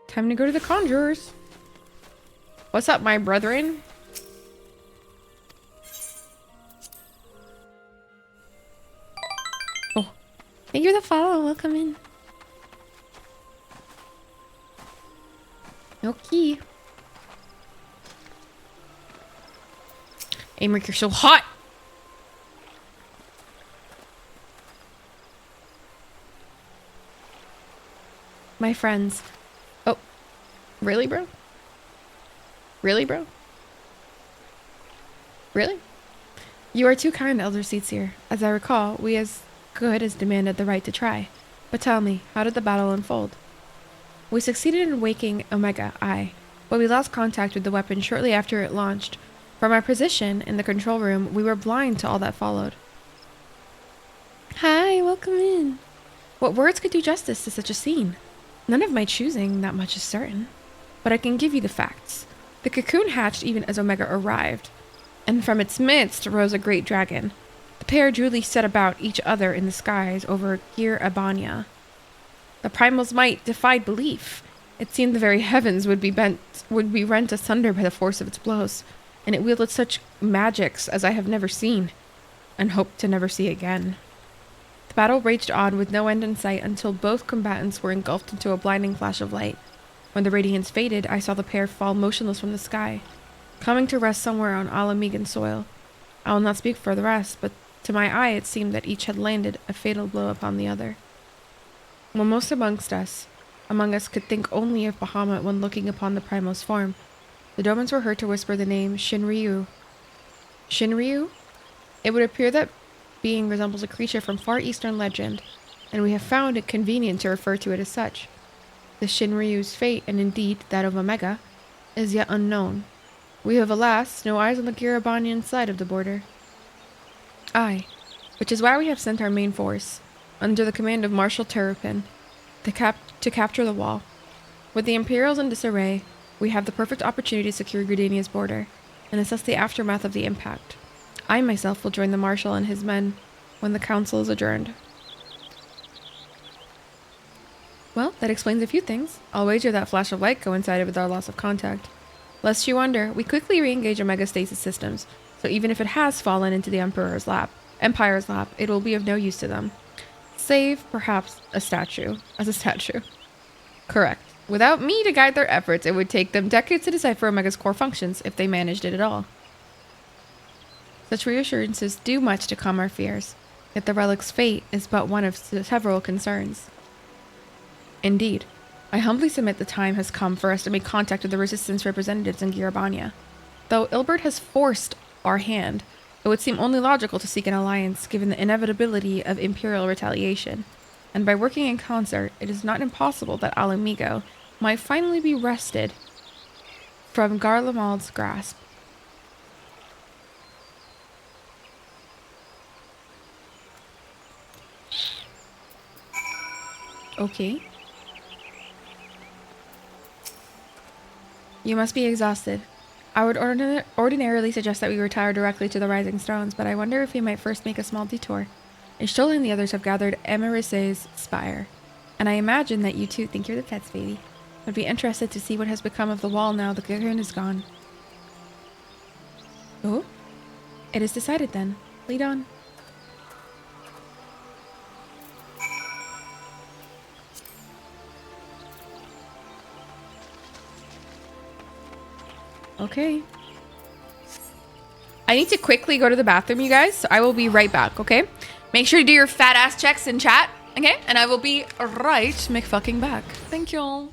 Time to go to the Conjurers. What's up, my brethren? Oh, thank you for the follow. Welcome in. Okay. Amric, you're so hot. My friends. Oh, really, bro? Really, bro? Really? You are too kind, Elder Seedseer. As I recall, we as good as demanded the right to try. But tell me, how did the battle unfold? We succeeded in waking Omega, aye, but we lost contact with the weapon shortly after it launched. From our position in the control room, we were blind to all that followed. Hi, welcome in. What words could do justice to such a scene? None of my choosing, that much is certain. But I can give you the facts. The cocoon hatched even as Omega arrived, and from its midst rose a great dragon. The pair duly set about each other in the skies over Gir Abania. The primal's might defied belief. It seemed the very heavens would be rent asunder by the force of its blows, and it wielded such magics as I have never seen, and hope to never see again. The battle raged on with no end in sight until both combatants were engulfed into a blinding flash of light. When the radiance faded, I saw the pair fall motionless from the sky, coming to rest somewhere on Alamegan soil. I will not speak for the rest, but to my eye it seemed that each had landed a fatal blow upon the other. When most among us could think only of Bahamut when looking upon the primal's form, the Domans were heard to whisper the name Shinryu. Shinryu? It would appear that being resembles a creature from far eastern legend, and we have found it convenient to refer to it as such. The Shinryu's fate, and indeed that of Omega, is yet unknown. We have, alas, no eyes on the Girabanian side of the border. Aye, which is why we have sent our main force, under the command of Marshal Terrapin, to capture the wall. With the Imperials in disarray, we have the perfect opportunity to secure Gridania's border, and assess the aftermath of the impact. I myself will join the Marshal and his men when the council is adjourned. Well, that explains a few things. I'll wager that flash of light coincided with our loss of contact. Lest you wonder, we quickly re-engage Omega stasis systems, so even if it has fallen into the Empire's lap, it will be of no use to them. Save, perhaps, as a statue. Correct. Without me to guide their efforts, it would take them decades to decipher Omega's core functions, if they managed it at all. Such reassurances do much to calm our fears, yet the relic's fate is but one of several concerns. Indeed, I humbly submit the time has come for us to make contact with the Resistance representatives in Girabania. Though Ilbert has forced our hand, it would seem only logical to seek an alliance given the inevitability of Imperial retaliation. And by working in concert, it is not impossible that Alamigo might finally be wrested from Garlemald's grasp. Okay. You must be exhausted. I would ordinarily suggest that we retire directly to the Rising Stones, but I wonder if we might first make a small detour. Ishtola and the others have gathered Emerice's spire, and I imagine that you two think you're the pets, baby. Would be interested to see what has become of the wall now the cocoon is gone. Oh? It is decided then. Lead on. Okay. I need to quickly go to the bathroom, you guys, so I will be right back, okay? Make sure to do your fat ass checks in chat, okay? And I will be right McFucking back. Thank y'all.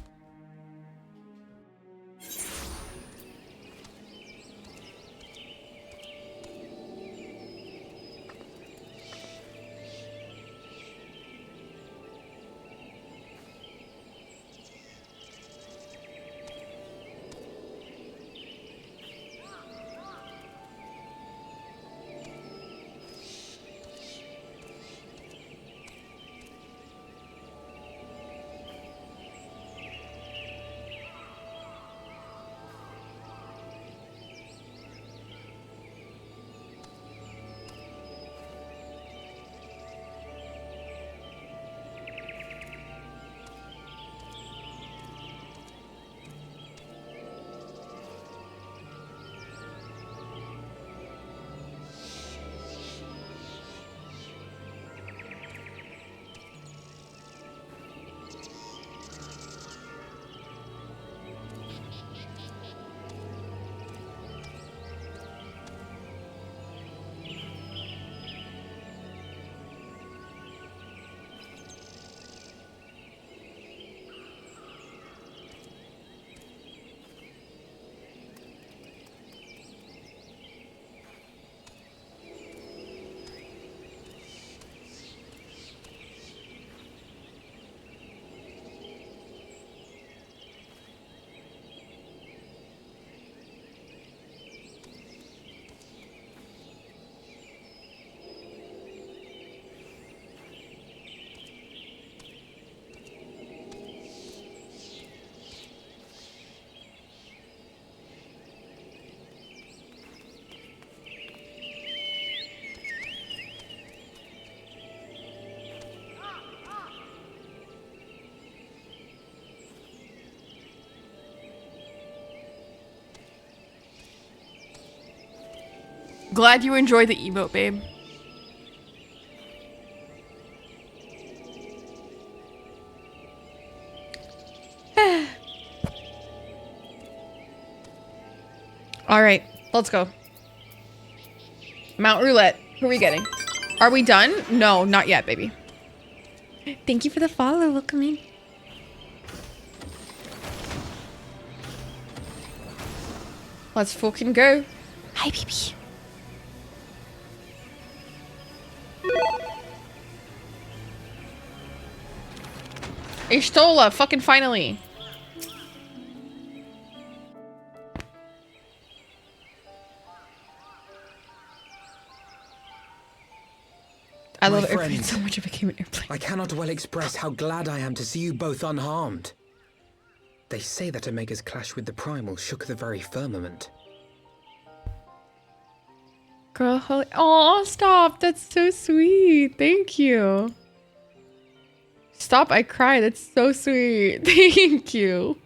Glad you enjoyed the emote, babe. All right, let's go. Mount Roulette. Who are we getting? Are we done? No, not yet, baby. Thank you for the follow. Welcome in. Let's fucking go. Hi, baby. Ishtola, fucking finally. I love airplanes so much I became an airplane. I cannot well express how glad I am to see you both unharmed. They say that Omega's clash with the Primal shook the very firmament. Girl, holy— oh, stop. That's so sweet. Thank you. Stop, I cry. That's so sweet. Thank you.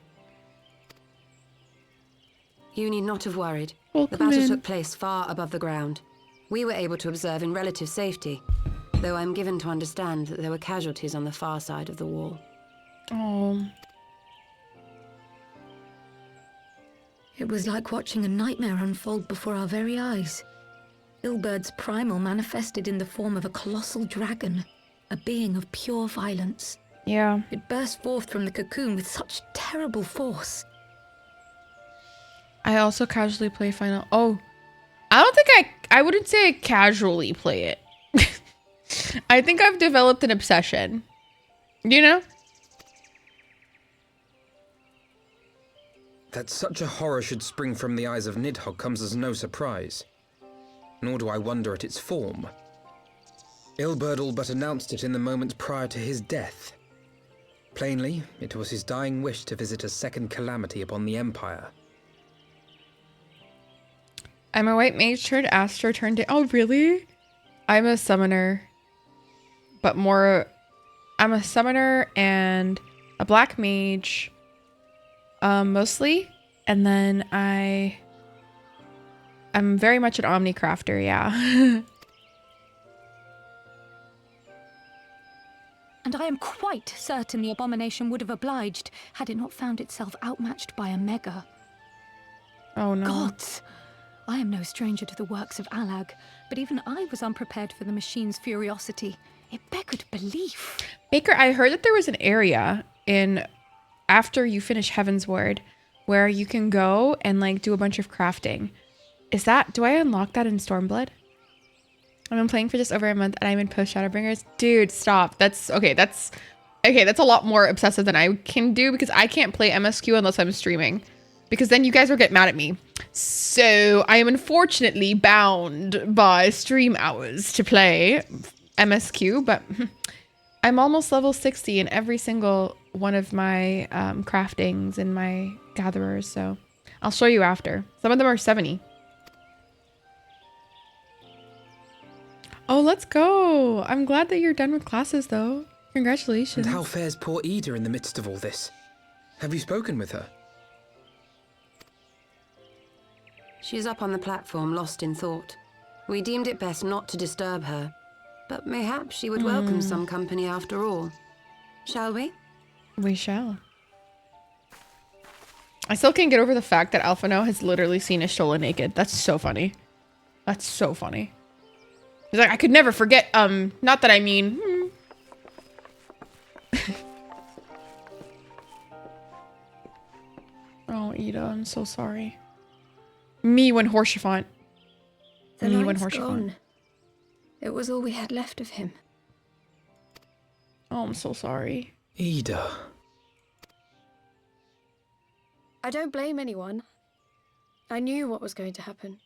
You need not have worried. Welcome the battle in. took place far above the ground. We were able to observe in relative safety, though I'm given to understand that there were casualties on the far side of the wall. Oh. It was like watching a nightmare unfold before our very eyes. Ilbird's primal manifested in the form of a colossal dragon, a being of pure violence. Yeah. It burst forth from the cocoon with such terrible force. I also casually play Final. Oh, I don't think I wouldn't say I casually play it. I think I've developed an obsession. You know? That such a horror should spring from the eyes of Nidhogg comes as no surprise. Nor do I wonder at its form. Ilberd all but announced it in the moments prior to his death. Plainly, it was his dying wish to visit a second calamity upon the Empire. I'm a white mage turned Astro turned... Oh, really? I'm a summoner. But more... I'm a summoner and a black mage. Mostly. And then I'm very much an Omnicrafter, yeah. And I am quite certain the abomination would have obliged had it not found itself outmatched by a mega. Oh no. Gods! I am no stranger to the works of Alag, but even I was unprepared for the machine's furiosity. It beggared belief. Baker, I heard that there was an area after you finish Heaven's Word where you can go and like do a bunch of crafting. Do I unlock that in Stormblood? I've been playing for just over a month and I'm in post Shadowbringers. Dude, stop. That's a lot more obsessive than I can do because I can't play MSQ unless I'm streaming. Because then you guys will get mad at me. So I am unfortunately bound by stream hours to play MSQ, but I'm almost level 60 in every single one of my craftings and my gatherers, so I'll show you after. Some of them are 70. Oh, let's go. I'm glad that you're done with classes, though. Congratulations. And how fares poor Ida in the midst of all this? Have you spoken with her? She's up on the platform, lost in thought. We deemed it best not to disturb her, but mayhap she would welcome some company after all. Shall we? We shall. I still can't get over the fact that Alphino has literally seen Ishtola naked. That's so funny. That's so funny. He's like, I could never forget, not that I mean... Oh, Ida, I'm so sorry. Me when Horsefont. The night's gone. It was all we had left of him. Oh, I'm so sorry. Ida. I don't blame anyone. I knew what was going to happen.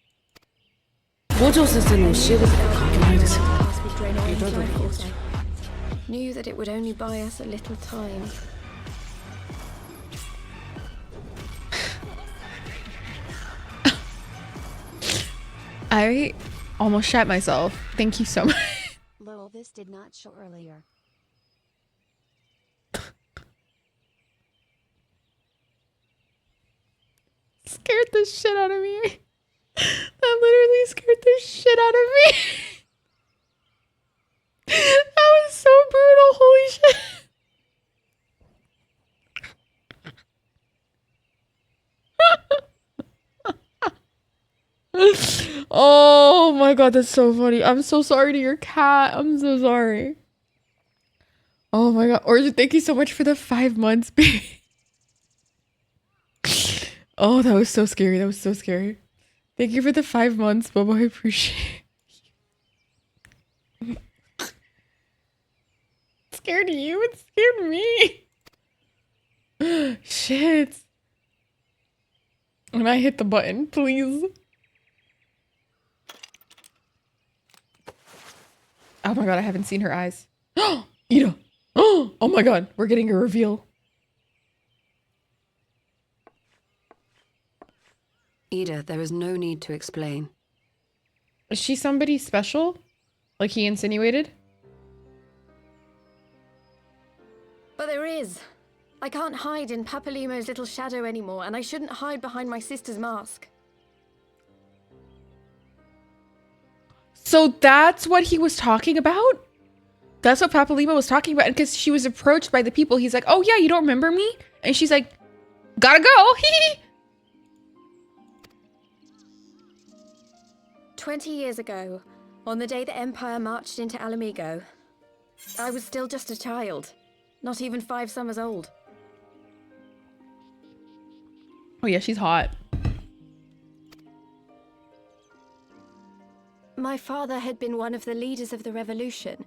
Knew that it would only buy us a little time. I almost shat myself. Thank you so much. Lol, this did not show earlier. Scared the shit out of me. That literally scared the shit out of me. That was so brutal. Holy shit. Oh my god, that's so funny. I'm so sorry to your cat. I'm so sorry. Oh my god. Or thank you so much for the 5 months, baby. Oh, that was so scary. That was so scary. Thank you for the 5 months, Bobo. I appreciate it. It scared you. It scared me. Shit. And I hit the button, please. Oh my god, I haven't seen her eyes. Ida. Oh my god, we're getting a reveal. Ida, there is no need to explain. Is she somebody special? Like he insinuated? But there is. I can't hide in Papalimo's little shadow anymore, and I shouldn't hide behind my sister's mask. So that's what he was talking about? That's what Papalima was talking about. And because she was approached by the people, he's like, oh yeah, you don't remember me? And she's like, gotta go. 20 years ago, on the day the Empire marched into Alamigo, I was still just a child, not even 5 summers old. Oh yeah, she's hot. My father had been one of the leaders of the revolution.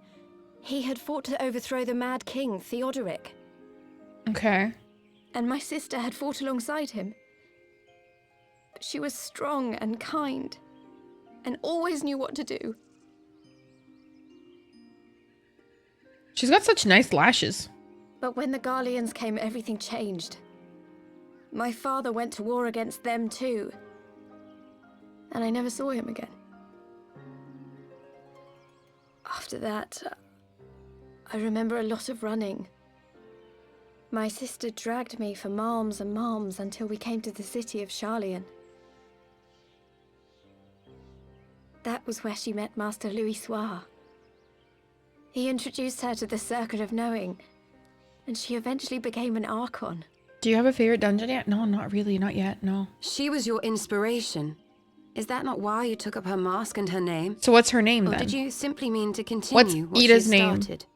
He had fought to overthrow the Mad King, Theodoric. Okay. And my sister had fought alongside him. But she was strong and kind, and always knew what to do. She's got such nice lashes. But when the Garleans came, everything changed. My father went to war against them too. And I never saw him again. After that, I remember a lot of running. My sister dragged me for malms and malms until we came to the city of Charlian. That was where she met Master Louis Soir. He introduced her to the Circle of Knowing, and she eventually became an Archon. Do you have a favorite dungeon yet? No, not really, not yet, no. She was your inspiration. Is that not why you took up her mask and her name? So what's her name or then? Did you simply mean to continue What's what Ida's she name? started?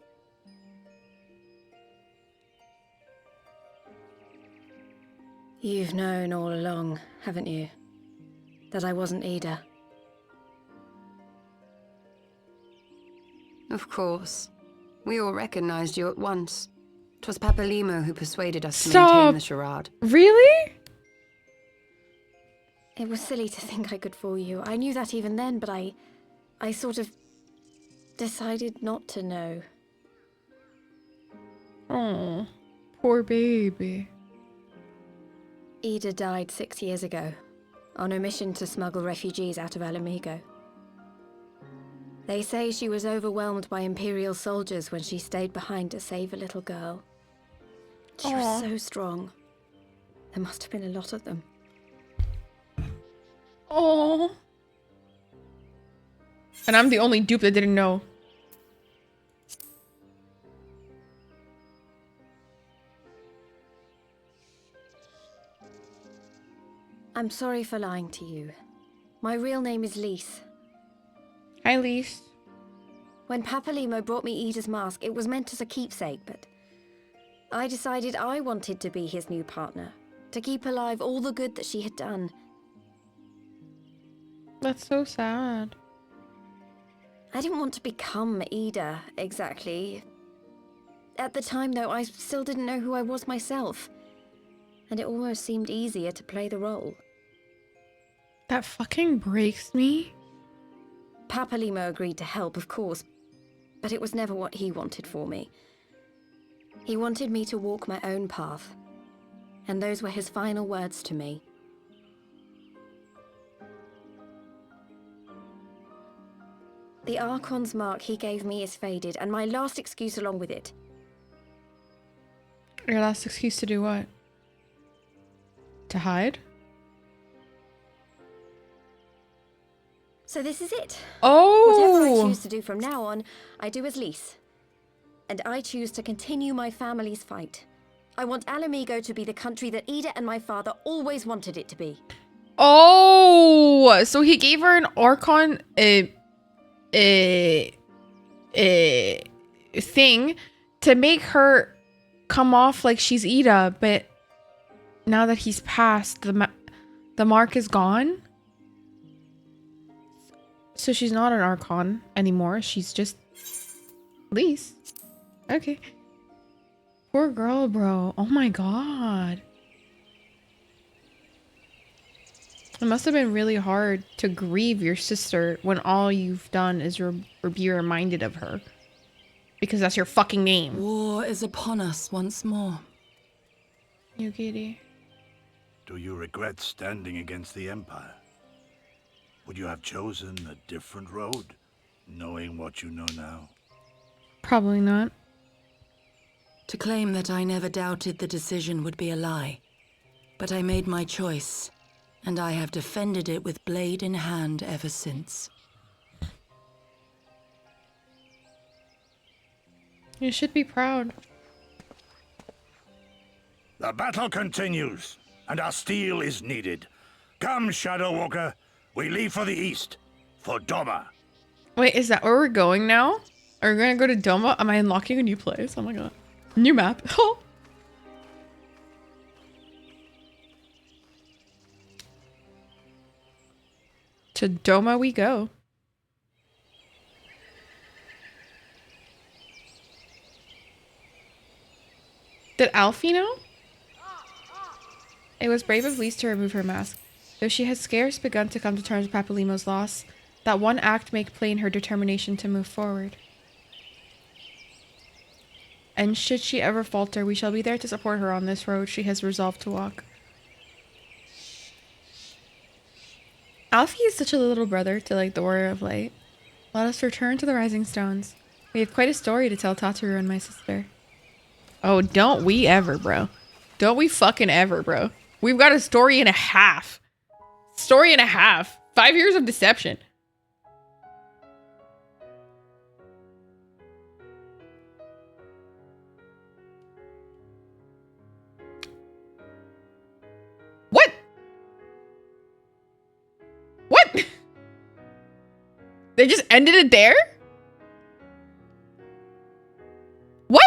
You've known all along, haven't you? That I wasn't Ida. Of course. We all recognized you at once. 'Twas Papalimo who persuaded us to maintain the charade. Really? It was silly to think I could fool you. I knew that even then, but I sort of decided not to know. Oh, poor baby. Ida died 6 years ago, on a mission to smuggle refugees out of Alamigo. They say she was overwhelmed by Imperial soldiers when she stayed behind to save a little girl. She was so strong. There must have been a lot of them. Oh. And I'm the only dupe that didn't know. I'm sorry for lying to you. My real name is Lise. Hi, Lise. When Papalimo brought me Ida's mask, it was meant as a keepsake, but I decided I wanted to be his new partner, to keep alive all the good that she had done. That's so sad. I didn't want to become Ida, exactly. At the time, though, I still didn't know who I was myself, and it almost seemed easier to play the role. That fucking breaks me. Papalimo agreed to help, of course, but it was never what he wanted for me. He wanted me to walk my own path, and those were his final words to me. The Archon's mark he gave me is faded, and my last excuse along with it. Your last excuse to do what? To hide? So this is it. Oh! Whatever I choose to do from now on, I do as Lise. And I choose to continue my family's fight. I want Alamigo to be the country that Ida and my father always wanted it to be. Oh! So he gave her an Archon thing to make her come off like she's Ida, but now that he's passed, the mark is gone. So she's not an Archon anymore. She's just Lise. Okay. Poor girl, bro. Oh my god. It must have been really hard to grieve your sister when all you've done is be reminded of her. Because that's your fucking name. War is upon us once more. You kitty. Do you regret standing against the Empire? Would you have chosen a different road, knowing what you know now? Probably not. To claim that I never doubted the decision would be a lie. But I made my choice, and I have defended it with blade in hand ever since. You should be proud. The battle continues, and our steel is needed. Come, Shadow Walker, we leave for the east. for Doma. Wait, is that where we're going now? Are we gonna go to Doma? Am I unlocking a new place? Oh my god. New map. To Doma we go. Did Alfie know? It was brave of Lise to remove her mask. Though she had scarce begun to come to terms with Papalymo's loss, that one act made plain her determination to move forward. And should she ever falter, we shall be there to support her on this road she has resolved to walk. Alfie is such a little brother to like the Warrior of Light. Let us return to the Rising Stones. We have quite a story to tell Tataru and my sister. Oh, don't we ever, bro. Don't we fucking ever, bro. We've got a story and a half. Story and a half. 5 years of deception. What? What? They just ended it there? What?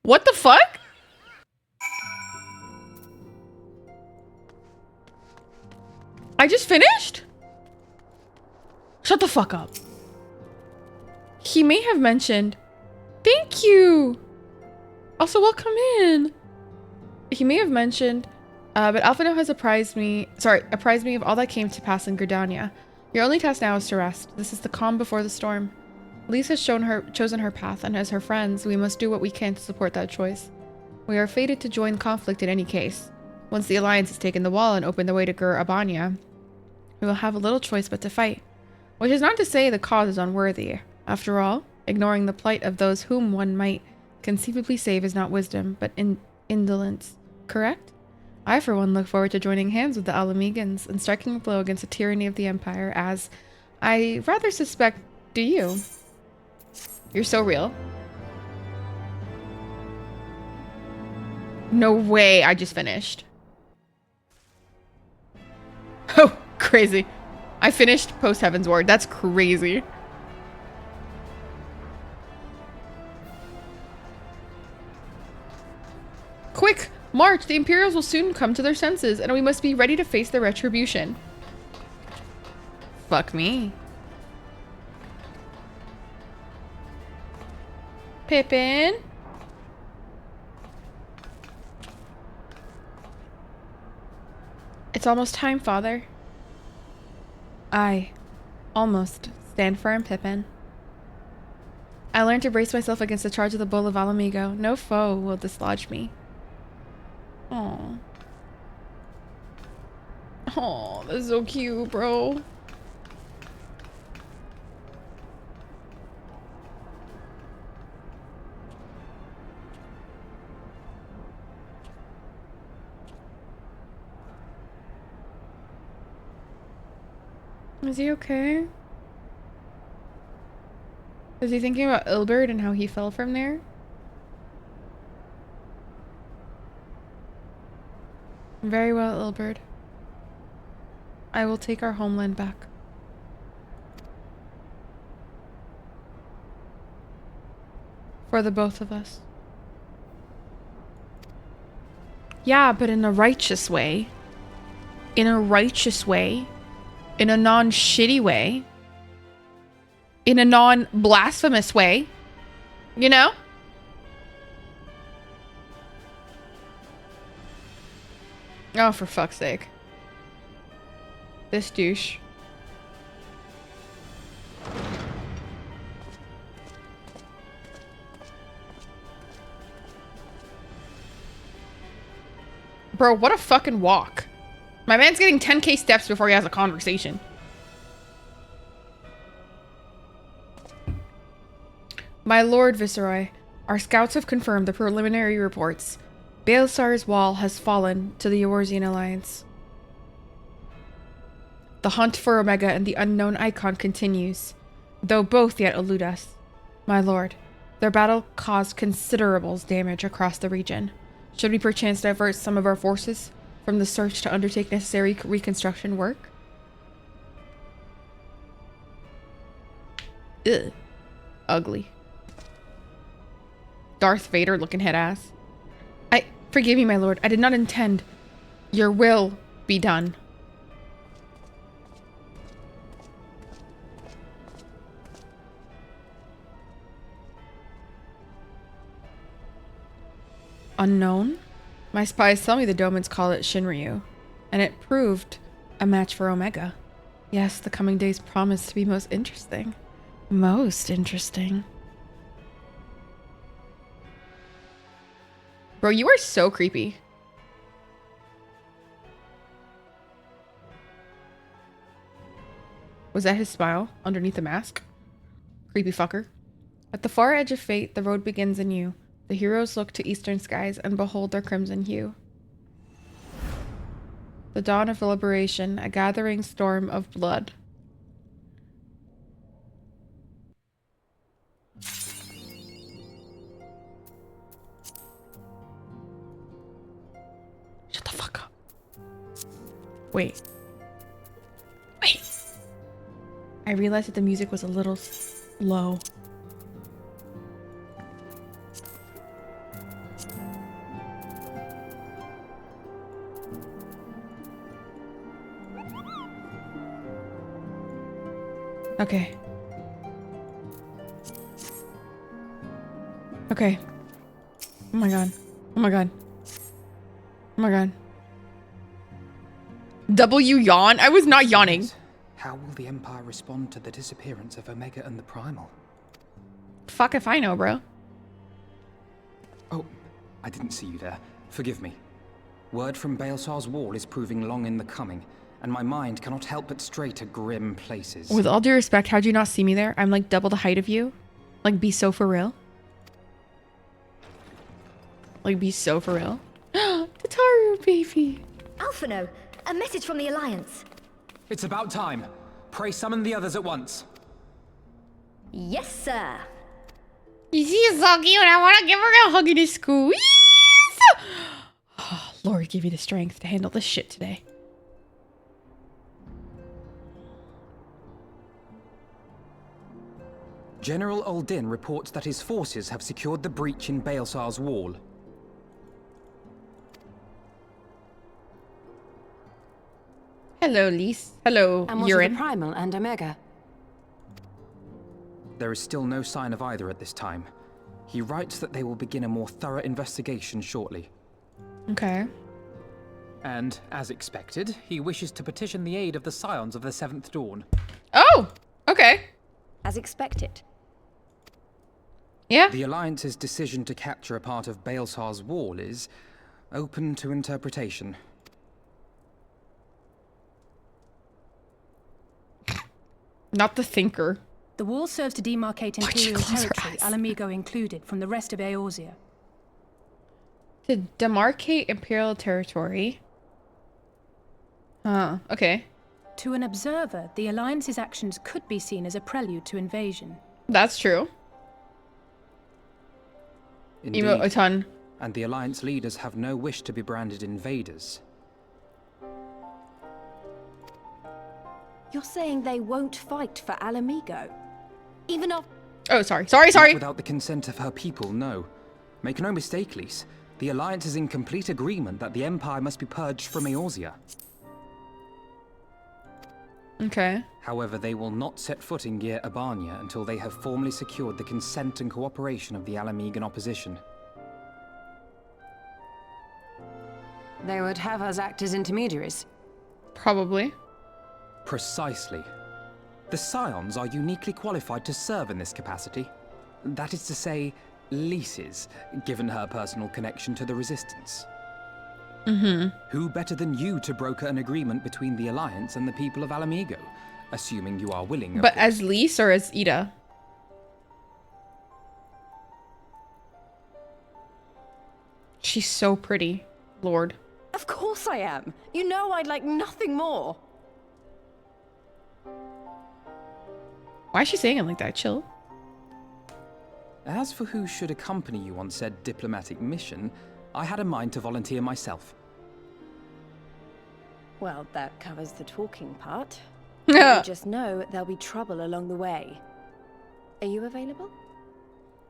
What the fuck? I just finished? Shut the fuck up. He may have mentioned, thank you. Also, welcome in. He may have mentioned, but Alphino has apprised me of all that came to pass in Gridania. Your only task now is to rest. This is the calm before the storm. Lise has chosen her path, and as her friends, we must do what we can to support that choice. We are fated to join conflict in any case. Once the Alliance has taken the wall and opened the way to Gur Abania, we will have a little choice but to fight. Which is not to say the cause is unworthy. After all, ignoring the plight of those whom one might conceivably save is not wisdom, but indolence. Correct? I, for one, look forward to joining hands with the Alamegans and striking a blow against the tyranny of the Empire, as I rather suspect do you. You're so real. No way, I just finished. Oh, crazy. I finished post Heaven's Ward. That's crazy. Quick, march! The Imperials will soon come to their senses, and we must be ready to face their retribution. Fuck me. Pippin. It's almost time, Father. I almost stand firm, Pippin. I learned to brace myself against the charge of the Bull of Alamigo. No foe will dislodge me. Aww. Oh, that's so cute, bro. Is he okay? Is he thinking about Ilbert and how he fell from there? Very well, Ilbert. I will take our homeland back. For the both of us. Yeah, but in a righteous way. In a righteous way. In a non-shitty way. In a non-blasphemous way. You know? Oh, for fuck's sake. This douche. Bro, what a fucking walk. My man's getting 10k steps before he has a conversation. My Lord Viceroy, our scouts have confirmed the preliminary reports. Baelsar's wall has fallen to the Eorzean Alliance. The hunt for Omega and the unknown Icon continues, though both yet elude us. My lord, Their battle caused considerable damage across the region. Should we perchance divert some of our forces from the search to undertake necessary reconstruction work? Ugh. Ugly. Darth Vader looking head ass. Forgive me, my lord. I did not intend. Your will be done. Unknown? My spies tell me the Domans call it Shinryu, and it proved a match for Omega. Yes, the coming days promise to be most interesting. Most interesting. Bro, you are so creepy. Was that his smile underneath the mask? Creepy fucker. At the far edge of fate, the road begins anew. The heroes look to eastern skies and behold their crimson hue. The dawn of liberation, a gathering storm of blood. Shut the fuck up. Wait. Wait. I realized that the music was a little low. Okay. Okay. Oh my god. Oh my god. Oh my god. W yawn? I was not yawning. How will the Empire respond to the disappearance of Omega and the Primal? Fuck if I know, bro. Oh, I didn't see you there. Forgive me. Word from Baelsar's wall is proving long in the coming, and my mind cannot help but stray to grim places. With all due respect, how'd you not see me there? I'm like double the height of you. Like, be so for real. Like, be so for real. Tataru, baby. Alphino, a message from the Alliance. It's about time. Pray summon the others at once. Yes, sir. She's so cute. I want to give her a hug and a squeeze. Oh, Lord, give you the strength to handle this shit today. General Uldin reports that his forces have secured the breach in Baelsar's wall. Hello, Lise. Hello, And what of Urine. the Primal and Omega? There is still no sign of either at this time. He writes that they will begin a more thorough investigation shortly. Okay. And, as expected, he wishes to petition the aid of the Scions of the Seventh Dawn. Oh, okay. As expected. Yeah. The Alliance's decision to capture a part of Baelsar's wall is open to interpretation. Not the thinker. The wall serves to demarcate Imperial territory, Alamigo included, from the rest of Eorzea. To demarcate Imperial territory. Huh, okay. To an observer, the Alliance's actions could be seen as a prelude to invasion. That's true. Indeed. Emote a ton. And the Alliance leaders have no wish to be branded invaders. You're saying they won't fight for Alamigo? Even after... Oh, sorry. Not without the consent of her people, no. Make no mistake, Lise. The Alliance is in complete agreement that the Empire must be purged from Eorzea. Okay. However, they will not set foot in Gyr Abania until they have formally secured the consent and cooperation of the Alamigan opposition. They would have us act as intermediaries. Probably. Precisely. The Scions are uniquely qualified to serve in this capacity. That is to say, Lise's, given her personal connection to the Resistance. Mm-hmm. Who better than you to broker an agreement between the Alliance and the people of Alamigo? Assuming you are willing, of But course. as Lise or as Ida? She's so pretty, Lord. Of course I am. You know I'd like nothing more. Why is she saying it like that? Chill. As for who should accompany you on said diplomatic mission, I had a mind to volunteer myself. Well, that covers the talking part. But you just know there'll be trouble along the way. Are you available?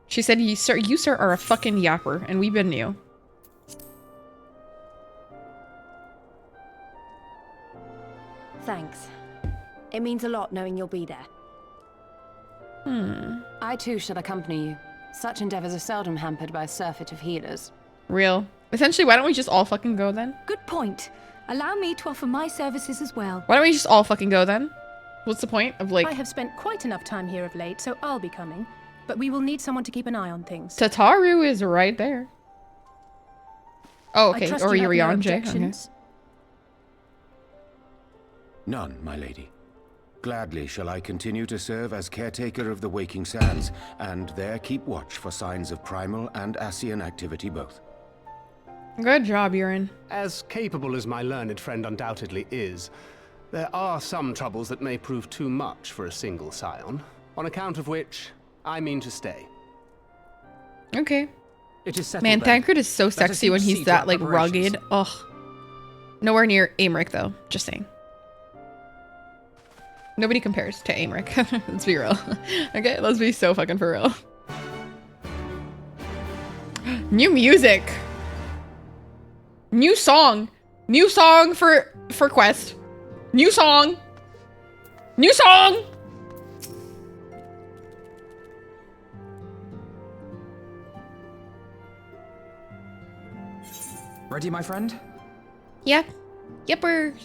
She said, you sir, are a fucking yapper, and we've been you. Thanks. It means a lot knowing you'll be there. I too shall accompany you. Such endeavors are seldom hampered by a surfeit of healers. Real. Essentially, why don't we just all fucking go then? Good point. Allow me to offer my services as well. Why don't we just all fucking go then? What's the point of like... I have spent quite enough time here of late, so I'll be coming. But we will need someone to keep an eye on things. Tataru is right there. Oh, okay. Or Yurianje. Okay. None, my lady. Gladly shall I continue to serve as caretaker of the Waking Sands, and there keep watch for signs of primal and Ascian activity both. Good job, Urin. As capable as my learned friend undoubtedly is, there are some troubles that may prove too much for a single scion, on account of which I mean to stay. Okay. It is settled. Man, then. Thancred is so Let us sexy when he's proceed that to like our preparations. rugged. Ugh. Nowhere near Aymeric though. Just saying. Nobody compares to Aymeric. Let's be real. Okay, let's be so fucking for real. New music. New song. New song for Quest. New song. New song. Ready, my friend? Yeah. Yipper.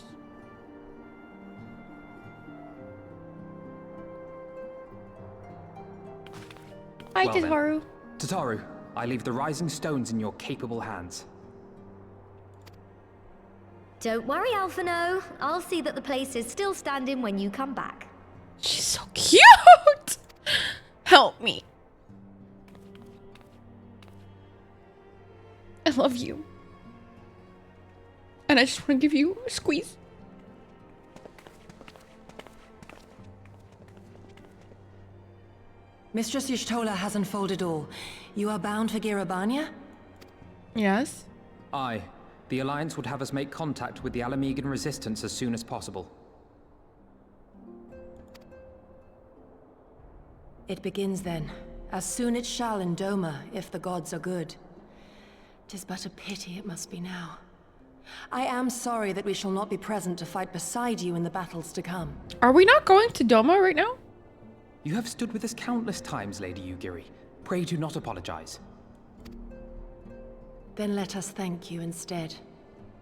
Hi, Well then. Tataru. Tataru, I leave the rising stones in your capable hands. Don't worry, Alphino. I'll see that the place is still standing when you come back. She's so cute. Help me. I love you. And I just want to give you a squeeze. Mistress Y'shtola has unfolded all. You are bound for Girabania? Yes. Aye. The Alliance would have us make contact with the Alamegan resistance as soon as possible. It begins then. As soon it shall in Doma, if the gods are good. 'Tis but a pity it must be now. I am sorry that we shall not be present to fight beside you in the battles to come. Are we not going to Doma right now? You have stood with us countless times, Lady Yugiri. Pray do not apologize. Then let us thank you instead.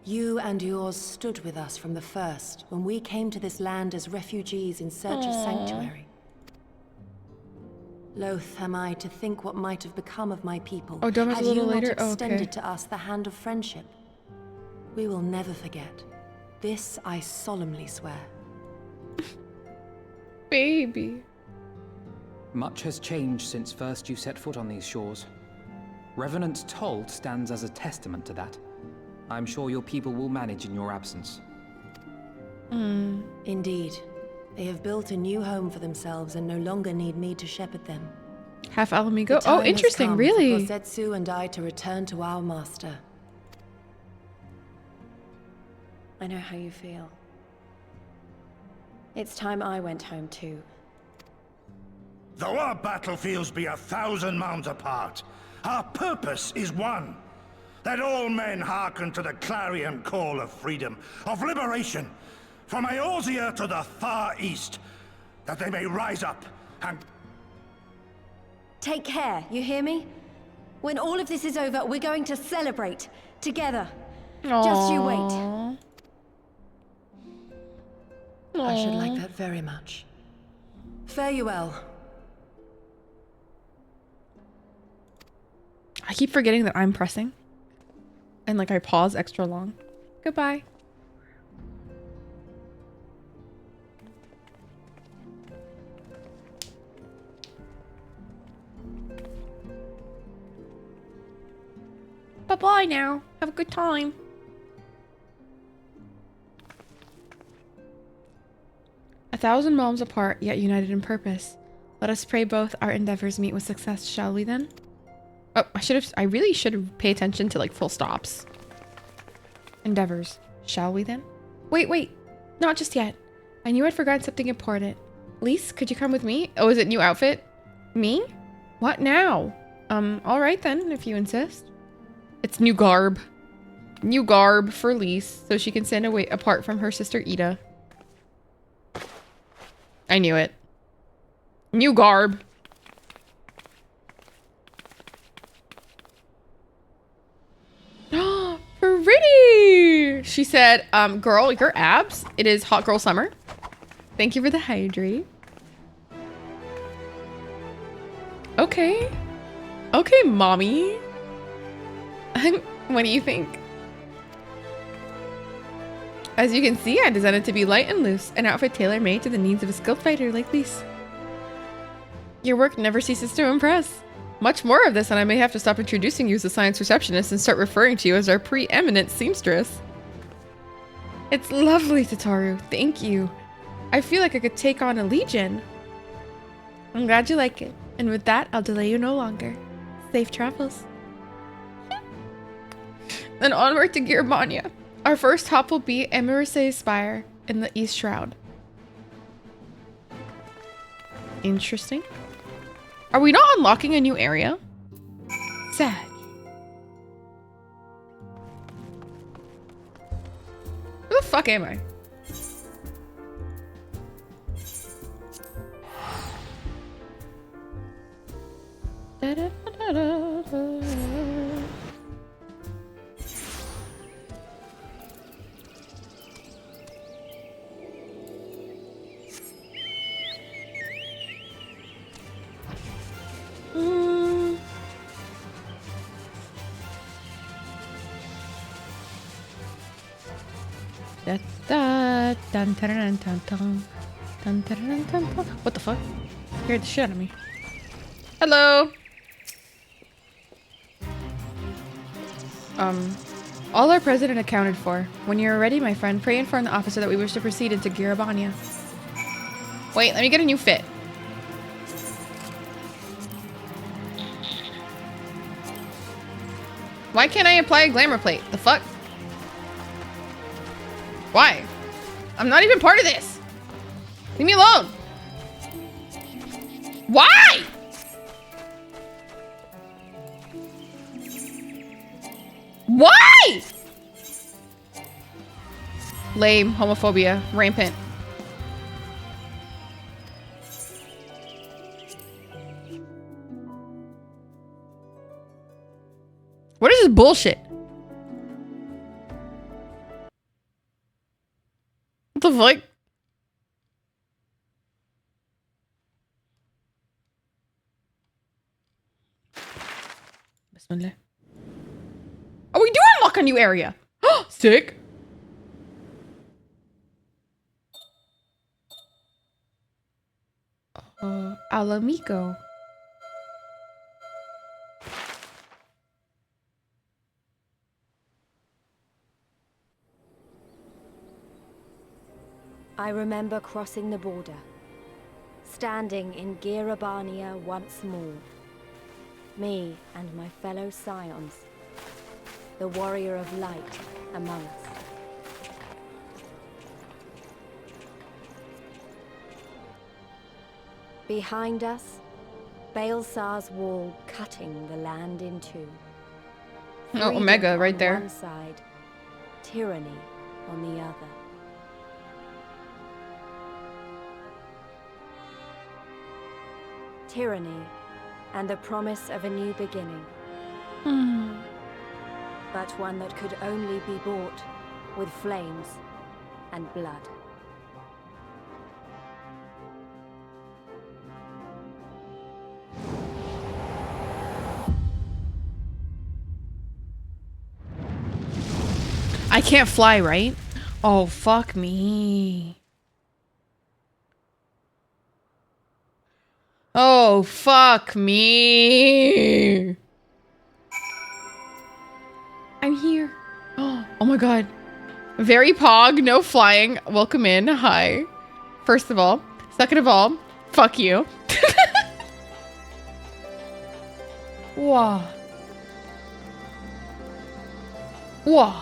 You and yours stood with us from the first, when we came to this land as refugees in search of sanctuary. Loath am I to think what might have become of my people Oh, Doma's a had little you not later? Oh, extended okay. to us the hand of friendship. We will never forget. This I solemnly swear. Baby. Much has changed since first you set foot on these shores. Revenant's Toll stands as a testament to that. I'm sure your people will manage in your absence. Indeed. They have built a new home for themselves and no longer need me to shepherd them. Half Alamigo. The time Oh, has interesting. come Really? for Kosetsu and I to return to our master. I know how you feel. It's time I went home too. Though our battlefields be 1,000 mounds apart, our purpose is one. That all men hearken to the clarion call of freedom, of liberation, from Eorzea to the far east, that they may rise up and... Take care, you hear me? When all of this is over, we're going to celebrate together. Just you wait. I should like that very much. Fare you well. I keep forgetting that I'm pressing. And like I pause extra long. Goodbye. Bye-bye now. Have a good time. A 1,000 realms apart, yet united in purpose. Let us pray both our endeavors meet with success, shall we then? Oh, I really should pay attention to like full stops. Endeavors, shall we then? Wait, not just yet. I knew I'd forgotten something important. Lise, could you come with me? Oh, is it new outfit? Me? What now? All right then, if you insist. It's new garb. New garb for Lise, so she can stand away apart from her sister Ida. I knew it. New garb. Pretty! She said, girl, your abs. It is hot girl summer. Thank you for the hydrate. Okay. Okay, mommy. What do you think? As you can see, I designed it to be light and loose, an outfit tailor-made to the needs of a skilled fighter like Lise. Your work never ceases to impress. Much more of this, and I may have to stop introducing you as a science receptionist and start referring to you as our preeminent seamstress. It's lovely, Tataru. Thank you. I feel like I could take on a legion. I'm glad you like it. And with that, I'll delay you no longer. Safe travels. Then onward to Girabania. Our first hop will be Emerse's Spire in the East Shroud. Interesting. Are we not unlocking a new area? Sad. Who the fuck am I? Da, da, da, da, da. Da, da, dun, dun, dun, dun, dun, dun, dun, dun, dun, dun. What the fuck? Scared the shit out of me. Hello. All our president accounted for. When you're ready, my friend, pray inform the officer that we wish to proceed into Girabania. Wait, let me get a new fit. Why can't I apply a glamour plate? The fuck? Why? I'm not even part of this. Leave me alone. Why? Why? Lame. Homophobia. Rampant. What is this bullshit? What the fuck? Bismillah. Oh, we do unlock a new area. Sick. Alamico. I remember crossing the border, standing in Girabania once more. Me and my fellow scions, the warrior of light among us. Behind us, Baelsar's wall cutting the land in two. Oh, Omega right there. On one side, tyranny on the other. Tyranny and the promise of a new beginning. But one that could only be bought with flames and blood. I can't fly, right? Oh, fuck me. Oh, fuck me. I'm here. Oh my god. Very pog, no flying. Welcome in. Hi. First of all. Second of all, fuck you. Whoa. Whoa.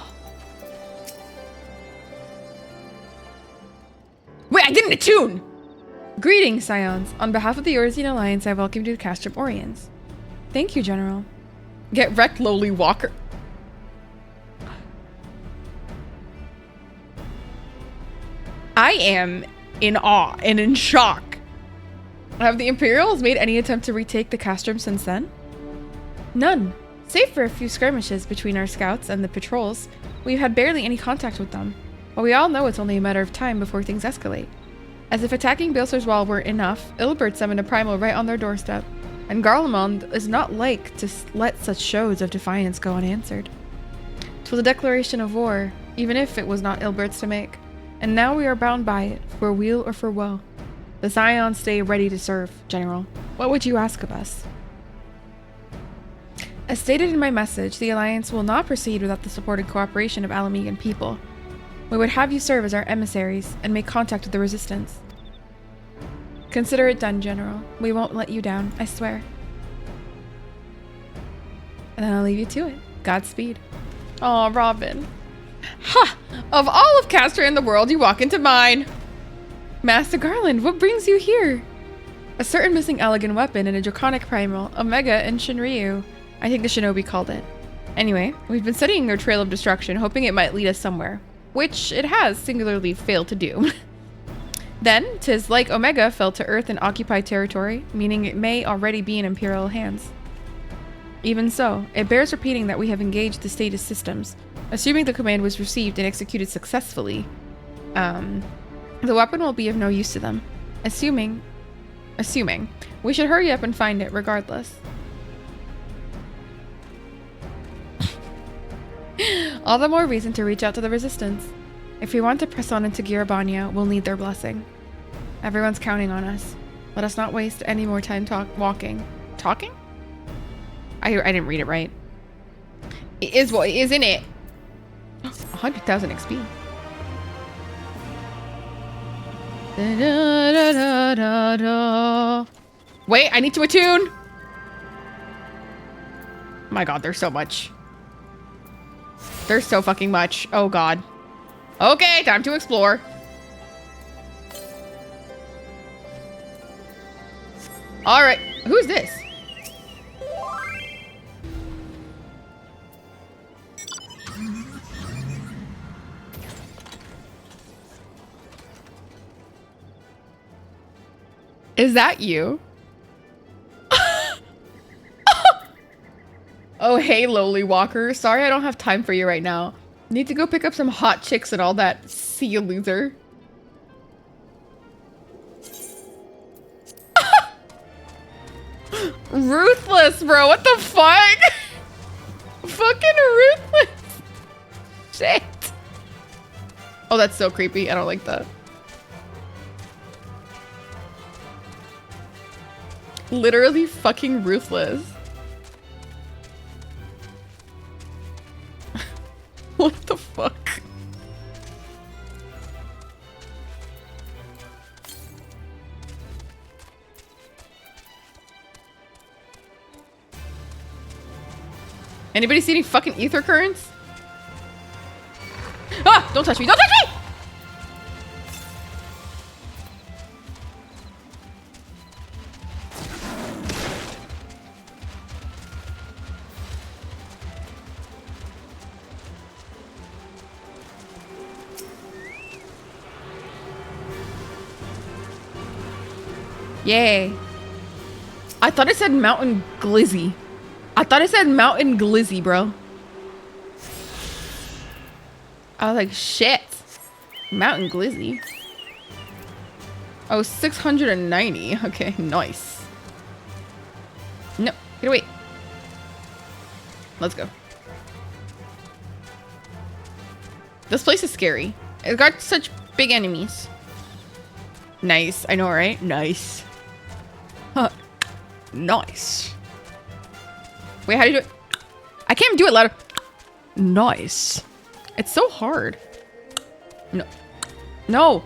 Wait, I didn't attune! Greetings, Scions. On behalf of the Orsian Alliance, I welcome you to Castrum Oriens. Thank you, General. Get wrecked, lowly walker. I am in awe and in shock. Have the Imperials made any attempt to retake the Castrum since then? None. Save for a few skirmishes between our scouts and the patrols, we've had barely any contact with them. But we all know it's only a matter of time before things escalate. As if attacking Bilser's Wall weren't enough, Ilbert summoned a primal right on their doorstep, and Garlemald is not like to let such shows of defiance go unanswered. 'Twas a declaration of war, even if it was not Ilbert's to make, and now we are bound by it, for weal or for woe. The Scions stay ready to serve, General. What would you ask of us? As stated in my message, the Alliance will not proceed without the support and cooperation of Alamegan people. We would have you serve as our emissaries and make contact with the Resistance. Consider it done, General. We won't let you down, I swear. And then I'll leave you to it. Godspeed. Aw, Robin. Ha! Of all of Castor in the world, you walk into mine. Master Garland, what brings you here? A certain missing elegant weapon and a draconic primal, Omega and Shinryu. I think the shinobi called it. Anyway, we've been studying their trail of destruction, hoping it might lead us somewhere. Which it has singularly failed to do. Then, 'tis like Omega fell to Earth and occupied territory, meaning it may already be in Imperial hands. Even so, it bears repeating that we have engaged the status systems, assuming the command was received and executed successfully. The weapon will be of no use to them. Assuming, we should hurry up and find it regardless. All the more reason to reach out to the Resistance. If we want to press on into Girabania, we'll need their blessing. Everyone's counting on us. Let us not waste any more time walking. Talking? I didn't read it right. It is what it is, isn't it? 100,000 XP. Da, da, da, da, da. Wait, I need to attune. My god, there's so much. There's so fucking much. Oh god. Okay, time to explore. Alright, who's this? Is that you? Oh, hey, lowly walker. Sorry I don't have time for you right now. Need to go pick up some hot chicks and all that. See you, loser. Ruthless, bro. What the fuck? Fucking ruthless. Shit. Oh, that's so creepy. I don't like that. Literally fucking ruthless. What the fuck? Anybody see any fucking ether currents? Ah! Don't touch me! Don't touch me! Yay. I thought it said Mountain Glizzy. I thought it said Mountain Glizzy, bro. I was like, shit. Mountain Glizzy. Oh, 690. Okay, nice. No, get away. Let's go. This place is scary. It's got such big enemies. Nice. I know, right? Nice. Huh. Nice. Wait, how do you do it? I can't do it louder. Nice. It's so hard. No. No.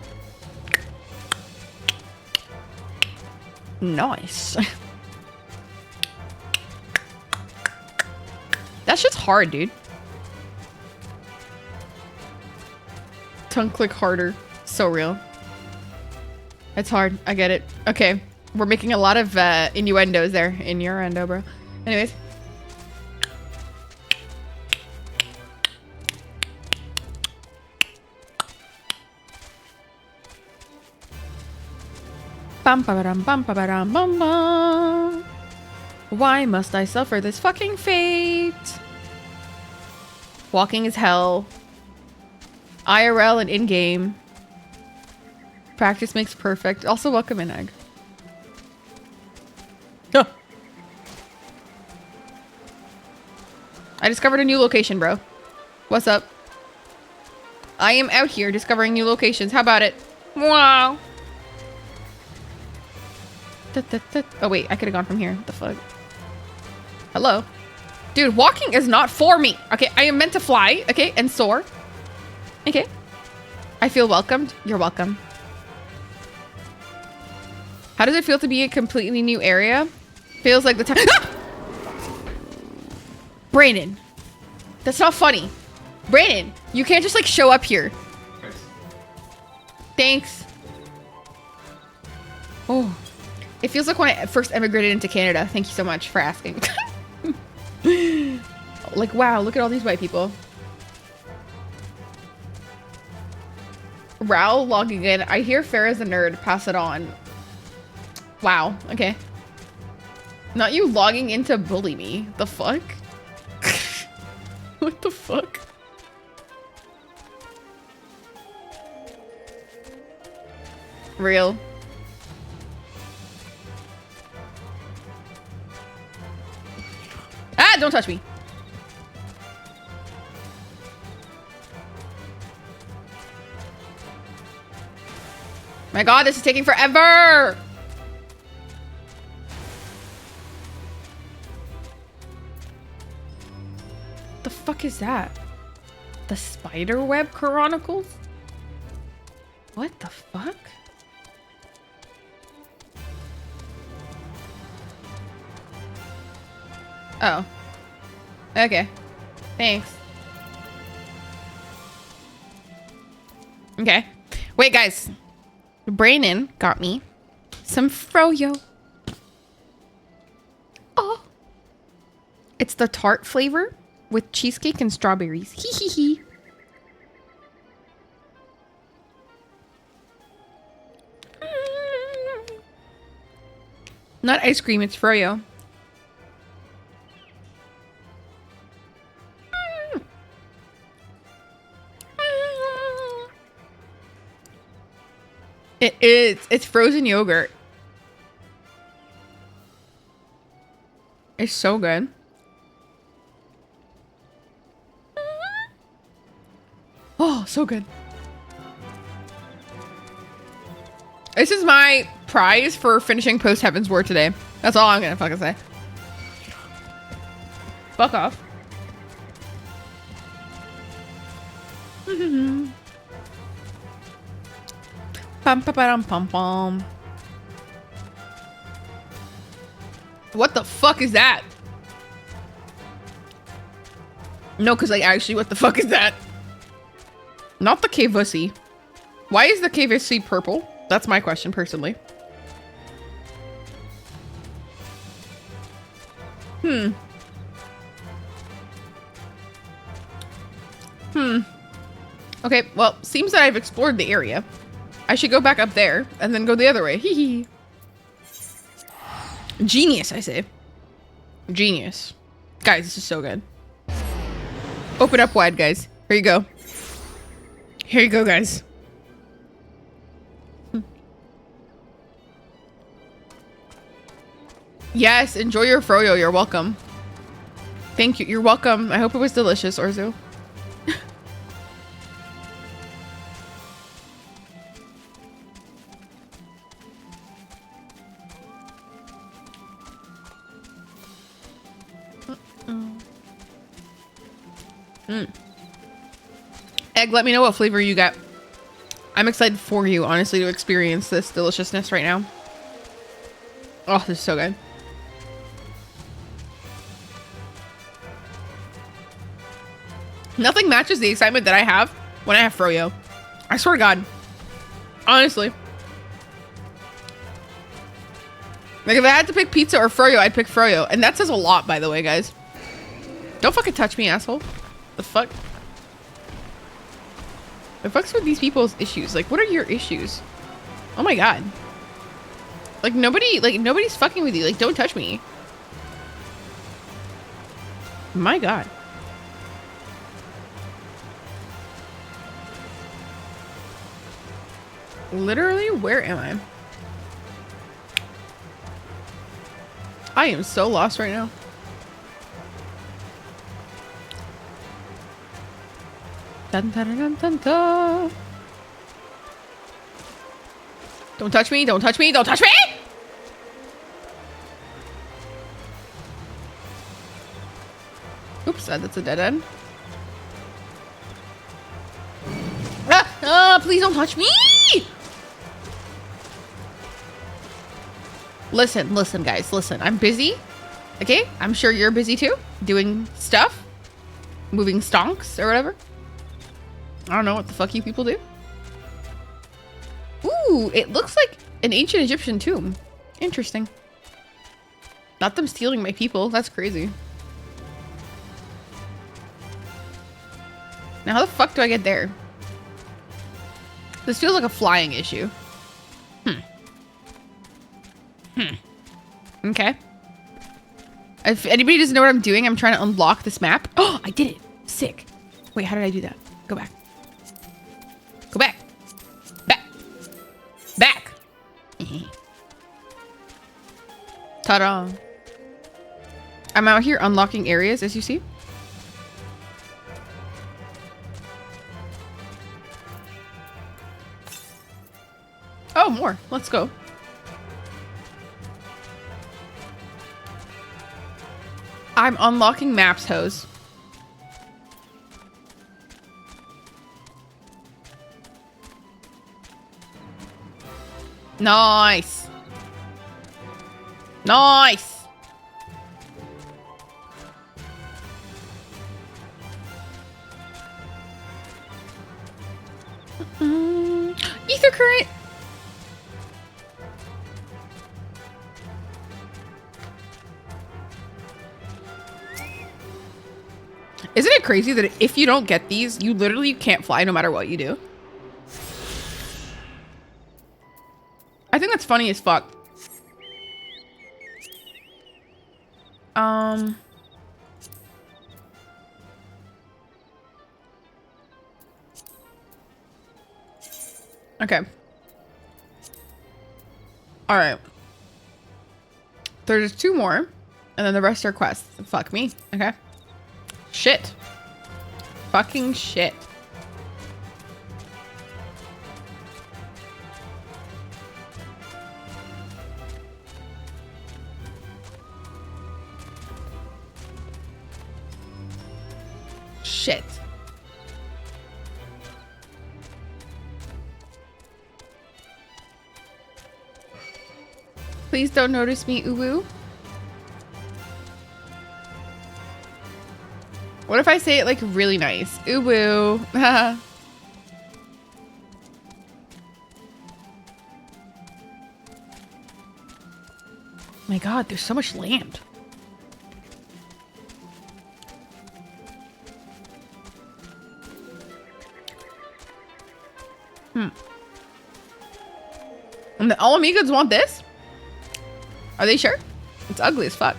That shit's hard, dude. Tongue click harder. So real. It's hard. I get it. Okay. We're making a lot of innuendos there. Innuendo, bro. Anyways. Bum ba dum bum ba dum bum bum. Why must I suffer this fucking fate? Walking is hell. IRL and in-game. Practice makes perfect. Also, welcome in, Egg. Huh. I discovered a new location, bro. What's up? I am out here discovering new locations. How about it? Wow. Oh, wait. I could have gone from here. What the fuck? Hello? Dude, walking is not for me. Okay, I am meant to fly. Okay, and soar. Okay. I feel welcomed. You're welcome. How does it feel to be a completely new area? Feels like the time. Ah! Brandon. That's not funny. Brandon, you can't just like show up here. Thanks. Oh. It feels like when I first emigrated into Canada. Thank you so much for asking. Like, wow, look at all these white people. Rao logging in. I hear Farah's a nerd. Pass it on. Wow. Okay. Not you logging in to bully me. The fuck? What the fuck? Real. Ah, don't touch me. My god, this is taking forever. The fuck is that? The Spiderweb Chronicles? What the fuck? Oh. Okay. Thanks. Okay. Wait, guys. Braynon got me some froyo. Oh. It's the tart flavor with cheesecake and strawberries. Hee hee hee. Not ice cream, it's froyo. It is. It's frozen yogurt. It's so good. Oh, so good. This is my prize for finishing Post Heaven's Ward today. That's all I'm gonna fucking say. Fuck off. Pum pum pum pum pum. What the fuck is that? No, because like actually, what the fuck is that? Not the KVC. Why is the KVC purple? That's my question personally. Okay, well, seems that I've explored the area. I should go back up there and then go the other way. Hee hee. Genius, I say. Genius. Guys, this is so good. Open up wide, guys. Here you go. Here you go, guys. Yes, enjoy your froyo. You're welcome. Thank you. You're welcome. I hope it was delicious, Orzu. Egg, let me know what flavor you got. I'm excited for you, honestly, to experience this deliciousness right now. Oh, this is so good. Nothing matches the excitement that I have when I have froyo. I swear to God. Honestly. Like, if I had to pick pizza or froyo, I'd pick froyo. And that says a lot, by the way, guys. Don't fucking touch me, asshole. The fuck? The fuck's with these people's issues? Like, what are your issues? Oh my God. Like, nobody's fucking with you. Like, don't touch me. My God. Literally, where am I? I am so lost right now. Dun, dun, dun, dun, dun. Don't touch me, don't touch me, don't touch me! Oops, that's a dead end. Please don't touch me! Listen, guys, listen. I'm busy. Okay? I'm sure you're busy too. Doing stuff. Moving stonks or whatever. I don't know what the fuck you people do. Ooh, it looks like an ancient Egyptian tomb. Interesting. Not them stealing my people. That's crazy. Now, how the fuck do I get there? This feels like a flying issue. Okay. If anybody doesn't know what I'm doing, I'm trying to unlock this map. Oh, I did it. Sick. Wait, how did I do that? Go back. Go back. Back. Back. Ta-da. I'm out here unlocking areas, as you see. Oh, more. Let's go. I'm unlocking maps, hoes. Nice. Nice. Ether current. Isn't it crazy that if you don't get these, you literally can't fly no matter what you do? I think that's funny as fuck. Okay. All right. There's 2 more, and then the rest are quests. Fuck me. Okay. Shit. Fucking shit. Shit. Please don't notice me, uwu. What if I say it like really nice? Uwu. My God, there's so much land. And the all amigos want this? Are they sure? It's ugly as fuck.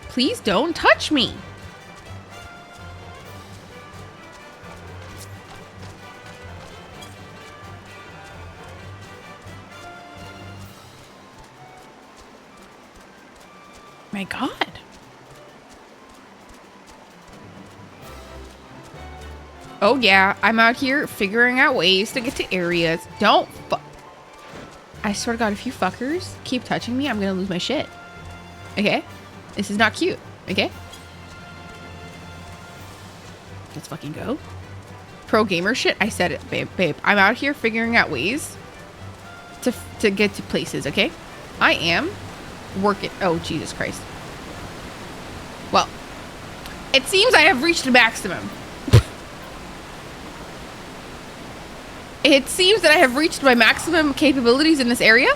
Please don't touch me. My God. Oh yeah, I'm out here figuring out ways to get to areas. Don't I swear to God, if you fuckers keep touching me, I'm gonna lose my shit. Okay? This is not cute. Okay? Let's fucking go. Pro gamer shit? I said it, babe. Babe, I'm out here figuring out ways to get to places, okay? I am working. Oh, Jesus Christ. Well, It seems I have reached a maximum. It seems that I have reached my maximum capabilities in this area.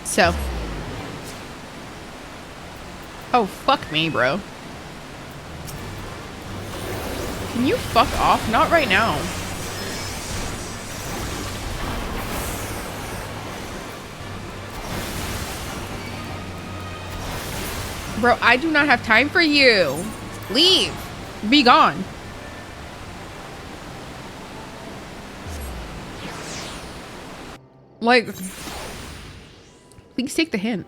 So. Oh, fuck me, bro. Can you fuck off? Not right now. Bro, I do not have time for you. Leave. Be gone. Like, please take the hint.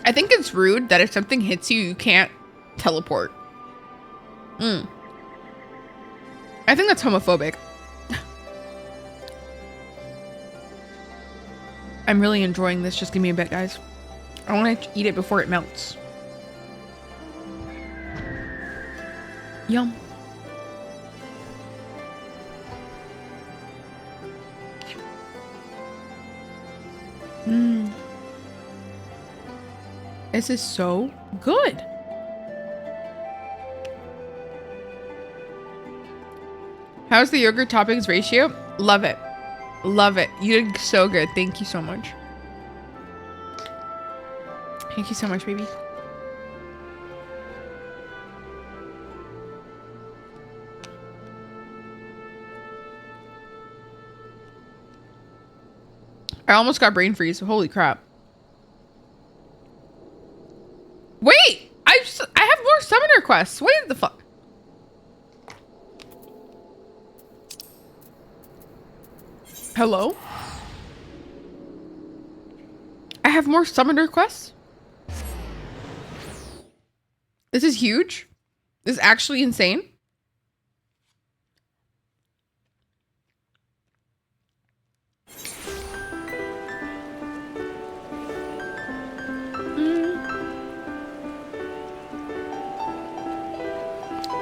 I think it's rude that if something hits you, you can't teleport. I think that's homophobic. I'm really enjoying this. Just give me a bit, guys. I want to eat it before it melts. Yum. This is so good. How's the yogurt toppings ratio? Love it. Love it. You did so good. Thank you so much. Thank you so much, baby. I almost got brain freeze. Holy crap. Wait! I have more summoner quests. Wait the fuck. Hello? I have more summoner quests? This is huge. This is actually insane.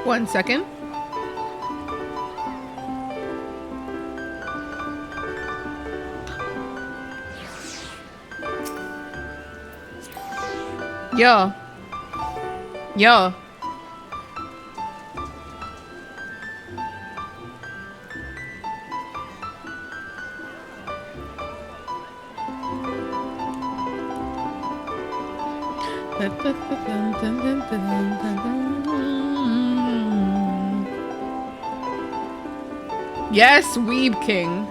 One second. Yeah. Yeah. Yes, Weeb King.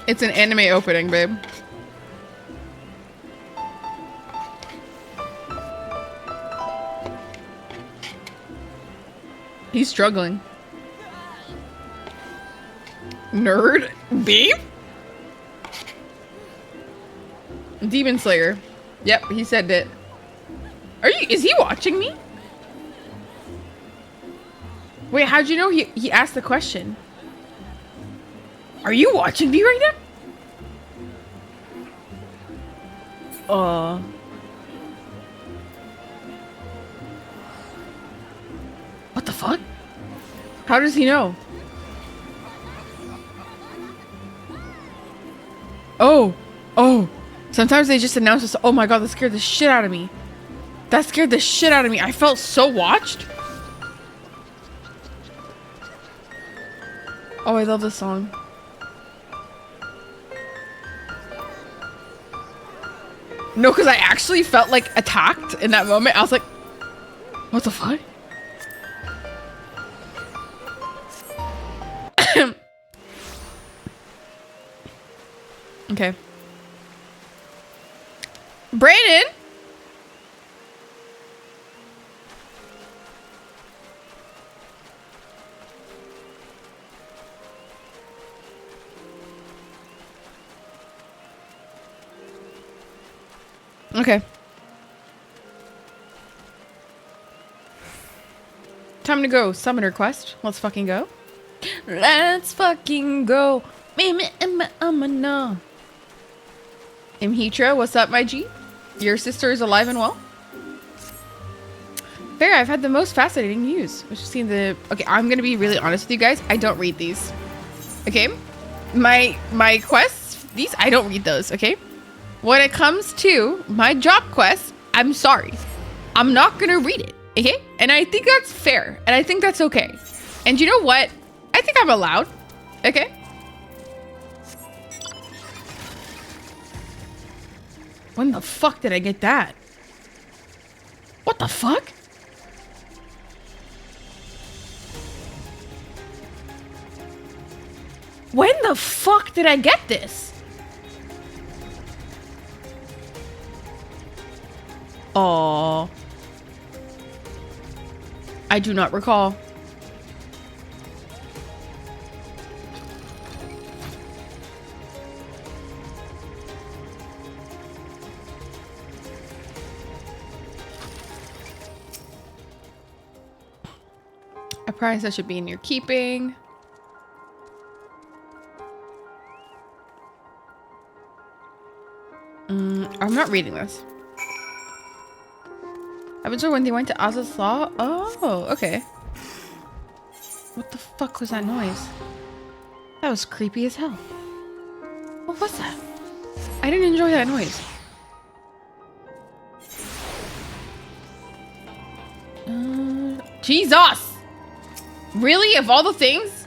It's an anime opening, babe. He's struggling. Nerd? Beep? Demon Slayer. Yep, he said it. Is he watching me? Wait, how'd you know he asked the question? Are you watching me right now? What the fuck? How does he know? Oh. Sometimes they just announce this. Oh my god, that scared the shit out of me. That scared the shit out of me. I felt so watched. Oh, I love this song. No, because I actually felt like attacked in that moment. I was like, what the fuck? Okay. Brandon? Okay. Time to go. Summoner quest. Let's fucking go. Let's fucking go. Imhitra, what's up, my G? Your sister is alive and well? fair, I've had the most fascinating news. Which is seeing the... Okay, I'm going to be really honest with you guys. I don't read these. Okay? My quests, these, I don't read those, okay? When it comes to my job quest, I'm sorry. I'm not going to read it, okay? And I think that's fair. And I think that's okay. And you know what? I think I'm allowed, okay? When the fuck did I get that? What the fuck? When the fuck did I get this? Oh, I do not recall. A prize that should be in your keeping. I'm not reading this. I was sure when they went to Aza's Law. Oh, okay. What the fuck was that noise? That was creepy as hell. What was that? I didn't enjoy that noise. Jesus! Really? Of all the things?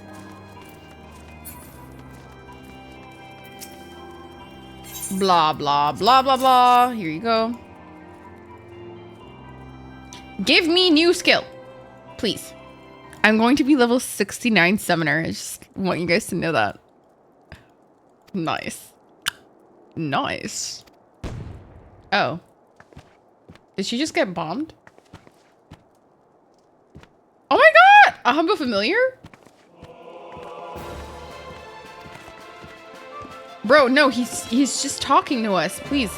Blah, blah, blah, blah, blah. Here you go. Give me new skill. Please. I'm going to be level 69 summoner. I just want you guys to know that. Nice. Nice. Oh. Did she just get bombed? Oh my god! A humble familiar? Bro, no, he's just talking to us. Please.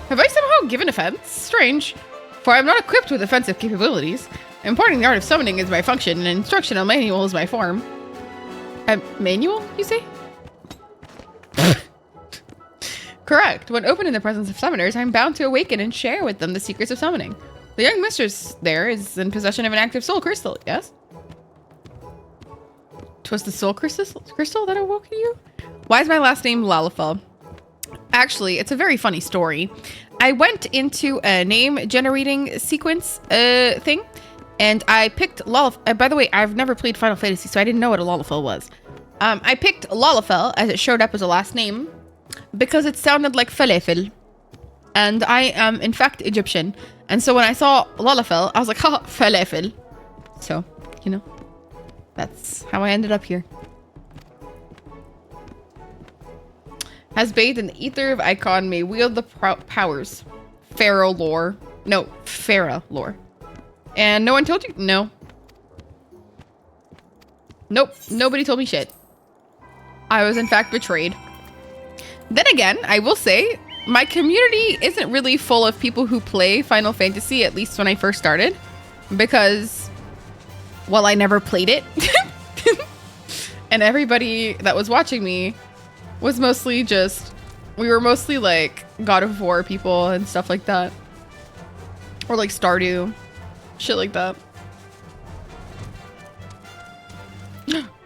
Have I somehow given offense? Strange. For I am not equipped with offensive capabilities. Imparting the art of summoning is my function, and an instructional manual is my form. Manual, you say? Correct. When open in the presence of summoners, I'm bound to awaken and share with them the secrets of summoning. The young mistress there is in possession of an active soul crystal, yes? 'Twas the soul crystal that awoke you? Why is my last name Lalafell? Actually, it's a very funny story. I went into a name generating sequence thing, and I picked Lalafell. By the way, I've never played Final Fantasy, so I didn't know what a Lalafell was. I picked Lalafell as it showed up as a last name because it sounded like falafel. And I am, in fact, Egyptian. And so when I saw Lalafell, I was like, ha, falafel. So, you know, that's how I ended up here. Has bathed in the ether of Icon, may wield the powers. Pharaoh lore. No, Farah lore. And no one told you? No. Nope, nobody told me shit. I was in fact betrayed. Then again, I will say, my community isn't really full of people who play Final Fantasy, at least when I first started. Because, well, I never played it. And everybody that was watching me was mostly just, we were mostly like God of War people and stuff like that. Or like Stardew. Shit like that.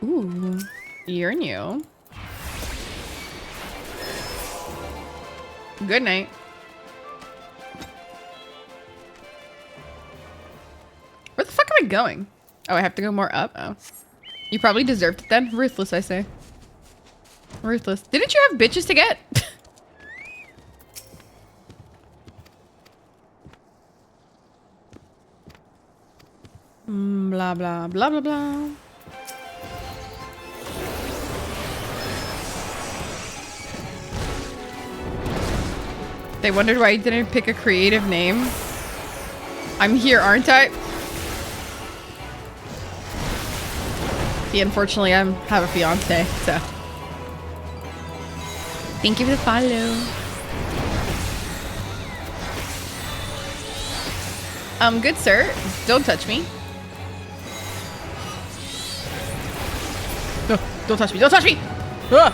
Ooh, you're new. Good night. Where the fuck am I going? Oh, I have to go more up? Oh. You probably deserved it then. Ruthless, I say. Ruthless. Didn't you have bitches to get? Blah, blah, blah, blah, blah. They wondered why you didn't pick a creative name. I'm here, aren't I? See, unfortunately, I have a fiance, so. Thank you for the follow. Good sir, don't touch me. No, don't touch me, don't touch me! Ah!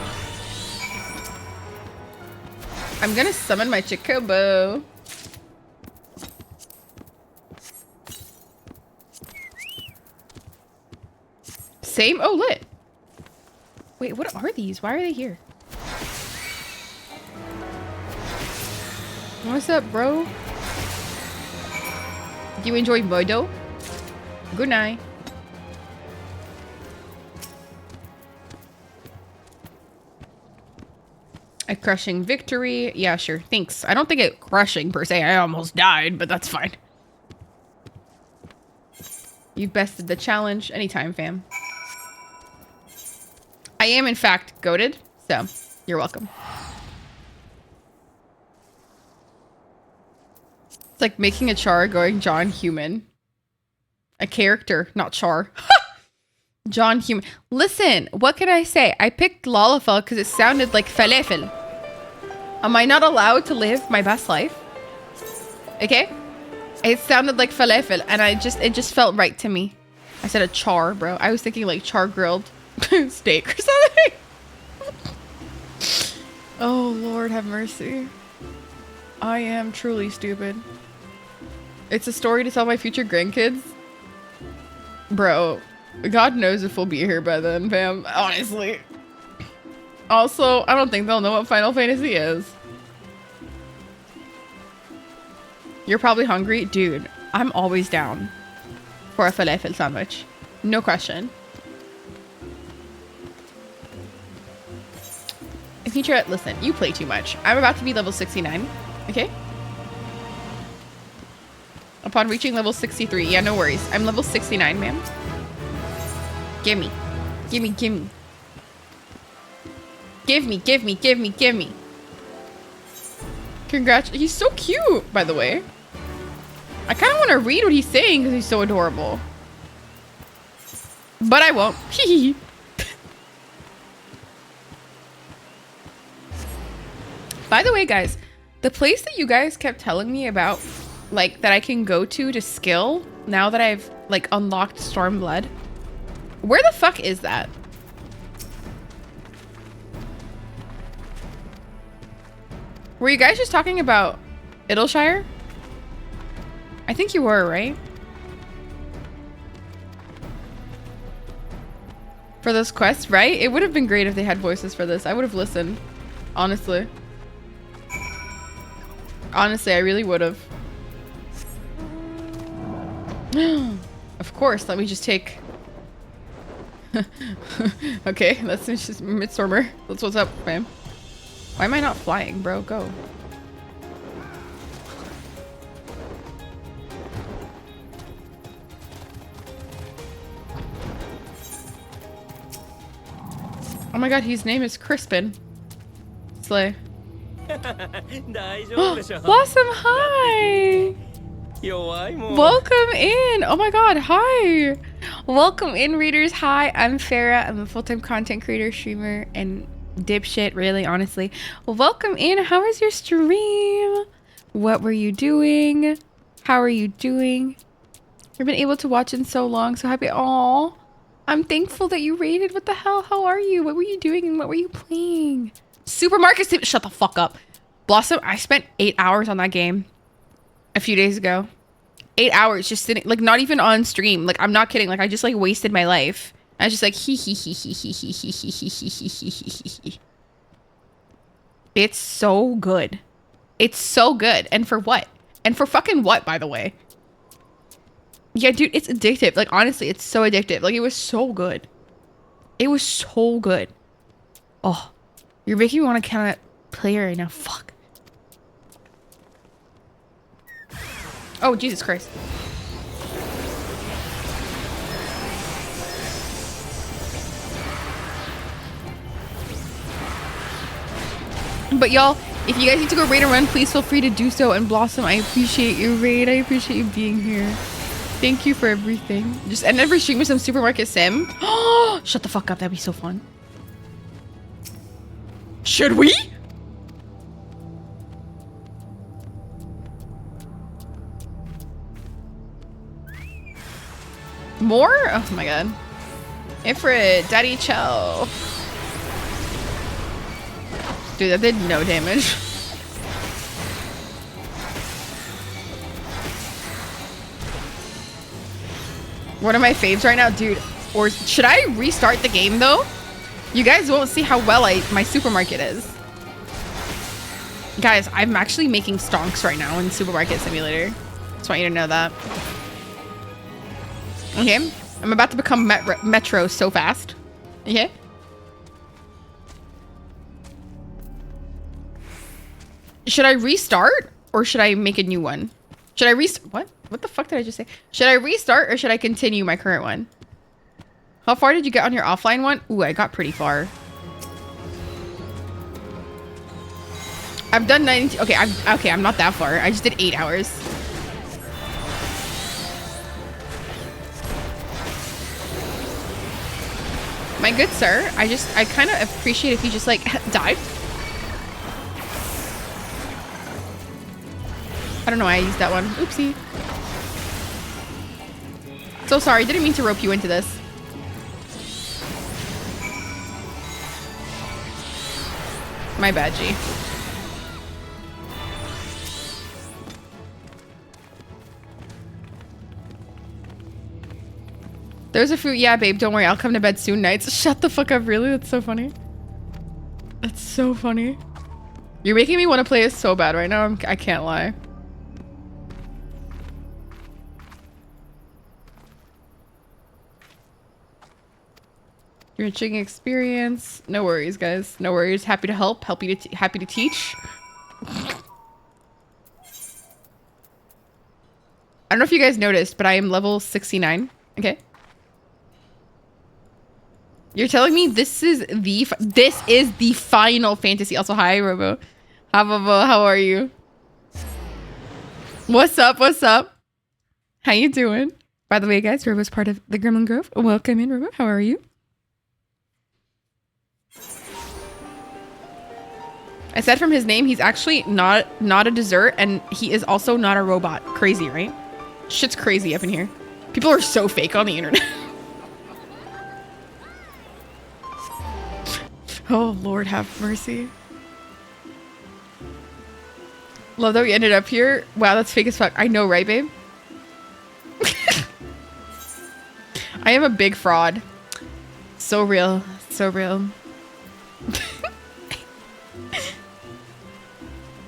I'm gonna summon my Chocobo. same? Oh, lit. Wait, what are these? Why are they here? What's up, bro? Do you enjoy Modo? Good night. A crushing victory. Yeah, sure. Thanks. I don't think it crushing per se. I almost died, but that's fine. You've bested the challenge. Anytime, fam. I am, in fact, goated, so you're welcome. It's like making a char going John Human. A character, not char. John Human. Listen, what can I say? I picked Lalafell because it sounded like falafel. Am I not allowed to live my best life? Okay? It sounded like falafel and it just felt right to me. I said a char, bro. I was thinking like char grilled steak or something. Oh, Lord have mercy. I am truly stupid. It's a story to tell my future grandkids. Bro, God knows if we'll be here by then, fam. Honestly. Also, I don't think they'll know what Final Fantasy is. You're probably hungry? Dude, I'm always down for a falafel sandwich. No question. If you try it, listen, you play too much. I'm about to be level 69, okay? Upon reaching level 63. Yeah, no worries. I'm level 69, ma'am. Gimme. Gimme, gimme. Give me, give me, give me, give me. Congrats. He's so cute, by the way. I kind of want to read what he's saying because he's so adorable. But I won't. By the way, guys, the place that you guys kept telling me about, like, that I can go to skill, now that I've, like, unlocked Stormblood, where the fuck is that? Were you guys just talking about Idleshire? I think you were, right? For this quest, right? It would have been great if they had voices for this. I would have listened. Honestly. Honestly, I really would have. Of course, let me just take... Okay, that's just Midstormer. That's what's up, fam. Why am I not flying, bro? Go. Oh my god, his name is Crispin. Slay. Blossom, hi! Welcome in! Oh my god, hi! Welcome in, readers. Hi, I'm Farah. I'm a full-time content creator, streamer, and dipshit, really, honestly. Well, welcome in. How was your stream? What were you doing? How are you doing? You've been able to watch in so long, so happy. Aww. I'm thankful that you raided. What the hell? How are you? What were you doing and what were you playing? Supermarket Sim. Shut the fuck up. Blossom, I spent 8 hours on that game a few days ago. 8 hours just sitting, like, not even on stream. Like, I'm not kidding. Like, I just, like, wasted my life. I was just like, hee hee hee hee hee hee hee hee hee hee hee hee. It's so good. It's so good. And for what? And for fucking what, by the way? Yeah, dude, it's addictive. Like, honestly, it's so addictive. Like, it was so good. It was so good. Oh, you're making me want to kind of play right now. Fuck. Oh, Jesus Christ. But y'all, if you guys need to go raid and run, please feel free to do so. And Blossom, I appreciate your raid. I appreciate you being here. Thank you for everything. Just end every stream with some Supermarket Sim. Oh, shut the fuck up. That'd be so fun. Should we? More? Oh my god. Ifrit, Daddy Cho. Dude, that did no damage. One of my faves right now, dude. or should I restart the game though? You guys won't see how well my supermarket is. Guys, I'm actually making stonks right now in Supermarket Simulator. Just want you to know that. Okay, I'm about to become Metro so fast. Okay. Should I restart or should I make a new one? Should I restart? What the fuck did I just say? Should I restart or should I continue my current one? How far did you get on your offline one? Ooh, I got pretty far. I've done 92. Okay, I'm not that far. I just did 8 hours. My good sir, I kind of appreciate if you just like died. I don't know why I used that one. Oopsie. So sorry, didn't mean to rope you into this. My bad, G. There's a fruit. Yeah, babe, don't worry. I'll come to bed soon nights. Shut the fuck up, really? That's so funny. That's so funny. You're making me want to play it so bad right now. I can't lie. Your chicken experience. No worries, guys. No worries. Happy to help. Happy to teach. I don't know if you guys noticed, but I am level 69. Okay. You're telling me this is the Final Fantasy. Also, hi, Robo. How are you? What's up? What's up? How you doing? By the way, guys, Robo's part of the Gremlin Grove. Welcome in, Robo. How are you? Aside from his name, he's actually not a dessert, and he is also not a robot. Crazy, right? Shit's crazy up in here. People are so fake on the internet. Oh, Lord have mercy. Love that we ended up here. Wow, that's fake as fuck. I know, right, babe? I am a big fraud. So real. So real.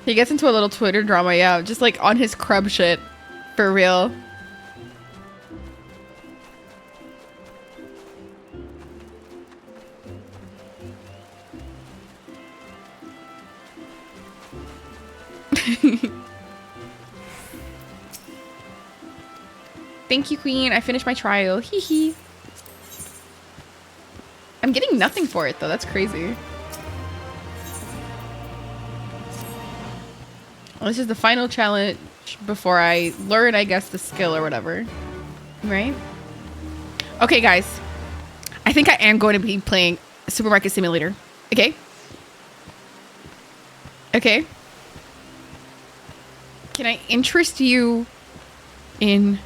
He gets into a little Twitter drama, yeah. Just like on his crub shit. For real. Thank you, Queen. I finished my trial. Hee hee. I'm getting nothing for it, though. That's crazy. Well, this is the final challenge before I learn, I guess, the skill or whatever. Right? Okay, guys. I think I am going to be playing Supermarket Simulator. Okay? Okay? Can I interest you in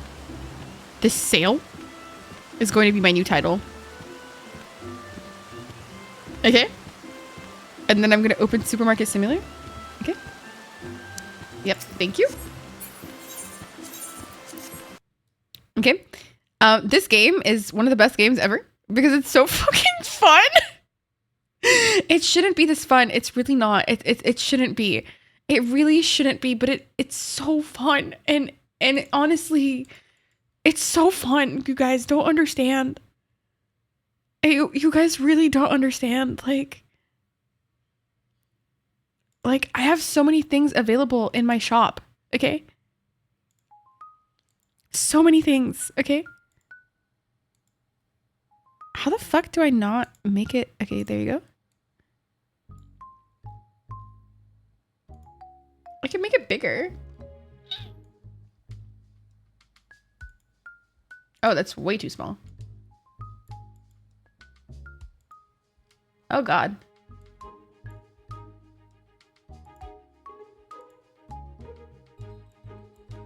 this sale? Is going to be my new title. Okay? And then I'm going to open Supermarket Simulator. Okay? Yep, thank you. Okay. This game is one of the best games ever because it's so fucking fun. It shouldn't be this fun. It's really not. It shouldn't be. It really shouldn't be, but it's so fun. And honestly, it's so fun. You guys don't understand. You guys really don't understand. Like I have so many things available in my shop. Okay? So many things. Okay? How the fuck do I not make it? Okay, there you go. I can make it bigger. Oh, that's way too small. Oh, God.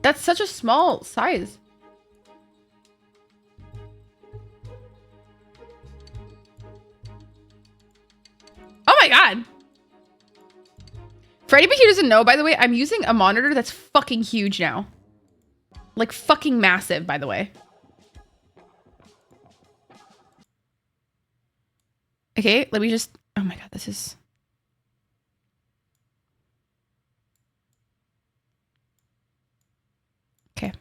That's such a small size. Oh my God. For anybody who doesn't know, by the way, I'm using a monitor that's fucking huge now. Like fucking massive, by the way. Okay, let me just... Oh my god, this is... Okay.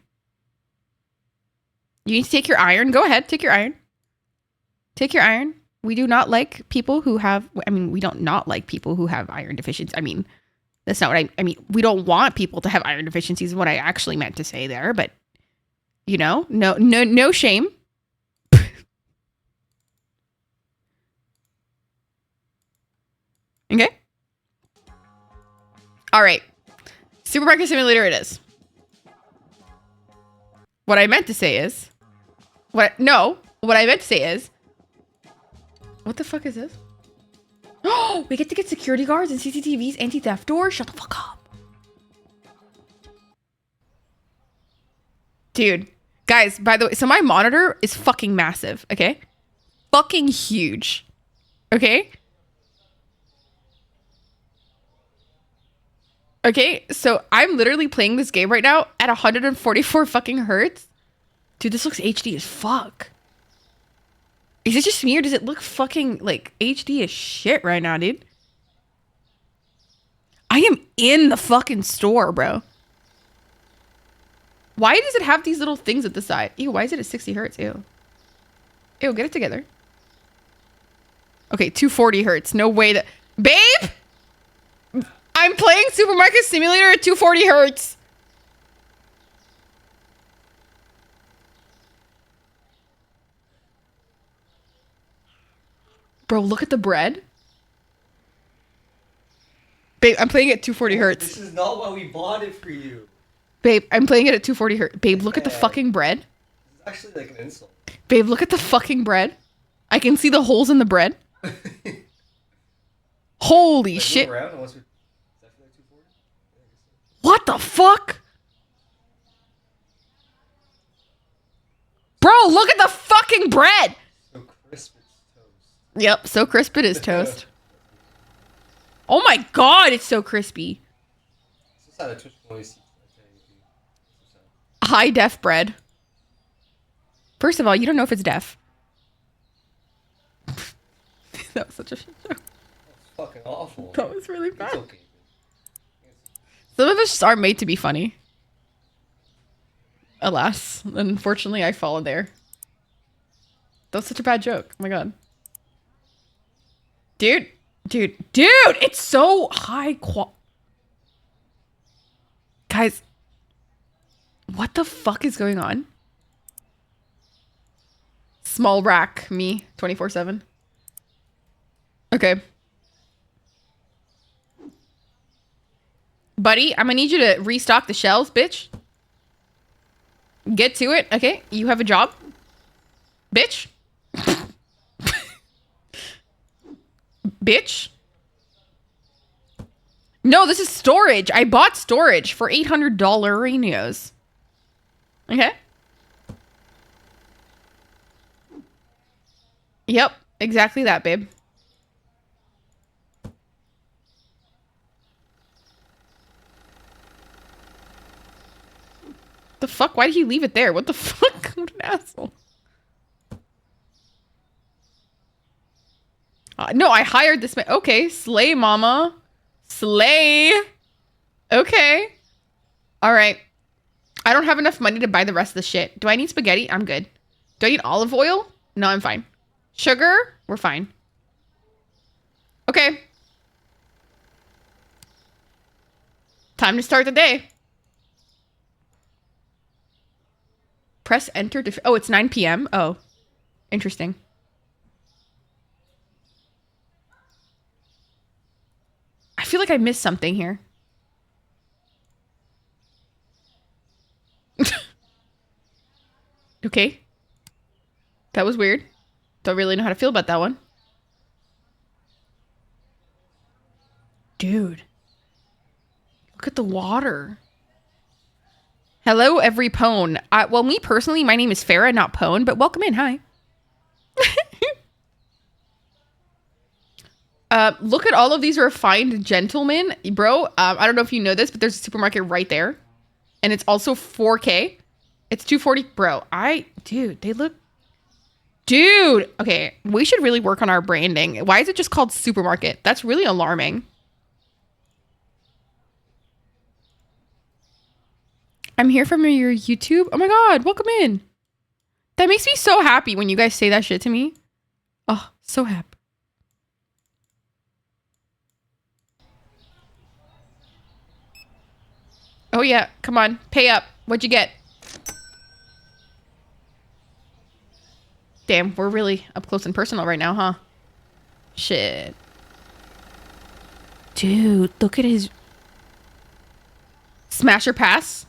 You need to take your iron. Go ahead, take your iron. Take your iron. We do not like people who have... I mean, we don't not like people who have iron deficiencies. I mean, that's not what I mean, we don't want people to have iron deficiencies is what I actually meant to say there, but... You know, no shame. Okay. All right. Supermarket simulator it is. What I meant to say is... What I meant to say is... What the fuck is this? Oh, we get to get security guards and CCTVs, anti-theft doors. Shut the fuck up. Dude. Guys, by the way, so my monitor is fucking massive, okay? Fucking huge. Okay? Okay, so I'm literally playing this game right now at 144 fucking hertz. Dude, this looks HD as fuck. Is it just me or does it look fucking like HD as shit right now, dude? I am in the fucking store, bro. Why does it have these little things at the side? Ew, why is it at 60 hertz? Ew. Ew, get it together. Okay, 240 hertz. No way that... Babe! I'm playing Supermarket Simulator at 240 hertz. Bro, look at the bread. Babe, I'm playing it at 240 hertz. This is not why we bought it for you. Babe, I'm playing it at 240 hertz. Babe, look at the fucking bread. It's actually like an insult. Babe, look at the fucking bread. I can see the holes in the bread. Holy shit. What the fuck? Bro, look at the fucking bread. So crisp it's toast. Yep, so crisp it is toast. Oh my god, it's so crispy. High def bread. First of all, you don't know if it's deaf. That was such a shit show. That's fucking awful. That was really bad. It's okay. Some of us just aren't made to be funny. Alas, unfortunately, I fall in there. That was such a bad joke. Oh my god. Dude, it's so high qual. Guys, what the fuck is going on? Small rack, me, 24/7. Okay. Buddy, I'm gonna need you to restock the shelves, bitch. Get to it, okay? You have a job, bitch. Bitch. No, this is storage. I bought storage for $800. Okay. Yep, exactly that, babe. The fuck? Why did he leave it there? What the fuck? What an asshole. No, I hired this man. Okay, slay, mama. Slay. Okay. All right. I don't have enough money to buy the rest of the shit. Do I need spaghetti? I'm good. Do I need olive oil? No, I'm fine. Sugar? We're fine. Okay. Time to start the day. Press enter to... Oh, it's 9 p.m. Oh, interesting. I feel like I missed something here. Okay. That was weird. Don't really know how to feel about that one. Dude. Look at the water. Hello, every pwn. Well, me personally, my name is Farah, not Pwn, but welcome in. Hi. Look at all of these refined gentlemen. Bro, I don't know if you know this, but there's a supermarket right there. And it's also 4K. It's 240. Bro, dude, they look... Dude, okay, we should really work on our branding. Why is it just called supermarket? That's really alarming. I'm here from your YouTube. Oh my God, welcome in. That makes me so happy when you guys say that shit to me. Oh, so happy. Oh yeah, come on, pay up. What'd you get? Damn, we're really up close and personal right now, huh? Shit. Dude, look at his... Smash or pass?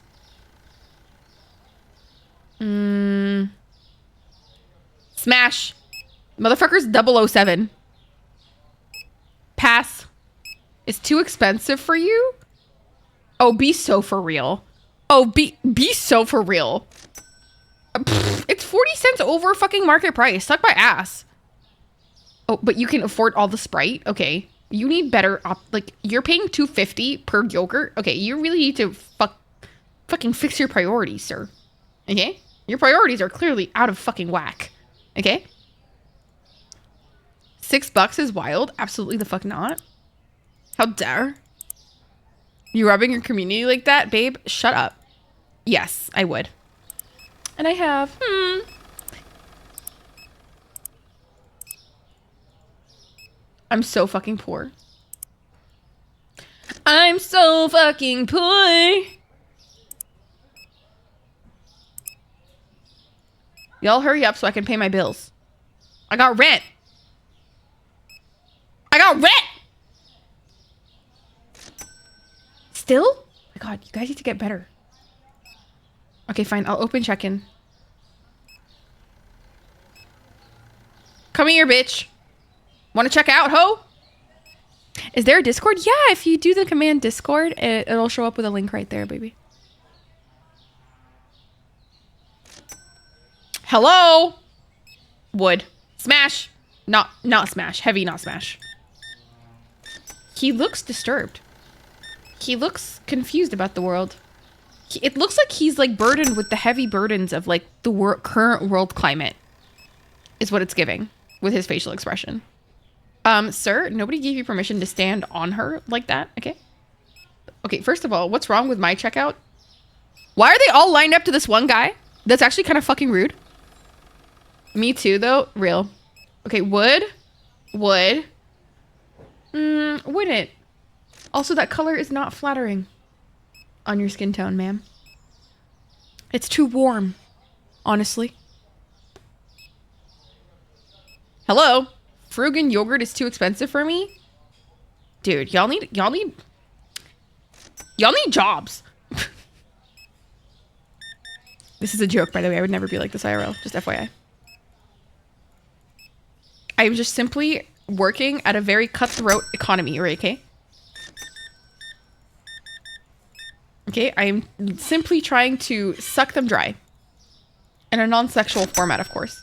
Smash. Motherfucker's 007. Pass. It's too expensive for you? Oh, be so for real. Oh, be so for real. Pfft, it's 40 cents over fucking market price. Suck my ass. Oh, but you can afford all the Sprite? Okay. You need better, like, you're paying $2.50 per yogurt? Okay, you really need to fucking fix your priorities, sir. Okay? Your priorities are clearly out of fucking whack. Okay? $6 is wild? Absolutely the fuck not. How dare? You robbing your community like that, babe? Shut up. Yes, I would. And I have. I'm so fucking poor. I'm so fucking poor. Y'all hurry up so I can pay my bills. I got rent. I got rent. Still? Oh my God, you guys need to get better. Okay, fine. I'll open check-in. Come here, bitch. Want to check out, ho? Is there a Discord? Yeah, if you do the command Discord, it'll show up with a link right there, baby. Hello? Wood. Smash. Not smash. Heavy, not smash. He looks disturbed. He looks confused about the world. It looks like he's like burdened with the heavy burdens of like the current world climate is what it's giving with his facial expression. Sir, nobody gave you permission to stand on her like that. Okay. Okay. First of all, what's wrong with my checkout? Why are they all lined up to this one guy? That's actually kind of fucking rude. Me too, though. Real. Okay. Would. Wouldn't. Also, that color is not flattering on your skin tone, ma'am. It's too warm, honestly. Hello? Frugan yogurt is too expensive for me? Dude, y'all need jobs. This is a joke, by the way. I would never be like this IRL, just FYI. I am just simply working at a very cutthroat economy, right, okay? Okay, I am simply trying to suck them dry. In a non-sexual format, of course.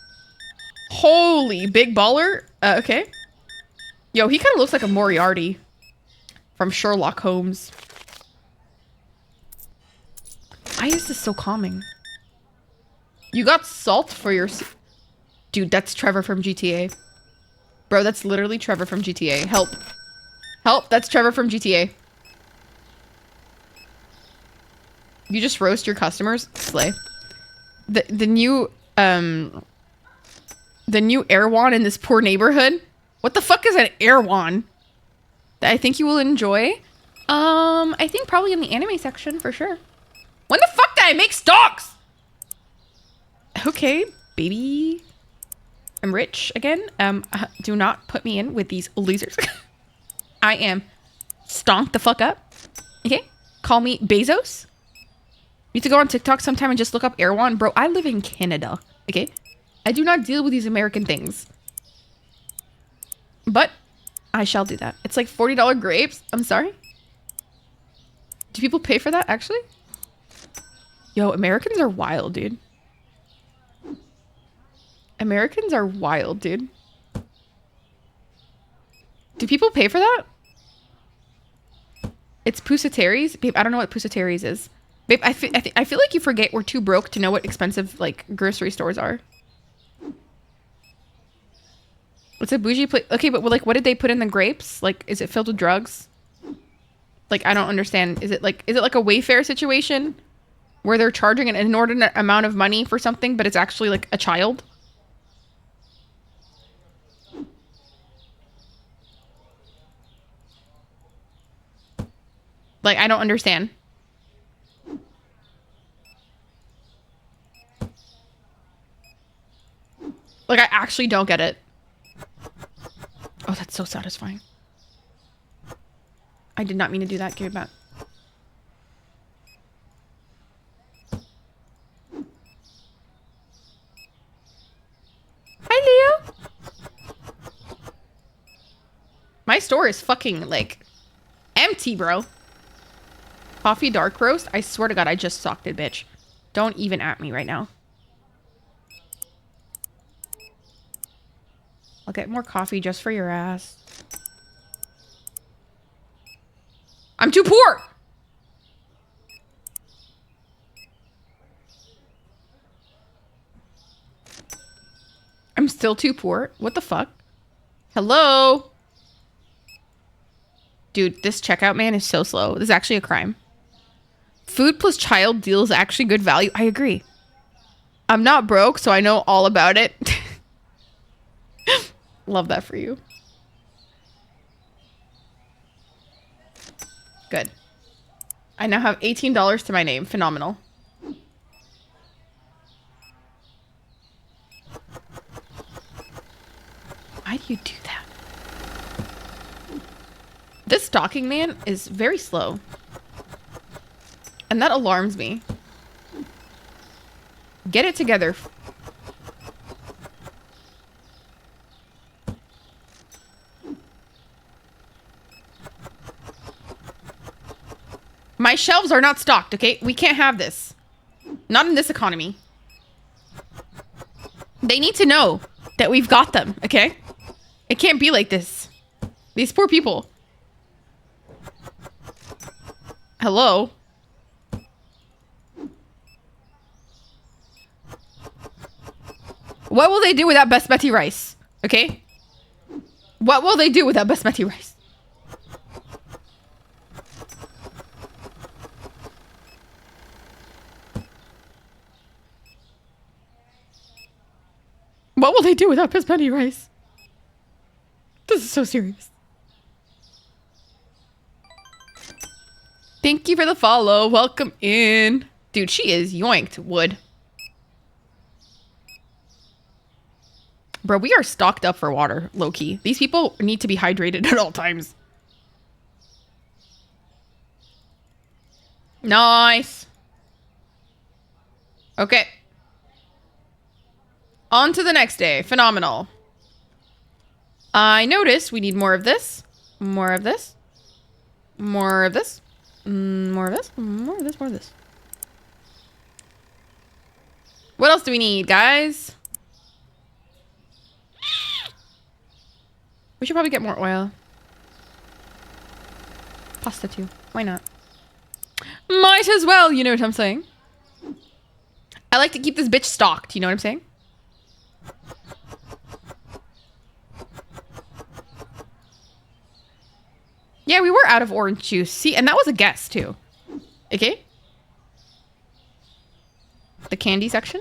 Holy big baller. Okay. Yo, he kind of looks like a Moriarty from Sherlock Holmes. Why is this so calming? You got salt for your... Dude, that's Trevor from GTA. Bro, that's literally Trevor from GTA. Help. Help, that's Trevor from GTA. You just roast your customers? Slay. The new Erewhon in this poor neighborhood? What the fuck is an Erewhon? That I think you will enjoy? I think probably in the anime section for sure. When the fuck did I make stocks? Okay, baby. I'm rich again. Do not put me in with these losers. I am stonk the fuck up. Okay? Call me Bezos. You need to go on TikTok sometime and just look up Erewhon. Bro, I live in Canada. Okay? I do not deal with these American things. But I shall do that. It's like $40 grapes. I'm sorry. Do people pay for that, actually? Yo, Americans are wild, dude. Americans are wild, dude. Do people pay for that? It's Pusateri's? Babe, I don't know what Pusateri's is. Babe, I feel like you forget we're too broke to know what expensive, like, grocery stores are. It's a bougie place. Okay, but like, what did they put in the grapes? Like, is it filled with drugs? Like, I don't understand. Is it like a Wayfair situation where they're charging an inordinate amount of money for something, but it's actually like a child? Like, I don't understand. Like, I actually don't get it. Oh, that's so satisfying. I did not mean to do that. Give it back. Hi, Leo. My store is fucking, like, empty, bro. Coffee dark roast? I swear to God, I just sucked it, bitch. Don't even at me right now. I'll get more coffee just for your ass. I'm too poor! I'm still too poor? What the fuck? Hello? Dude, this checkout man is so slow. This is actually a crime. Food plus child deal is actually good value. I agree. I'm not broke, so I know all about it. Love that for you. Good. I now have $18 to my name. Phenomenal. Why do you do that? This stalking man is very slow. And that alarms me. Get it together. My shelves are not stocked, okay? We can't have this. Not in this economy. They need to know that we've got them, okay? It can't be like this. These poor people. Hello? What will they do without basmati rice? Okay? What will they do without basmati rice? What will they do without basmati rice? This is so serious. Thank you for the follow. Welcome in. Dude, she is yoinked wood. Bro, we are stocked up for water, low-key. These people need to be hydrated at all times. Nice. Okay. On to the next day. Phenomenal. I noticed we need more of this. More of this. More of this. More of this. More of this. More of this. What else do we need, guys? We should probably get more oil. Pasta too. Why not? Might as well, you know what I'm saying? I like to keep this bitch stocked, you know what I'm saying? Yeah, we were out of orange juice. See, and that was a guess too. Okay? The candy section.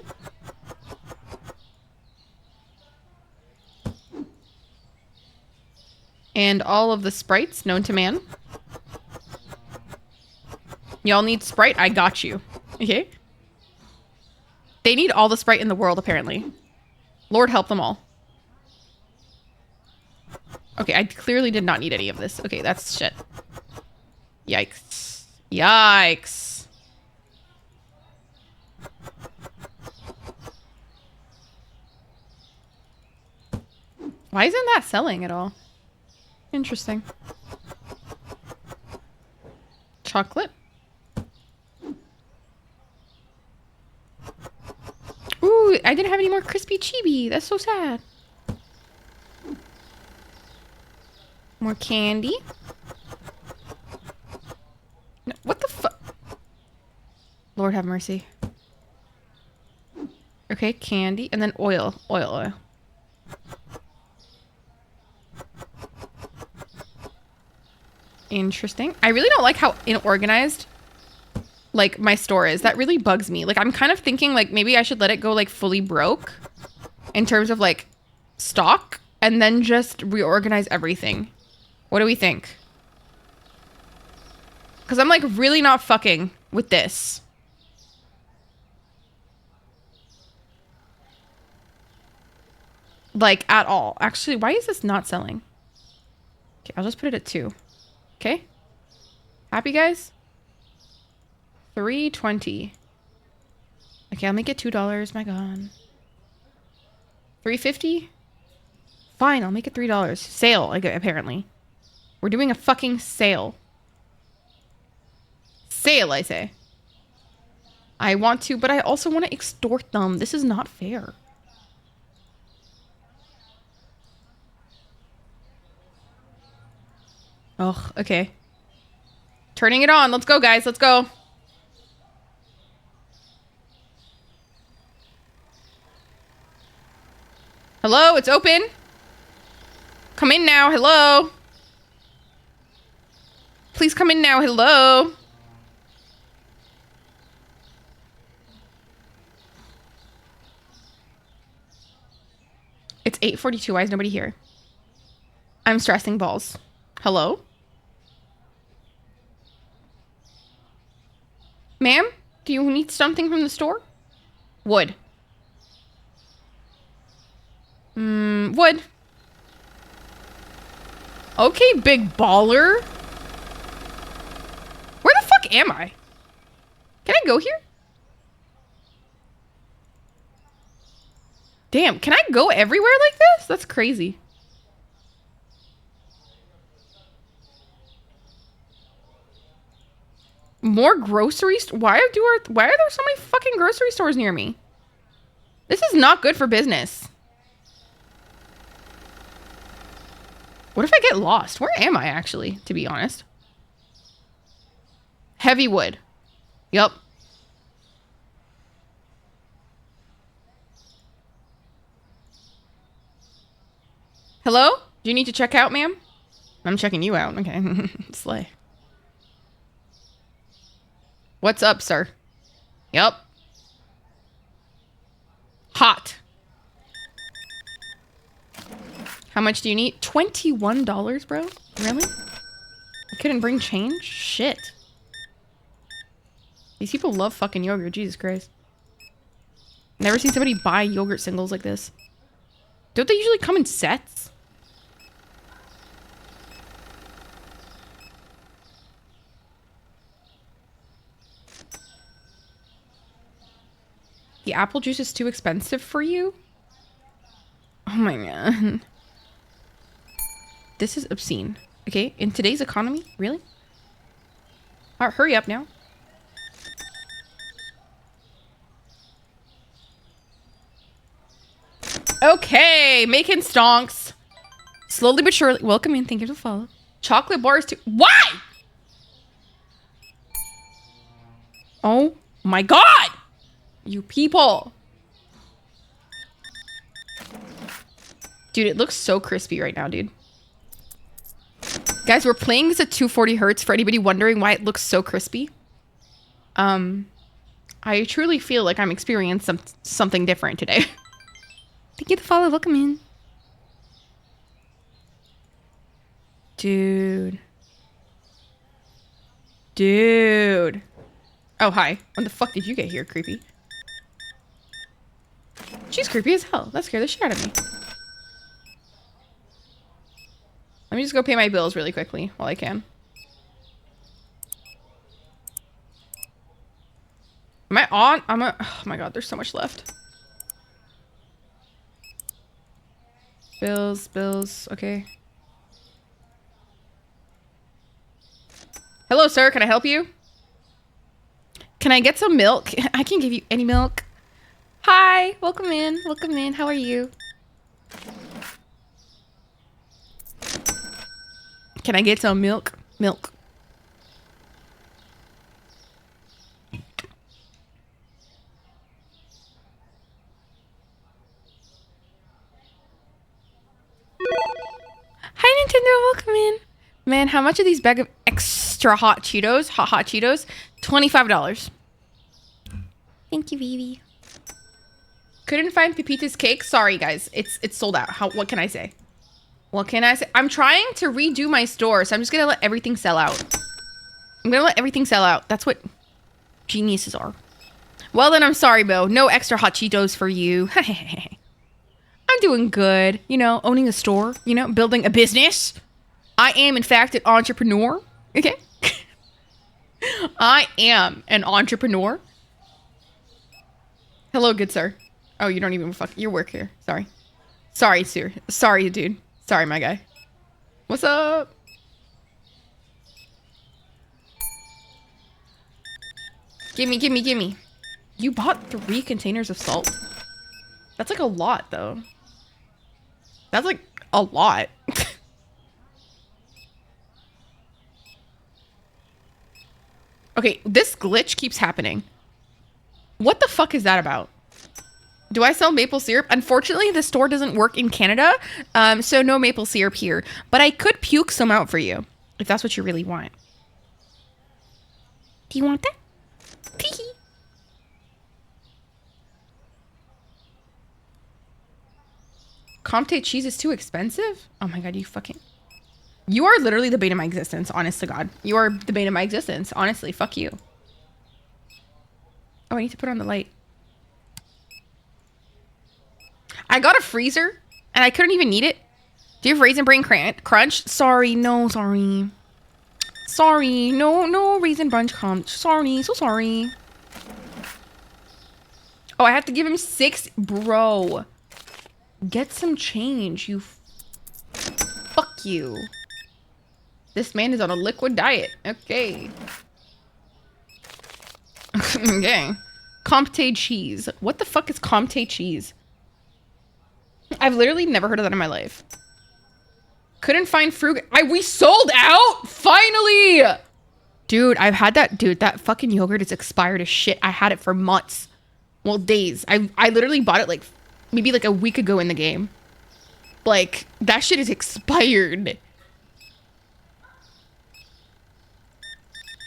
And all of the sprites known to man. Y'all need Sprite? I got you. Okay? They need all the Sprite in the world, apparently. Lord help them all. Okay, I clearly did not need any of this. Okay, that's shit. Yikes. Yikes. Why isn't that selling at all? Interesting. Chocolate. Ooh, I didn't have any more crispy chibi. That's so sad. More candy. No, what the fuck? Lord have mercy. Okay, candy. And then oil. Oil, oil. Interesting. I really don't like how unorganized like my store is. That really bugs me. Like I'm kind of thinking like maybe I should let it go like fully broke in terms of like stock and then just reorganize everything. What do we think? Because I'm like really not fucking with this. Like at all. Actually, why is this not selling? Okay, I'll just put it at 2. Okay. Happy guys? 320. Okay, I'll make it $2. My God. 350? Fine, I'll make it $3. Sale, like, apparently. We're doing a fucking sale. Sale, I say. I want to, but I also want to extort them. This is not fair. Oh, okay. Turning it on. Let's go, guys. Let's go. Hello, it's open. Come in now. Hello. Please come in now. Hello. It's 8:42. Why is nobody here? I'm stressing balls. Hello? Ma'am? Do you need something from the store? Wood. Wood. Okay, big baller. Where the fuck am I? Can I go here? Damn, can I go everywhere like this? That's crazy. More groceries? Why are there so many fucking grocery stores near me? This is not good for business. What if I get lost? Where am I actually, to be honest? Heavy wood. Yup. Hello? Do you need to check out, ma'am? I'm checking you out. Okay. Slay. What's up, sir? Yup. Hot. How much do you need? $21, bro? Really? I couldn't bring change? Shit. These people love fucking yogurt. Jesus Christ. Never seen somebody buy yogurt singles like this. Don't they usually come in sets? The apple juice is too expensive for you? Oh my God. This is obscene. Okay, in today's economy? Really? Alright, hurry up now. Okay, making stonks. Slowly but surely. Welcome in. Thank you for the follow. Chocolate bars too. Why? Oh my God. You people. Dude, it looks so crispy right now, dude. Guys, we're playing this at 240 hertz for anybody wondering why it looks so crispy. I truly feel like I'm experiencing something different today. Thank you for the follow. Welcome in. Dude. Dude. Oh, hi. When the fuck did you get here, creepy? She's creepy as hell. That scared the shit out of me. Let me just go pay my bills really quickly while I can. Am I on? Oh my God, there's so much left. Bills, okay. Hello, sir, can I help you? Can I get some milk? I can give you any milk. Hi, welcome in, how are you? Can I get some milk? Milk. Hi, Nintendo. Welcome in. Man, how much are these bag of extra hot Cheetos, hot Cheetos, $25. Thank you, Vivi. Couldn't find Pepita's cake. Sorry, guys. It's sold out. What can I say? What can I say? I'm trying to redo my store, so I'm just gonna let everything sell out. I'm gonna let everything sell out. That's what geniuses are. Well, then I'm sorry, Bo. No extra hot Cheetos for you. I'm doing good. You know, owning a store. You know, building a business. I am, in fact, an entrepreneur. Okay? I am an entrepreneur. Hello, good sir. Oh, you don't even you work here. Sorry. Sorry, sir. Sorry, dude. Sorry, my guy. What's up? Gimme. You bought 3 containers of salt? That's like a lot, though. That's like a lot. Okay, this glitch keeps happening. What the fuck is that about? Do I sell maple syrup? Unfortunately, the store doesn't work in Canada, so no maple syrup here. But I could puke some out for you, if that's what you really want. Do you want that? Tee-hee. Comté cheese is too expensive? Oh my god, you are literally the bane of my existence, honest to God. You are the bane of my existence. Honestly, fuck you. Oh, I need to put on the light. I got a freezer, and I couldn't even need it. Do you have Raisin Bran Crunch? Sorry, no, sorry. Sorry, no Raisin Brunch Crunch. Sorry, so sorry. Oh, I have to give him 6? Bro. Get some change, you fuck you. This man is on a liquid diet. Okay. Okay. Comté cheese. What the fuck is Comté cheese? I've literally never heard of that in my life. Couldn't find fruit. We sold out? Finally! Dude, I've had that. Dude, that fucking yogurt is expired as shit. I had it for months. Well, days. I literally bought it like maybe like a week ago in the game. Like, that shit is expired.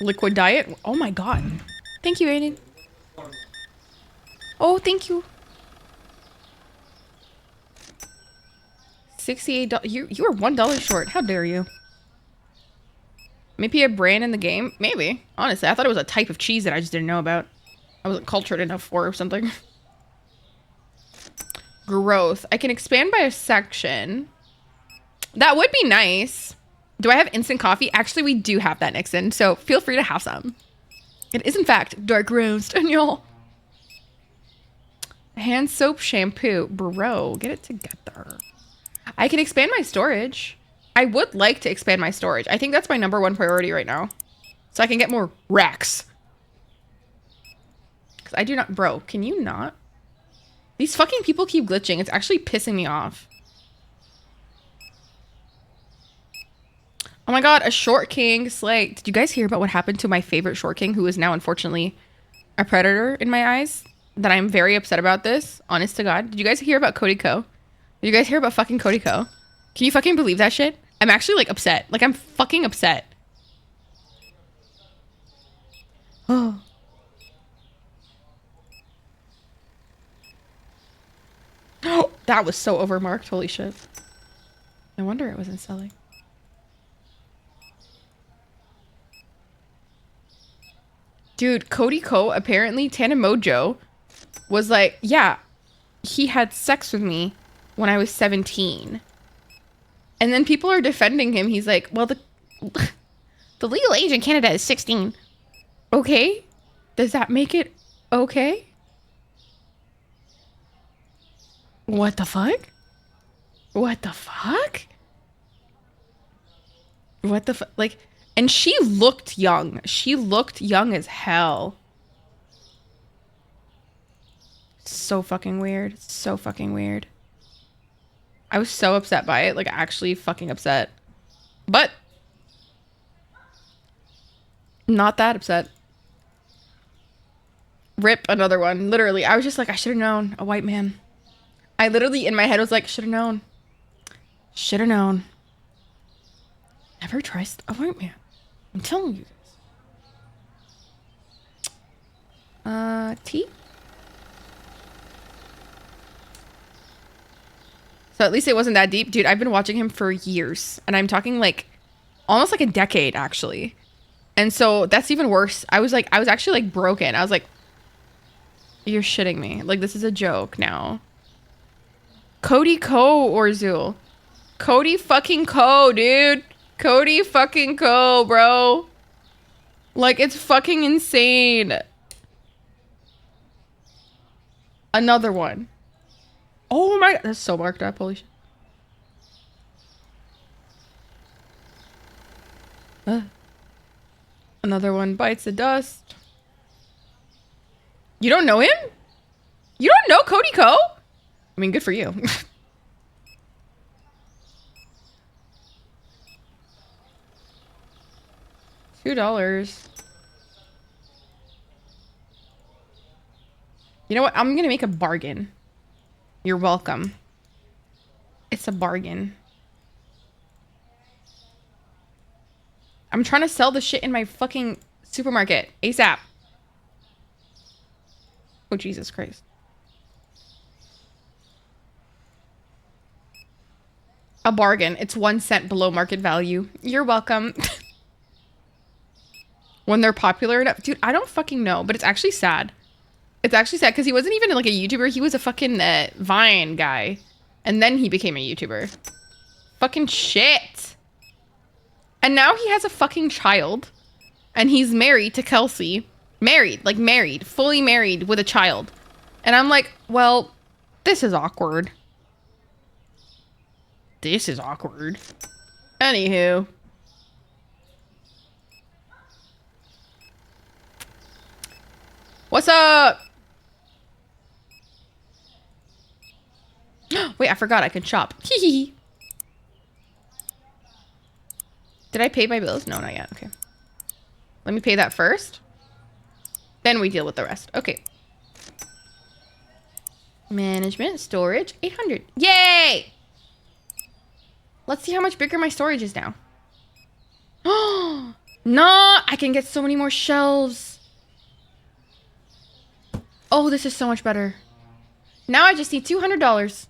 Liquid diet? Oh my god. Thank you, Aiden. Oh, thank you. $68. You are $1 short. How dare you? Maybe a brand in the game? Maybe. Honestly, I thought it was a type of cheese that I just didn't know about. I wasn't cultured enough for or something. Growth. I can expand by a section. That would be nice. Do I have instant coffee? Actually, we do have that, Nixon. So feel free to have some. It is, in fact, dark roast. And y'all. Hand soap shampoo. Bro, get it together. I can expand my storage. I would like to expand my storage. I think that's my #1 priority right now. So I can get more racks. Because I do not... Bro, can you not? These fucking people keep glitching. It's actually pissing me off. Oh my god, a short king. Slay. Did you guys hear about what happened to my favorite short king, who is now unfortunately a predator in my eyes? That I'm very upset about this. Honest to God. Did you guys hear about Cody Co? Did you guys hear about fucking Cody Co? Can you fucking believe that shit? I'm actually like upset. Like I'm fucking upset. Oh. Oh, that was so overmarked. Holy shit. No wonder it wasn't selling. Dude, Cody Co, apparently Tana Mojo was like, yeah, he had sex with me when I was 17. And then people are defending him. He's like, well, the legal age in Canada is 16. Okay. Does that make it okay? What the fuck? What the fuck? What the fuck? Like, and she looked young. She looked young as hell. So fucking weird. So fucking weird. I was so upset by it. Like, actually fucking upset. But not that upset. Rip another one. Literally, I was just like, I should have known. A white man. I literally, in my head, was like, should have known. Should have known. Never trust a white man. I'm telling you. Tea? So at least it wasn't that deep. Dude, I've been watching him for years. And I'm talking like almost like a decade, actually. And so that's even worse. I was actually like broken. I was like, you're shitting me. Like, this is a joke now. Cody Ko or Zul? Cody fucking Ko, dude. Cody fucking Ko, bro. Like, it's fucking insane. Another one. Oh my, that's so marked up. Holy shit. Another one bites the dust. You don't know him? You don't know Cody Ko? I mean, good for you. $2. You know what? I'm gonna make a bargain. You're welcome. It's a bargain. I'm trying to sell the shit in my fucking supermarket ASAP. Oh, Jesus Christ. A bargain. It's 1 cent below market value. You're welcome. When they're popular enough. Dude, I don't fucking know, but it's actually sad. It's actually sad because he wasn't even like a YouTuber. He was a fucking Vine guy. And then he became a YouTuber. Fucking shit. And now he has a fucking child. And he's married to Kelsey. Married. Like married. Fully married with a child. And I'm like, well, this is awkward. This is awkward. Anywho. What's up? Wait, I forgot I can shop. Hee. Did I pay my bills? No, not yet. Okay. Let me pay that first. Then we deal with the rest. Okay. Management, storage, 800. Yay! Let's see how much bigger my storage is now. Oh, no! I can get so many more shelves. Oh, this is so much better. Now I just need $200.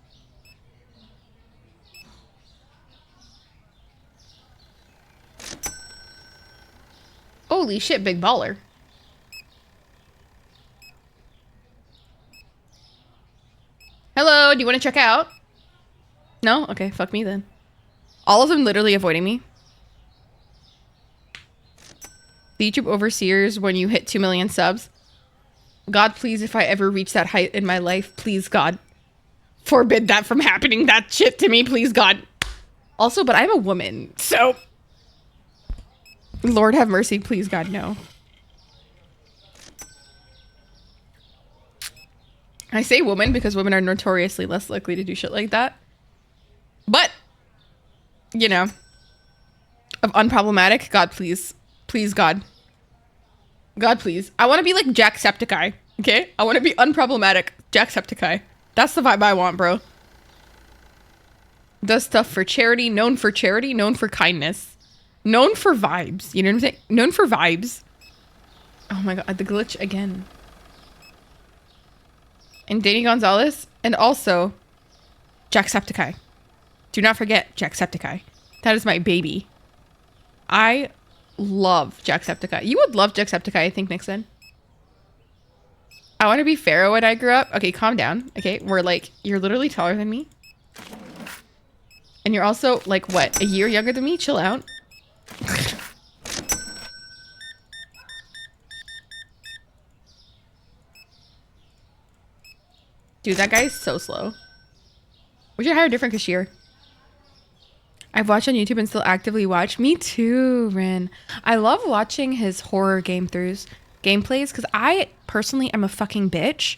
Holy shit, big baller. Hello, do you want to check out? No? Okay, fuck me then. All of them literally avoiding me. The YouTube overseers when you hit 2 million subs. God, please, if I ever reach that height in my life, please, God. Forbid that from happening. That shit to me, please, God. Also, but I'm a woman, so... Lord have mercy, please, God, no. I say woman because women are notoriously less likely to do shit like that. But, you know, of unproblematic, God, please. Please, God. God, please. I want to be like Jacksepticeye, okay? I want to be unproblematic Jacksepticeye. That's the vibe I want, bro. Does stuff for charity, known for kindness. Known for vibes. You know what I'm saying? Known for vibes. Oh my god, the glitch again. And Danny Gonzalez. And also, Jacksepticeye. Do not forget Jacksepticeye. That is my baby. I love Jacksepticeye. You would love Jacksepticeye, I think, Nixon. I want to be Pharaoh when I grew up. Okay, calm down. Okay, we're like, you're literally taller than me. And you're also, like, what? A year younger than me? Chill out. Dude, that guy is so slow. We should hire a different cashier. I've watched on YouTube and still actively watch. Me too, Rin. I love watching his horror gameplays because I personally am a fucking bitch.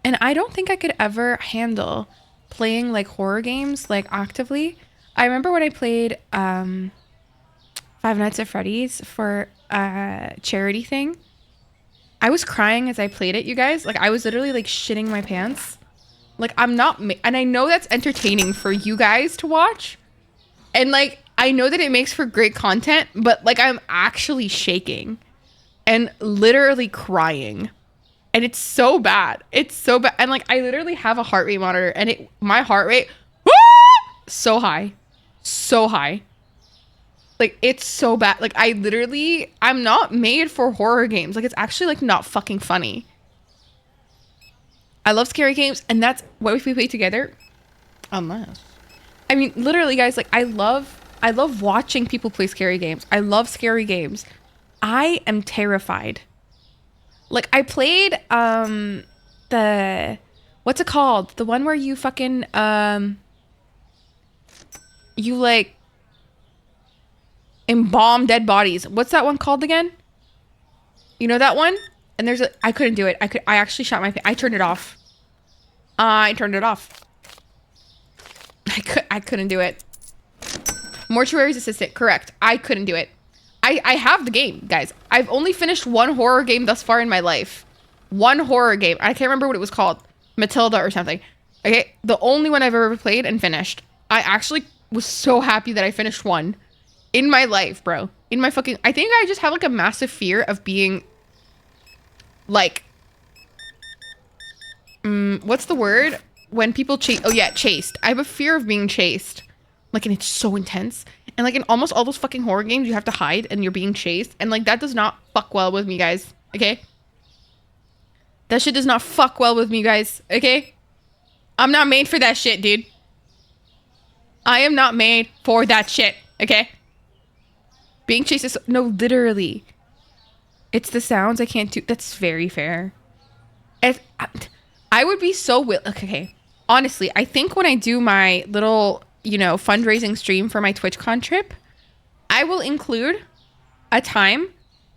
And I don't think I could ever handle playing like horror games like actively. I remember when I played Five Nights at Freddy's for a charity thing. I was crying as I played it, you guys. Like I was literally like shitting my pants. Like I'm not, and I know that's entertaining for you guys to watch. And like, I know that it makes for great content, but like I'm actually shaking and literally crying. And it's so bad. It's so bad. And like I literally have a heart rate monitor and my heart rate so high. So high. Like it's so bad. Like I'm not made for horror games. Like it's actually like not fucking funny. I love scary games, and that's what if we play together. Unless, I mean, literally, guys, like I love watching people play scary games. I love scary games. I am terrified. Like I played what's it called? The one where you fucking you like embalm dead bodies. What's that one called again? You know that one? And I couldn't do it. I actually shot my, I turned it off. I turned it off. I couldn't do it. Mortuary's assistant, correct. I couldn't do it. I have the game, guys. I've only finished one horror game thus far in my life. One horror game. I can't remember what it was called. Matilda or something. Okay, the only one I've ever played and finished. I actually was so happy that I finished one in my life, bro. In my fucking, I think I just have like a massive fear of being like, what's the word? When people chase, oh yeah, chased. I have a fear of being chased. Like, and it's so intense. And like in almost all those fucking horror games, you have to hide and you're being chased. And like, that does not fuck well with me, guys. Okay? That shit does not fuck well with me, guys. Okay? I'm not made for that shit, dude. I am not made for that shit. Okay? Being chased is, no, literally. It's the sounds I can't do. That's very fair. I would be so okay. Honestly, I think when I do my little, you know, fundraising stream for my TwitchCon trip, I will include a time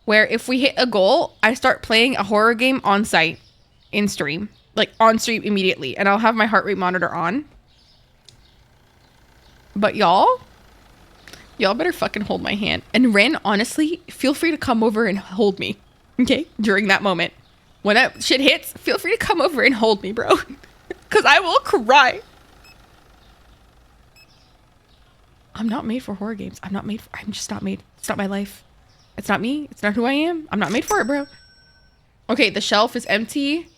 where if we hit a goal, I start playing a horror game on site in stream, like on stream immediately, and I'll have my heart rate monitor on. But y'all better fucking hold my hand. And Ren, honestly, feel free to come over and hold me, okay? During that moment. When that shit hits, feel free to come over and hold me, bro. Because I will cry. I'm not made for horror games. I'm just not made. It's not my life. It's not me. It's not who I am. I'm not made for it, bro. Okay, the shelf is empty.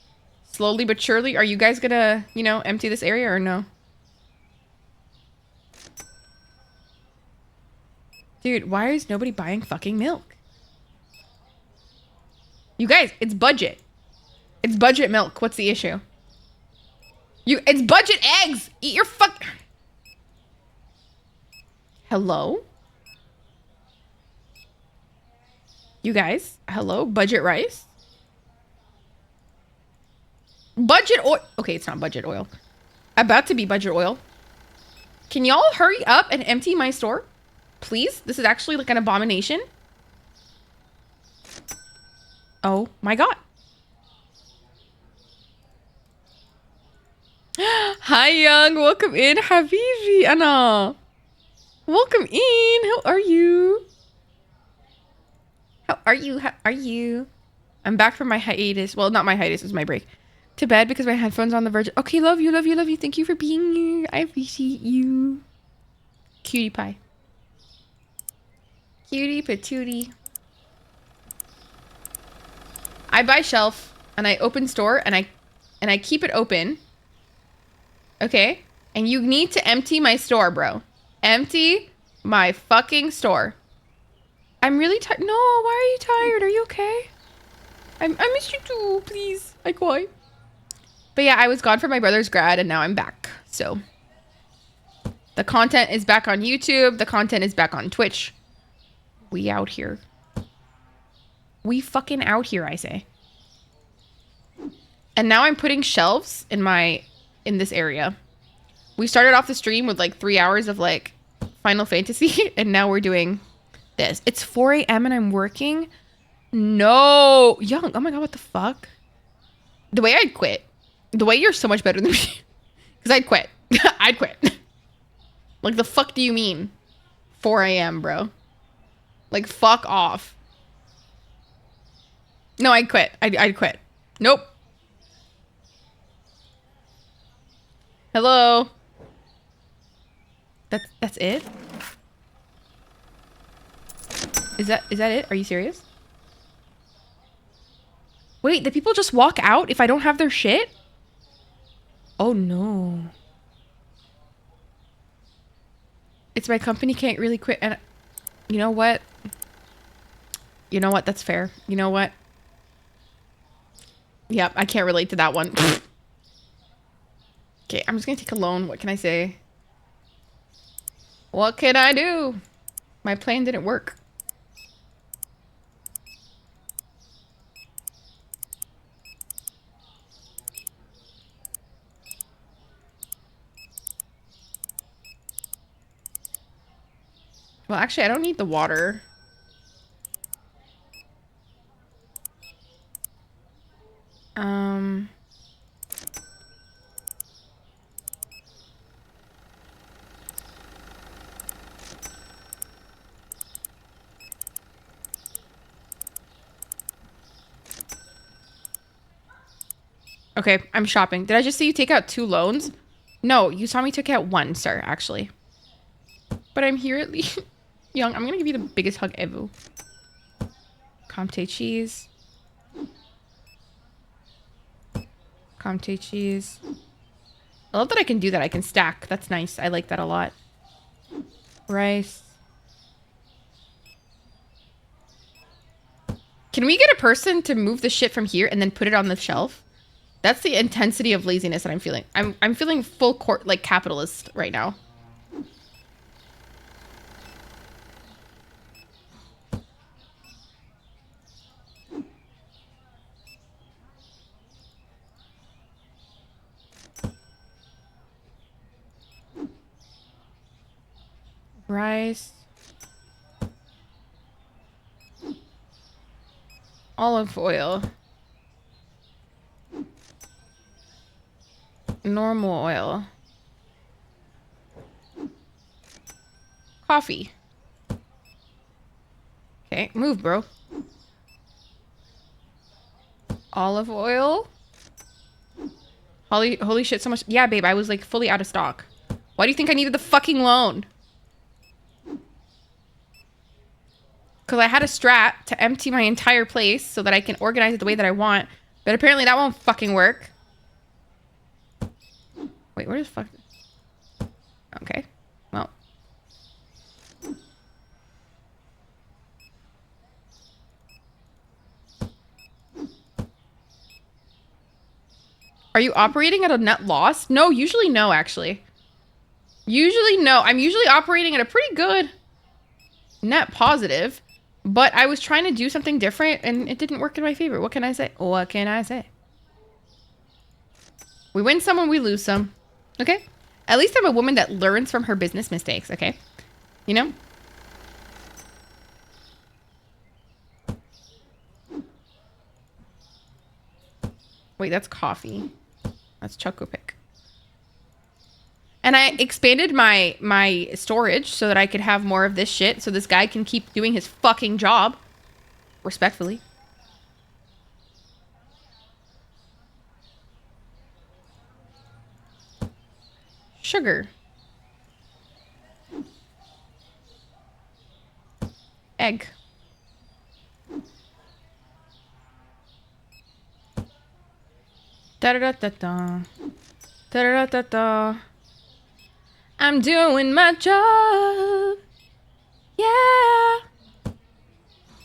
Slowly but surely. Are you guys gonna, you know, empty this area or no? Dude, why is nobody buying fucking milk? You guys, it's budget. It's budget milk. What's the issue? It's budget eggs. Eat your fuck. Hello? You guys, hello? Budget rice? Budget oil. Okay, it's not budget oil. About to be budget oil. Can y'all hurry up and empty my store? Please? This is actually like an abomination. Oh my god. Hi, Young. Welcome in. Habibi. Anna. Welcome in. How are you? How are you? How are you? I'm back from my hiatus. Well, not my hiatus. It's my break. To bed because my headphones on the verge. Okay, love you, love you, love you. Thank you for being here. I appreciate you. Cutie pie. Cutie patootie. I buy shelf and I open store and I keep it open. Okay? And you need to empty my store, bro. Empty my fucking store. I'm really tired. No, why are you tired? Are you okay? I miss you too, please. I cry. But yeah, I was gone for my brother's grad and now I'm back. So the content is back on YouTube. The content is back on Twitch. We out here. We fucking out here, I say. And now I'm putting shelves in this area. We started off the stream with like 3 hours of like Final Fantasy and now we're doing this. It's 4 a.m. and I'm working. No. Young. Oh my god, what the fuck? The way I'd quit. The way you're so much better than me. Because I'd quit. I'd quit. Like the fuck do you mean? 4 a.m. bro. Like fuck off. No, I'd quit. I'd quit. Nope. Hello. That's it? Is that it? Are you serious? Wait, the people just walk out if I don't have their shit? Oh no. It's my company can't really quit, and you know what? You know what? That's fair. You know what? Yep, I can't relate to that one. Okay, I'm just gonna take a loan. What can I say? What can I do? My plan didn't work. Well, actually, I don't need the water. Okay, I'm shopping. Did I just see you take out 2 loans? No, you saw me take out 1, sir, actually. But I'm here at least. Young, I'm gonna give you the biggest hug ever. Comté cheese. Comté cheese. I love that I can do that. I can stack. That's nice. I like that a lot. Rice. Can we get a person to move the shit from here and then put it on the shelf? That's the intensity of laziness that I'm feeling. I'm feeling full court like capitalist right now. Rice. Olive oil. Normal oil. Coffee. Okay, move, bro. Olive oil. Holy shit, so much. Yeah, babe, I was like fully out of stock. Why do you think I needed the fucking loan? Because I had a strat to empty my entire place so that I can organize it the way that I want. But apparently that won't fucking work. Wait, where the fuck? Okay. Well. Are you operating at a net loss? No, usually no, actually. Usually no. I'm usually operating at a pretty good net positive. But I was trying to do something different and it didn't work in my favor. What can I say? What can I say? We win some and we lose some. Okay? At least I'm a woman that learns from her business mistakes, okay? You know? Wait, that's coffee. That's Choco Pick. And I expanded my storage so that I could have more of this shit so this guy can keep doing his fucking job. Respectfully. Sugar. Egg. Da-da-da-da-da. Da-da-da-da-da. I'm doing my job. Yeah.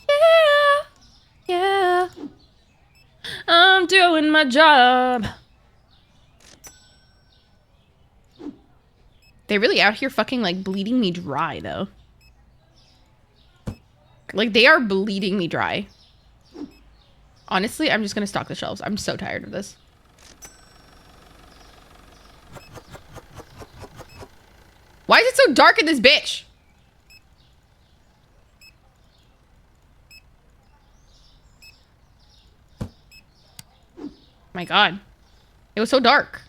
Yeah. Yeah. I'm doing my job. They're really out here fucking like bleeding me dry though. Like they are bleeding me dry. Honestly, I'm just gonna stock the shelves. I'm so tired of this. Why is it so dark in this bitch? My God. It was so dark.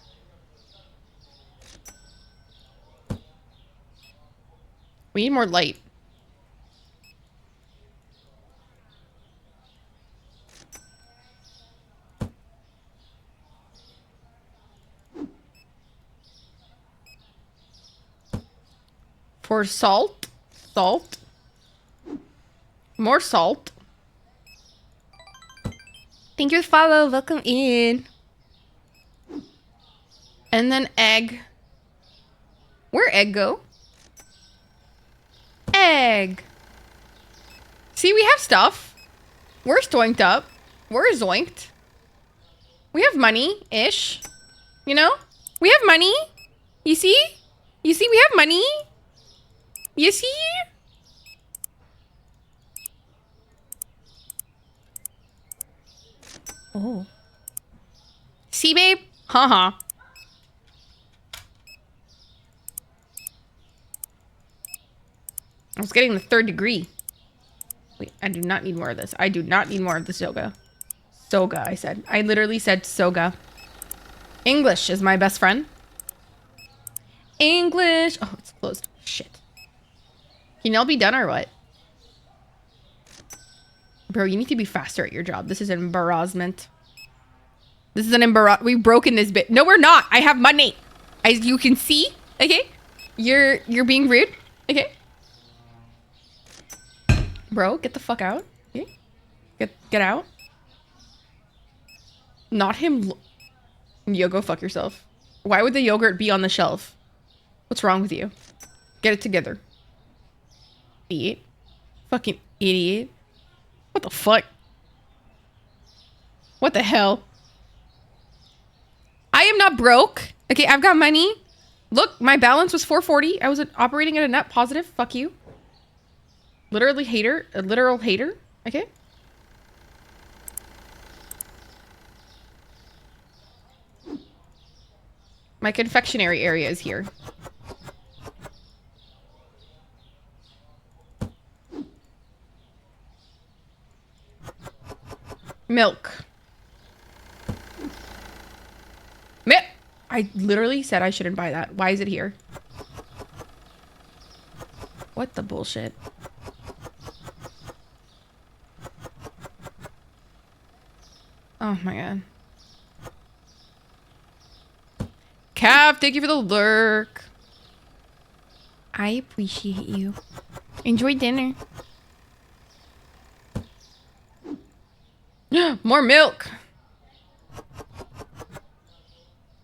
We need more light. For salt? Salt? More salt. Thank you for the follow. Welcome in. And then egg. Where'd egg go? Egg. See, we have stuff. We're stoinked up. We're zoinked. We have money-ish. You know? We have money. You see? You see, we have money. You see? Oh. See, babe? Haha. I was getting the 3rd degree. Wait, I do not need more of this. I do not need more of the soga. Soga, I said. I literally said soga. English is my best friend. English. Oh, it's closed. Shit. Can y'all be done or what? Bro, you need to be faster at your job. This is an embarrassment. This is an embarrassment. We've broken this bit. No, we're not. I have money. As you can see. Okay? You're being rude. Okay? Bro, get the fuck out. Okay? Get out. Not him. Yo, go fuck yourself. Why would the yogurt be on the shelf? What's wrong with you? Get it together. Idiot. Fucking idiot. What the fuck? What the hell? I am not broke. Okay, I've got money. Look, my balance was 440. I was operating at a net positive. Fuck you. Literally hater. A literal hater. Okay. My confectionery area is here. Milk. I literally said I shouldn't buy that. Why is it here? What the bullshit? Oh my god. Cav, thank you for the lurk. I appreciate you. Enjoy dinner. More milk.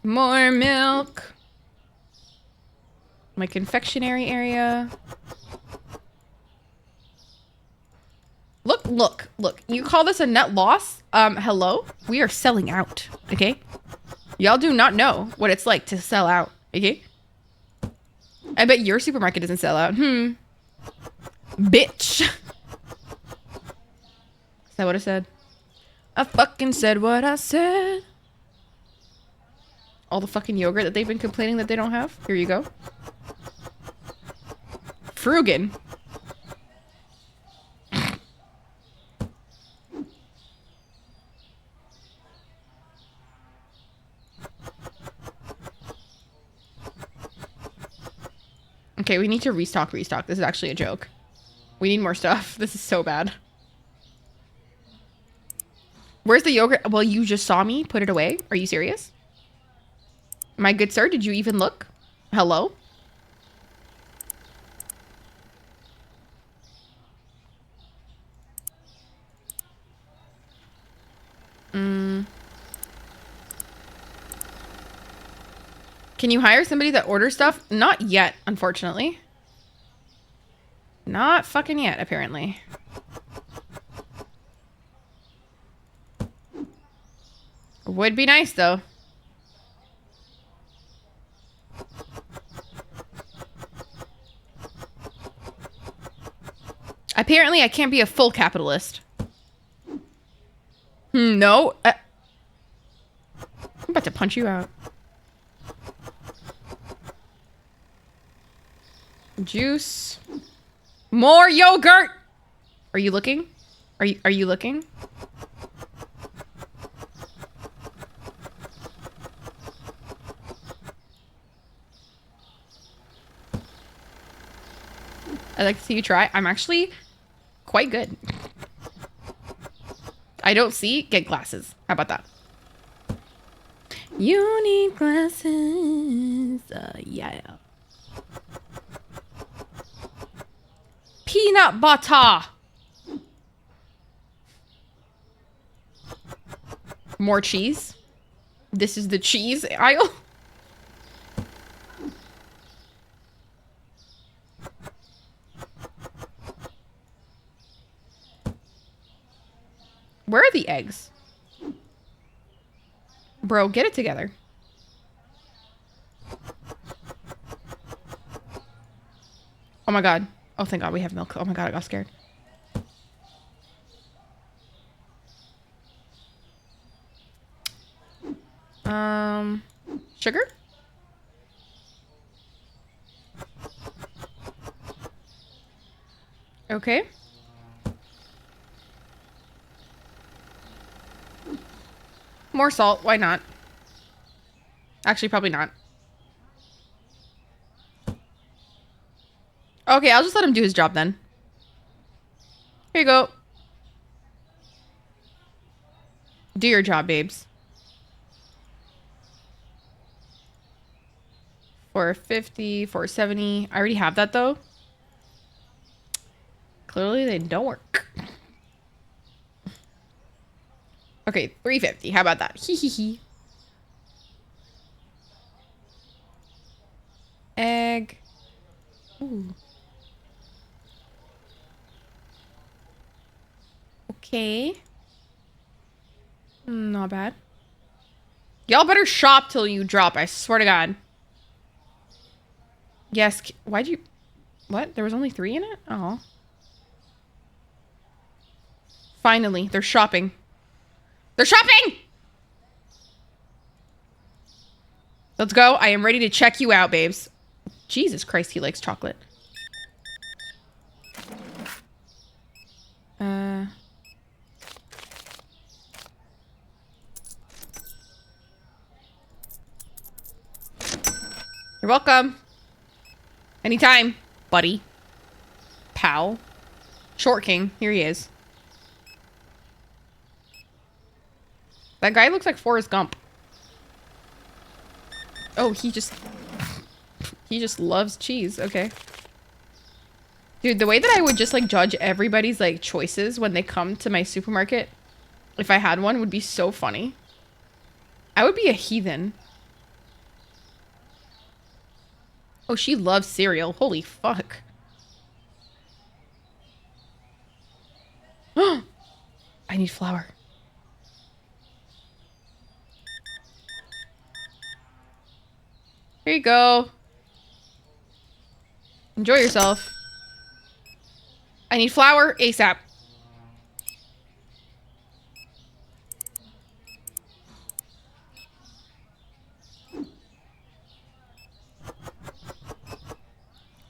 More milk. My confectionery area. Look. You call this a net loss? Hello? We are selling out, okay? Y'all do not know what it's like to sell out, okay? I bet your supermarket doesn't sell out. Bitch. Is that what I said? I fucking said what I said. All the fucking yogurt that they've been complaining that they don't have. Here you go. Frugan. Okay, we need to restock. This is actually a joke. We need more stuff. This is so bad. Where's the yogurt? Well, you just saw me put it away. Are you serious? My good sir, did you even look? Hello? Can you hire somebody that orders stuff? Not yet, unfortunately. Not fucking yet, apparently. Would be nice, though. Apparently, I can't be a full capitalist. No. I'm about to punch you out. Juice. More yogurt. Are you looking? Are you looking? I'd like to see you try. I'm actually quite good. I don't see. Get glasses. How about that? You need glasses. Yeah. Peanut butter. More cheese. This is the cheese aisle. Where are the eggs? Bro, get it together. Oh my god. Oh, thank god we have milk. Oh my god, I got scared. Sugar? Okay. More salt, why not? Actually, probably not. Okay, I'll just let him do his job then. Here you go. Do your job, babes. 450, 470. I already have that though. Clearly they don't work. Okay, 350. How about that? Hee hee hee. Egg. Ooh. Okay. Not bad. Y'all better shop till you drop, I swear to God. Yes. Why'd you... What? There was only 3 in it? Oh. Finally, they're shopping. They're shopping! Let's go. I am ready to check you out, babes. Jesus Christ, he likes chocolate. You're welcome. Anytime, buddy. Pal. Short King. Here he is. That guy looks like Forrest Gump. Oh, he just loves cheese. Okay. Dude, the way that I would just like judge everybody's like choices when they come to my supermarket, if I had one, would be so funny. I would be a heathen. Oh, she loves cereal. Holy fuck. I need flour. Here you go. Enjoy yourself. I need flour ASAP.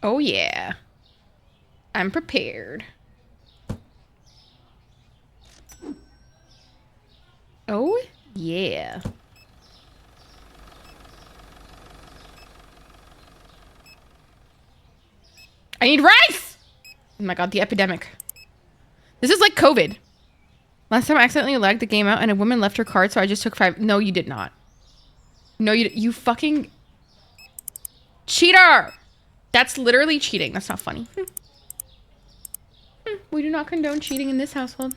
Oh yeah. I'm prepared. Oh yeah. I need rice! Oh my god, the epidemic. This is like COVID. Last time I accidentally lagged the game out and a woman left her card, so I just took 5. No, you did not. No, you fucking cheater! That's literally cheating. That's not funny. We do not condone cheating in this household.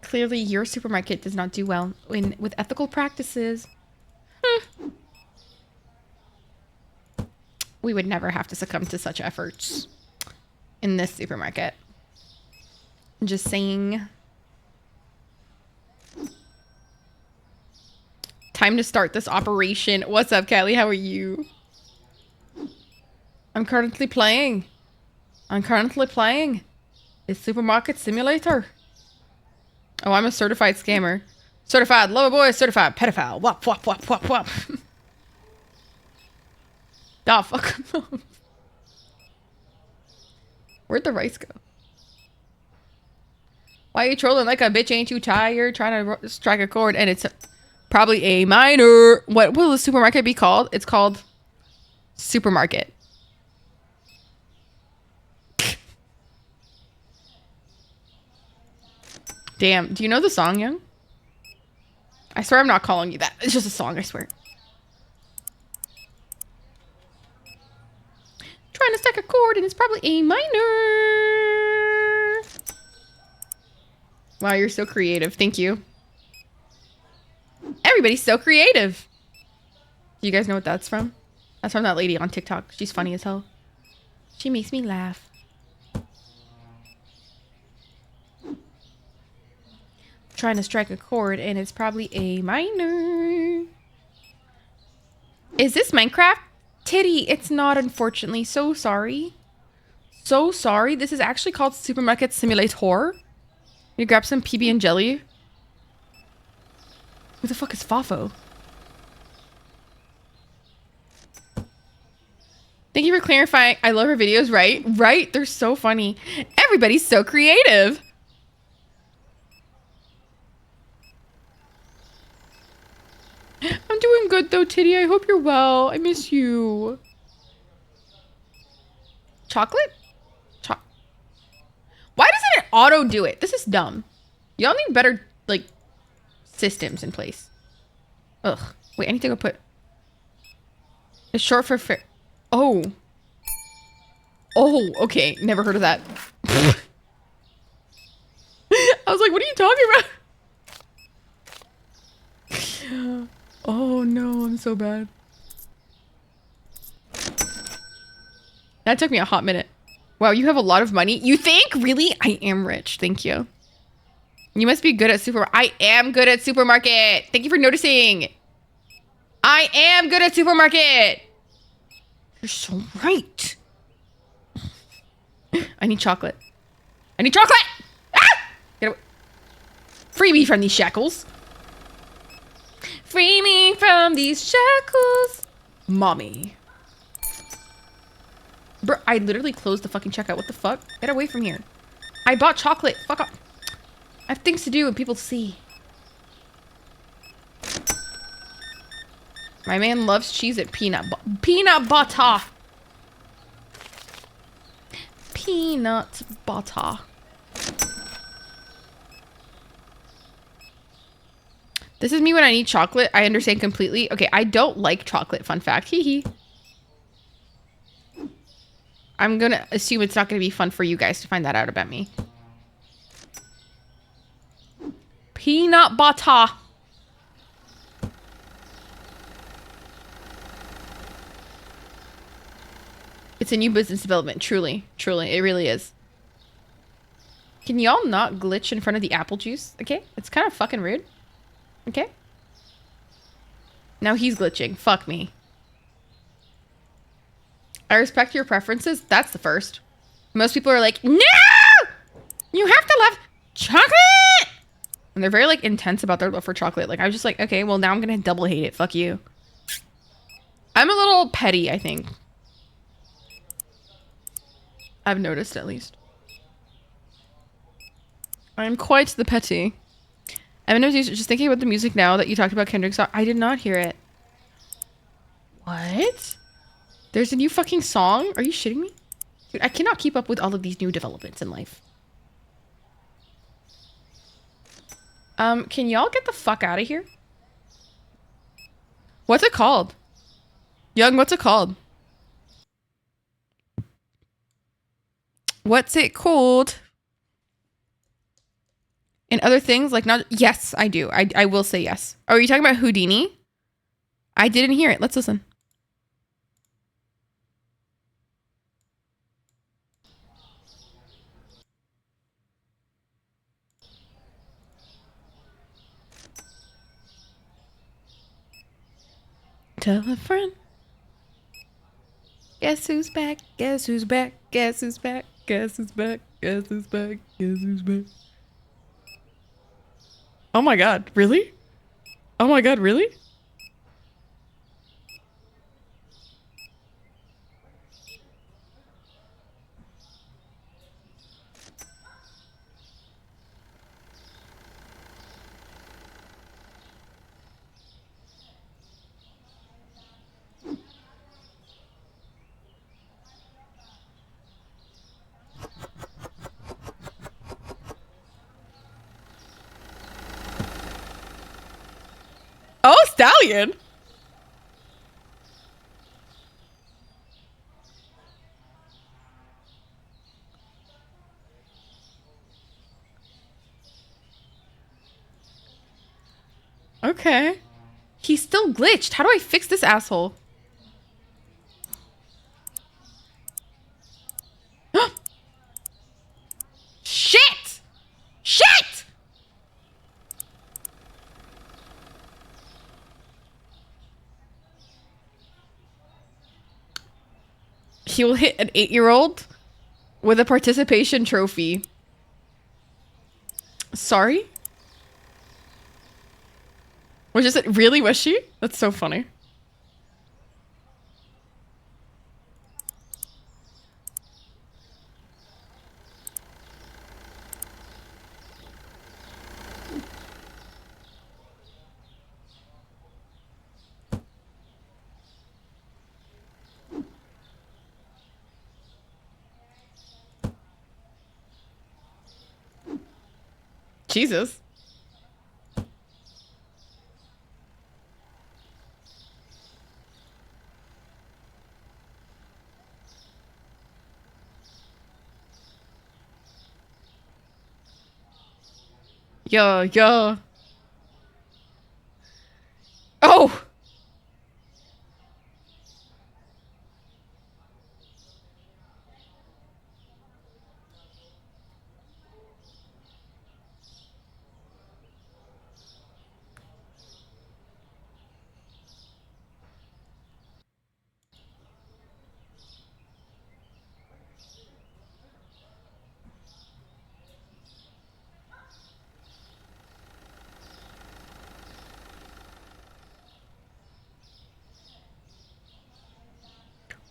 Clearly, your supermarket does not do well with ethical practices. We would never have to succumb to such efforts in this supermarket. Just saying. Time to start this operation. What's up, Callie? How are you? I'm currently playing a supermarket simulator. Oh, I'm a certified scammer. Certified lover boy, certified pedophile. Wop, wop, wop, wop, wop. Ah, fuck. Where'd the rice go? Why are you trolling like a bitch? Ain't you tired? Trying to strike a chord, and it's probably a minor. What will the supermarket be called? It's called Supermarket. Damn. Do you know the song, Young? I swear I'm not calling you that. It's just a song, I swear. Trying to strike a chord, and it's probably a minor. Wow, you're so creative. Thank you. Everybody's so creative. Do you guys know what that's from? That's from that lady on TikTok. She's funny as hell. She makes me laugh. Trying to strike a chord, and it's probably A minor. Is this Minecraft? Titty, it's not, unfortunately. So sorry. So sorry. This is actually called Supermarket Simulator. You grab some PB and jelly. Who the fuck is Fafo? Thank you for clarifying. I love her videos, right? Right? They're so funny. Everybody's so creative. I'm doing good though, Titty. I hope you're well. I miss you. Chocolate? Why doesn't it auto do it? This is dumb. Y'all need better, like, systems in place. Ugh. Wait, I need to go put... It's short for fair... Oh. Oh, okay. Never heard of that. I was like, what are you talking about? Oh no, I'm so bad. That took me a hot minute. Wow, you have a lot of money. You think? Really? I am rich. Thank you. You must be good at supermarket. I am good at supermarket. Thank you for noticing. I am good at supermarket. You're so right. I need chocolate. I need chocolate! Ah! Get away. Free me from these shackles. Free me from these shackles. Mommy. Bro, I literally closed the fucking checkout. What the fuck? Get away from here. I bought chocolate. Fuck off. I have things to do and people see. My man loves cheese at peanut butter. Peanut butter. This is me when I need chocolate. I understand completely. Okay, I don't like chocolate. Fun fact. Hee hee. I'm gonna assume it's not gonna be fun for you guys to find that out about me. Peanut butter. It's a new business development. Truly. Truly. It really is. Can y'all not glitch in front of the apple juice? Okay? It's kind of fucking rude. Okay? Now he's glitching. Fuck me. I respect your preferences. That's the first. Most people are like, no! You have to love chocolate! And they're very, like, intense about their love for chocolate. Like, I'm just like, okay, well, now I'm gonna double hate it. Fuck you. I'm a little petty, I think. I've noticed, at least. I'm quite the petty. Evan was just thinking about the music now that you talked about Kendrick's song. I did not hear it. What? There's a new fucking song? Are you shitting me? Dude, I cannot keep up with all of these new developments in life. Can y'all get the fuck out of here? What's it called? Young, what's it called? What's it called? And other things like not... Yes, I do. I will say yes. Oh, are you talking about Houdini? I didn't hear it. Let's listen. Tell a friend. Guess who's back? Guess who's back? Guess who's back? Guess who's back? Guess who's back? Guess who's back? Oh my god, really? Oh my god, really? Oh, Stallion! Okay. He's still glitched. How do I fix this asshole? Shit! Shit! He will hit an 8-year-old with a participation trophy. Sorry? Was just it really, was she? That's so funny. Jesus. Yeah. Oh!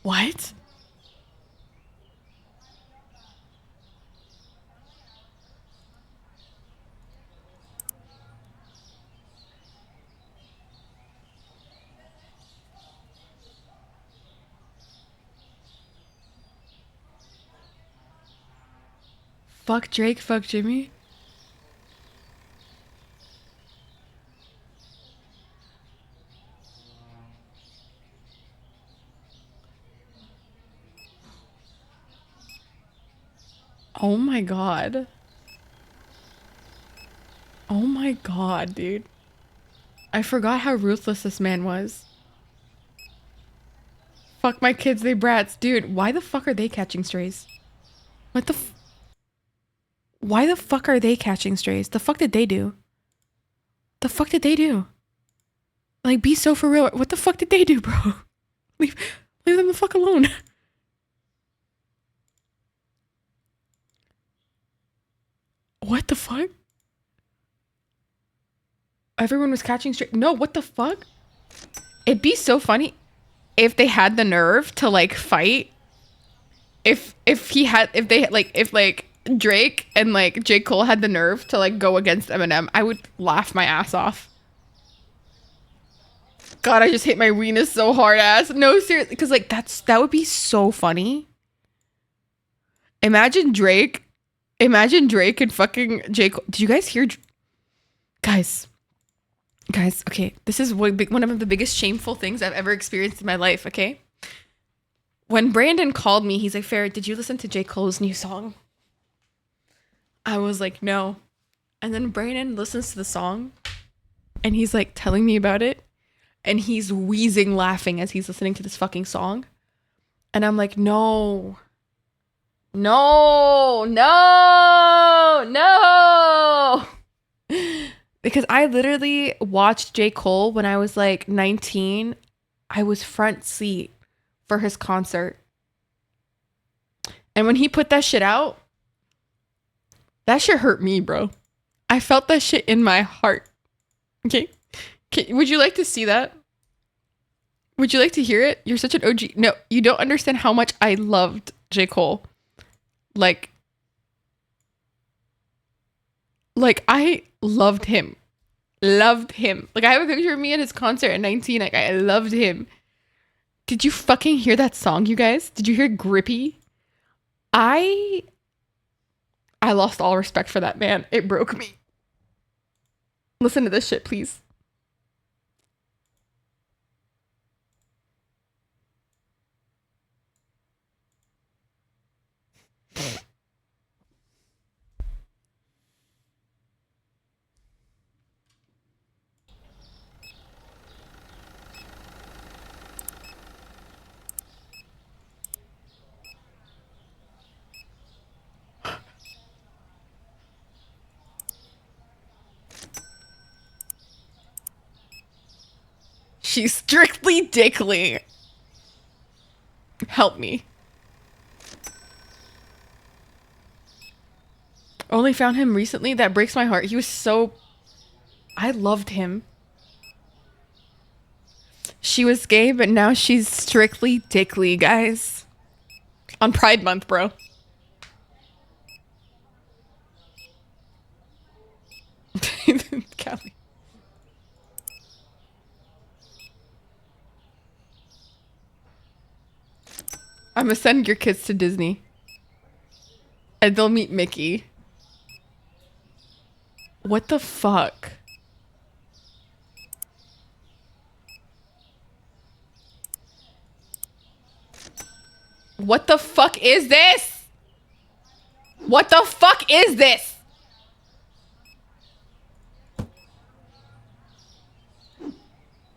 What? Fuck Drake, fuck Jimmy. Oh my god. Oh my god, dude. I forgot how ruthless this man was. Fuck my kids, they brats. Dude, why the fuck are they catching strays? What the f- Why the fuck are they catching strays? The fuck did they do? The fuck did they do? Like, be so for real. What the fuck did they do, bro? Leave them the fuck alone. What the fuck? Everyone was catching straight. No, what the fuck? It'd be so funny if they had the nerve to like fight. If Drake and like J. Cole had the nerve to like go against Eminem, I would laugh my ass off. God, I just hit my weenus so hard ass. No, seriously, because like that would be so funny. Imagine Drake and fucking J. Cole. Did you guys hear? Guys, okay, this is one of the biggest shameful things I've ever experienced in my life, okay? When Brandon called me, he's like, Farrah, did you listen to J. Cole's new song? I was like, no. And then Brandon listens to the song, and he's like telling me about it, and he's wheezing laughing as he's listening to this fucking song. And I'm like, no. Because I literally watched J. Cole when I was like 19. I was front seat for his concert. And when he put that shit out, that shit hurt me, bro. I felt that shit in my heart. Okay? Would you like to see that? Would you like to hear it? You're such an OG. No, you don't understand how much I loved J. Cole. Like I loved him. Like, I have a picture of me at his concert at 19. Like, I loved him. Did you fucking hear that song, you guys? Did you hear Grippy? I lost all respect for that man. It broke me. Listen to this shit, please. She's strictly dickly. Help me. Only found him recently? That breaks my heart. He was so... I loved him. She was gay, but now she's strictly dickly, guys. On Pride Month, bro. Callie. I'm gonna send your kids to Disney. And they'll meet Mickey. What the fuck? What the fuck is this? What the fuck is this?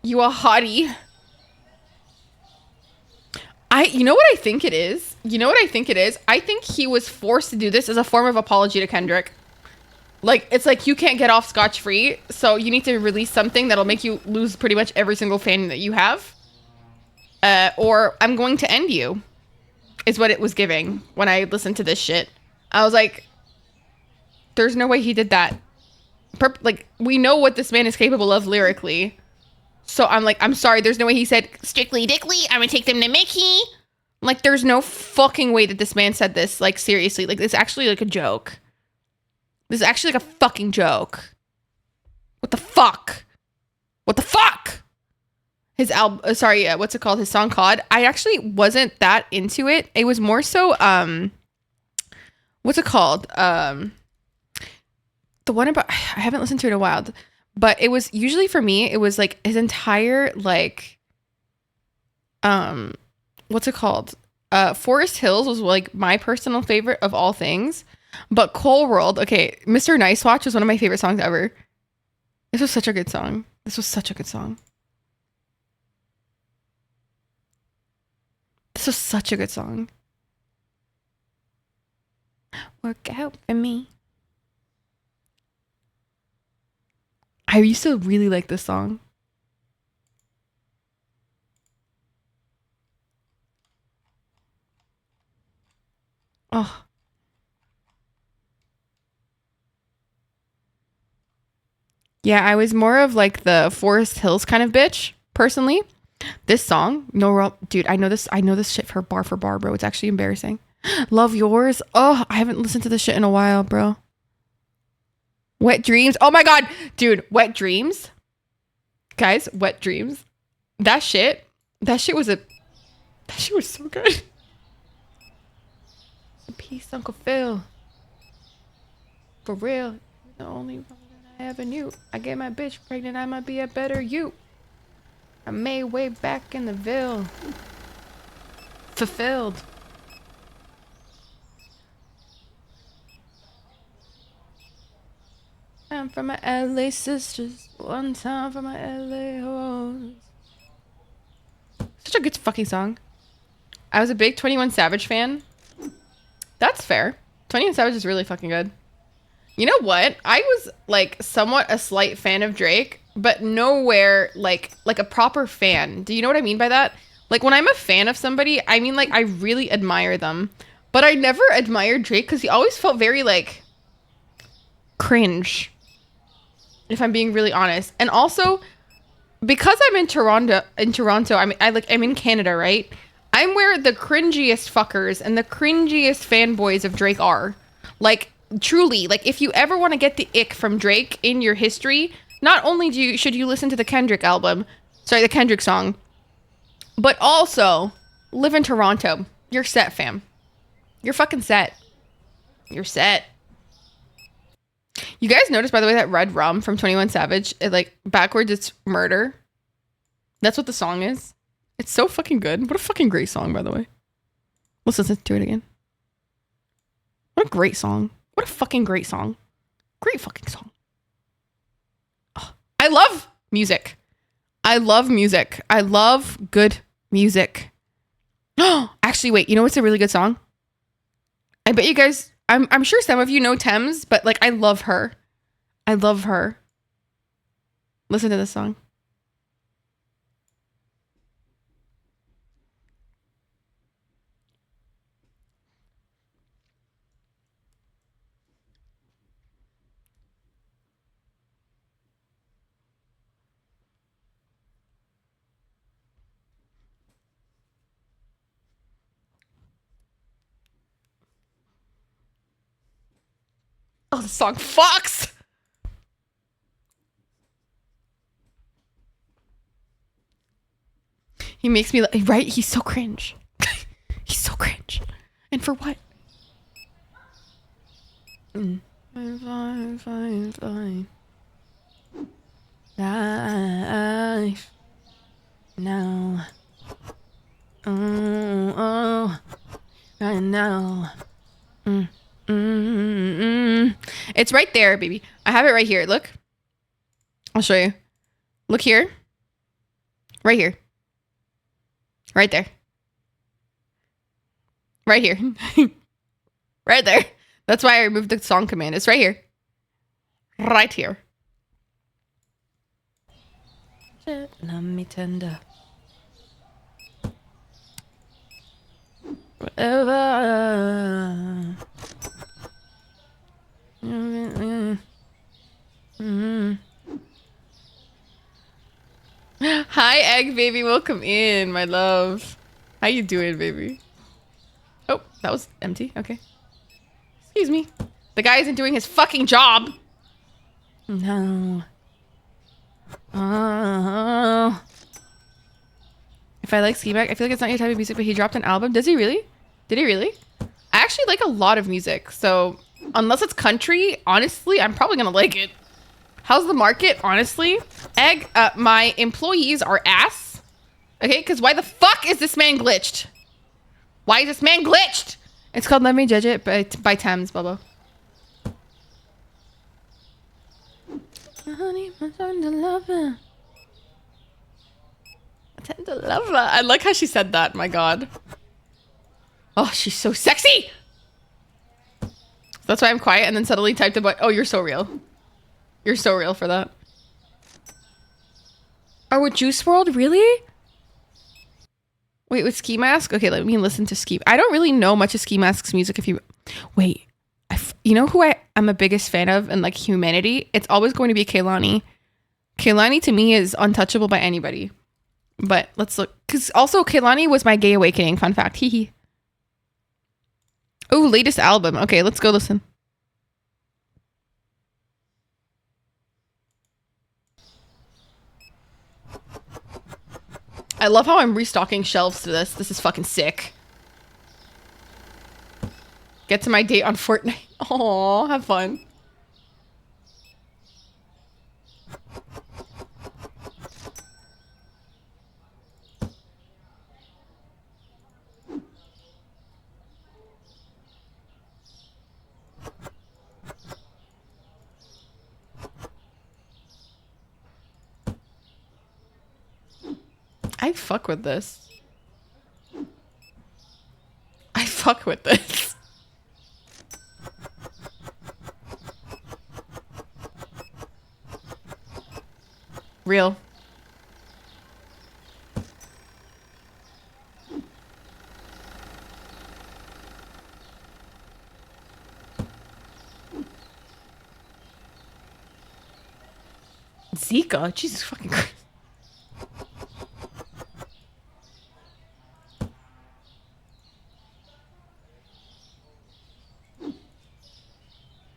You a hottie? You know what I think it is? You know what I think it is? I think he was forced to do this as a form of apology to Kendrick. Like, it's like, you can't get off scotch-free, so you need to release something that'll make you lose pretty much every single fan that you have. Or I'm going to end you, is what it was giving when I listened to this shit. I was like, there's no way he did that. Like, we know what this man is capable of lyrically. So I'm like, I'm sorry, there's no way he said, strictly dickly, I'm gonna take them to Mickey. Like, there's no fucking way that this man said this, like, seriously. Like, it's actually like a joke. This is actually like a fucking joke. What the fuck? What the fuck? His album, what's it called? His song COD. I actually wasn't that into it. It was more so, what's it called? The one about, I haven't listened to it in a while, but it was usually for me, it was like his entire, like, what's it called? Forest Hills was like my personal favorite of all things. But Coal World, okay, Mr. Nice Watch was one of my favorite songs ever. This was such a good song. This was such a good song. This was such a good song. Work out for me. I used to really like this song. Oh. Yeah, I was more of like the Forest Hills kind of bitch, personally. This song, dude, I know this shit for bar, bro. It's actually embarrassing. Love Yours. Oh, I haven't listened to this shit in a while, bro. Wet Dreams. Oh my god, dude, Wet Dreams. Guys, Wet Dreams. That shit was so good. Peace, Uncle Phil. For real, the only I ever knew. I get my bitch pregnant, I might be a better you. I made way back in the Ville. Fulfilled. I'm from my LA sisters. One time for my LA hoes. Such a good fucking song. I was a big 21 Savage fan. That's fair. 21 Savage is really fucking good. You know what? I was like somewhat a slight fan of Drake, but nowhere like a proper fan. Do you know what I mean by that? Like when I'm a fan of somebody, I mean like I really admire them. But I never admired Drake because he always felt very like cringe. If I'm being really honest. And also because I'm in Toronto, I'm in Canada, right? I'm where the cringiest fuckers and the cringiest fanboys of Drake are. Like truly, like if you ever want to get the ick from Drake in your history, not only should you listen to the Kendrick song, but also live in Toronto. You're set, fam. You're fucking set. You're set. You guys notice, by the way, that Red Rum from 21 Savage, backwards it's murder. That's what the song is. It's so fucking good. What a fucking great song, by the way. Let's listen to it again. What a great song. What a fucking great song. Great fucking song. Oh, I love music. I love music. I love good music. Actually, wait. You know what's a really good song? I bet you guys... I'm sure some of you know Thames, but like I love her. I love her. Listen to this song. Oh, the song fucks. He makes me right. He's so cringe. He's so cringe. And for what? Fine. Life now. Oh, I know. It's right there, baby. I have it right here. Look. I'll show you. Look here. Right here. Right there. Right here. Right there. That's why I removed the song command. It's right here. Right here. Love me tender. Whatever. Hi, Egg Baby. Welcome in, my love. How you doing, baby? Oh, that was empty. Okay. Excuse me. The guy isn't doing his fucking job. No. Oh. If I like Ski Back, I feel like it's not your type of music, but he dropped an album. Does he really? Did he really? I actually like a lot of music, so unless it's country, honestly, I'm probably gonna like it. How's the market? Honestly, Egg, my employees are ass. Okay, because why the fuck is this man glitched? Why is this man glitched? It's called Let Me Judge It by Thames, Bubba. Honey, I'm trying to love her. I tend to love her. I like how she said that. My God. Oh, she's so sexy. That's why I'm quiet and then suddenly typed about, oh, you're so real. You're so real for that. Oh, with Juice WRLD? Really? Wait, with Ski Mask? Okay, let me listen to Ski. I don't really know much of Ski Mask's music. If you... Wait. You know who I'm a biggest fan of in like humanity? It's always going to be Kehlani. Kehlani to me is untouchable by anybody. But let's look. Because also Kehlani was my gay awakening. Fun fact. Hee hee. Oh, latest album. Okay, let's go listen. I love how I'm restocking shelves to this. This is fucking sick. Get to my date on Fortnite. Aw, have fun. I fuck with this. I fuck with this. Real. Zika? Jesus fucking Christ.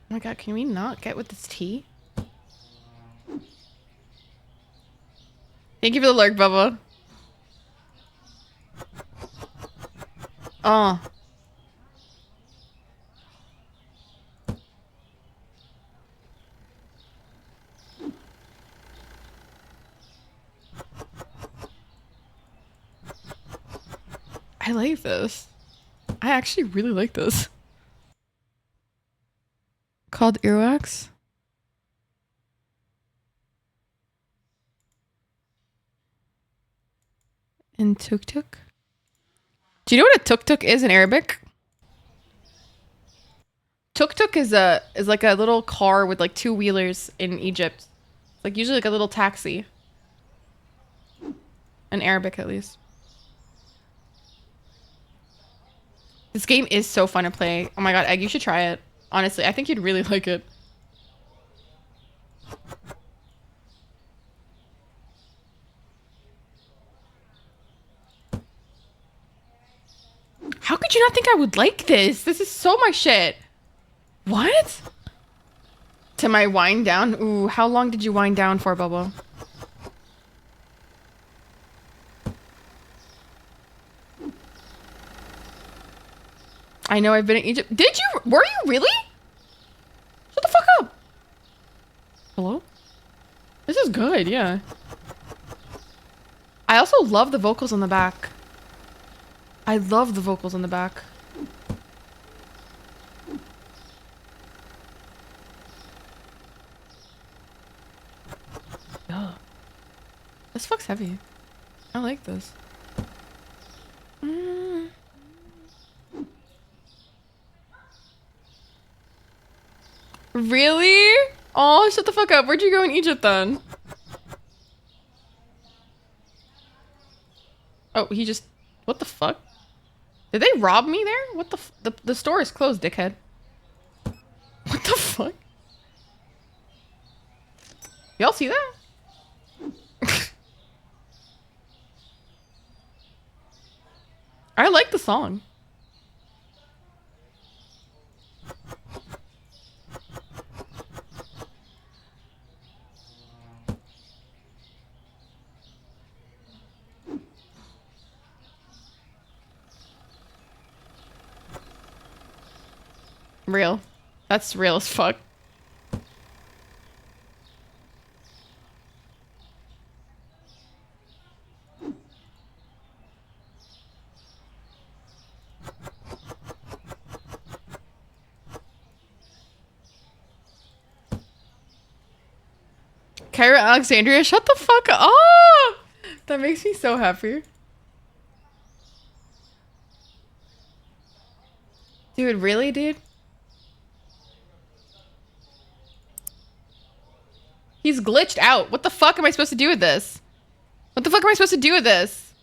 Oh my God, can we not get with this tea? Thank you for the lurk, Bubba. Oh. I like this. I actually really like this. Called Earwax. And tuk-tuk. Do you know what a tuk-tuk is in Arabic? Tuk-tuk is like a little car with like two wheelers in Egypt. It's like usually like a little taxi. In Arabic at least. This game is so fun to play. Oh my God, Egg, you should try it. Honestly, I think you'd really like it. How could you not think I would like this? This is so my shit. What? To my wind down? Ooh, how long did you wind down for, Bubba? I know I've been in Egypt. Did you? Were you really? Shut the fuck up. Hello? This is good, yeah. I also love the vocals on the back. I love the vocals on the back. Yeah. This fuck's heavy. I like this. Really? Oh, shut the fuck up. Where'd you go in Egypt then? Oh, he just... What the fuck? Did they rob me there? What the store is closed, dickhead. What the fuck? Y'all see that? I like the song. Real. That's real as fuck. Cairo Alexandria, shut the fuck up! That makes me so happy. Dude, really, dude? He's glitched out. What the fuck am I supposed to do with this? What the fuck am I supposed to do with this?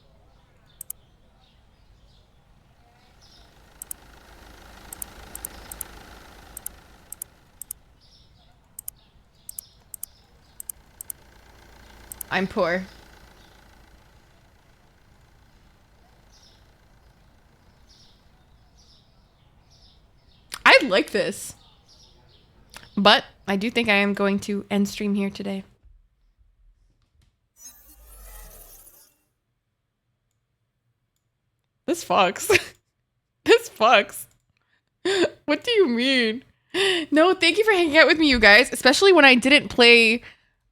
I'm poor. I like this. But I do think I am going to end stream here today. This fucks. This fucks. What do you mean? No, thank you for hanging out with me, you guys. Especially when I didn't play,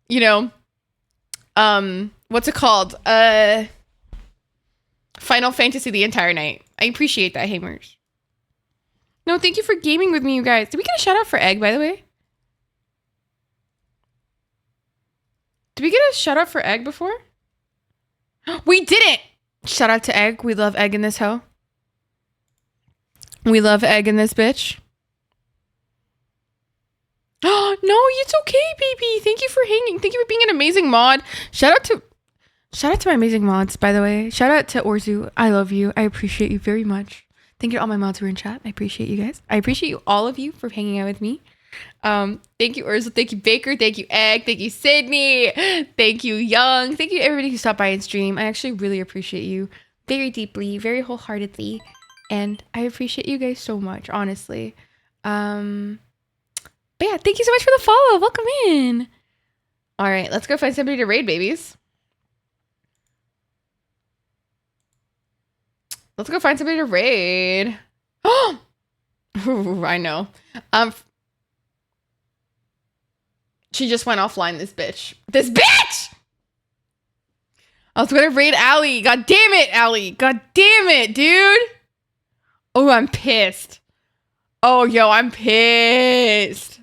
you know, what's it called? Final Fantasy the entire night. I appreciate that, Hamers. No, thank you for gaming with me, you guys. Did we get a shout out for Egg, by the way? Did we get a shout out for Egg before? We didn't! Shout out to Egg. We love Egg in this hoe. We love Egg in this bitch. Oh, no, it's okay, baby. Thank you for hanging. Thank you for being an amazing mod. Shout out to my amazing mods, by the way. Shout out to Orzu. I love you. I appreciate you very much. Thank you to all my mods who are in chat. I appreciate you guys. I appreciate you, all of you, for hanging out with me. Thank you, Ursula. Thank you, Baker. Thank you, Egg. Thank you, Sydney. Thank you, Young. Thank you, everybody who stopped by and stream. I actually really appreciate you very deeply, very wholeheartedly. And I appreciate you guys so much, honestly. But yeah, thank you so much for the follow. Welcome in. All right, let's go find somebody to raid, babies. Let's go find somebody to raid. Oh, I know. She just went offline, this bitch. This bitch! I was gonna raid Allie. God damn it, Allie. God damn it, dude. Oh, I'm pissed. Oh, yo, I'm pissed.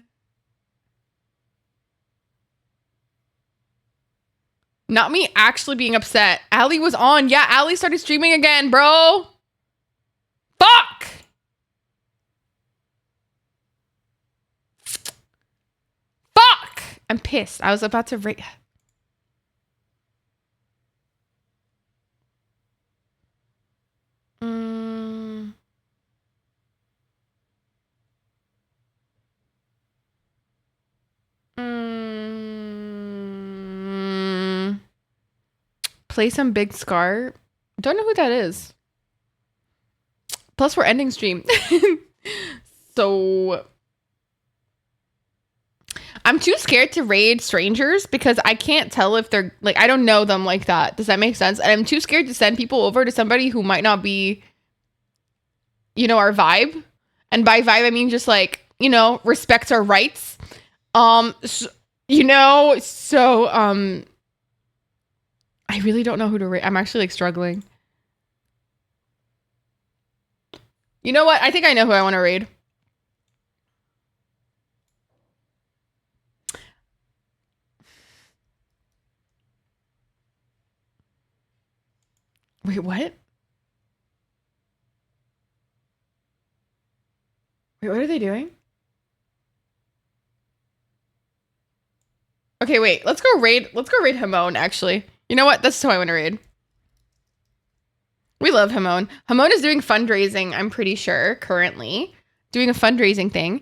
Not me actually being upset. Allie was on. Yeah, Allie started streaming again, bro. Fuck! Fuck! I'm pissed. I was about to rate. Play some Big Scar. Don't know who that is. Plus, we're ending stream. So I'm too scared to raid strangers because I can't tell if they're like, I don't know them like that. Does that make sense? And I'm too scared to send people over to somebody who might not be, you know, our vibe. And by vibe, I mean just like, you know, respects our rights. You know, so I really don't know who to raid. I'm actually like struggling. You know what? I think I know who I want to raid. Wait, what? Wait, what are they doing? Okay, wait. Let's go raid Hamon, actually. You know what? That's who I want to raid. We love Hamon. Hamon is doing fundraising, I'm pretty sure, currently. Doing a fundraising thing.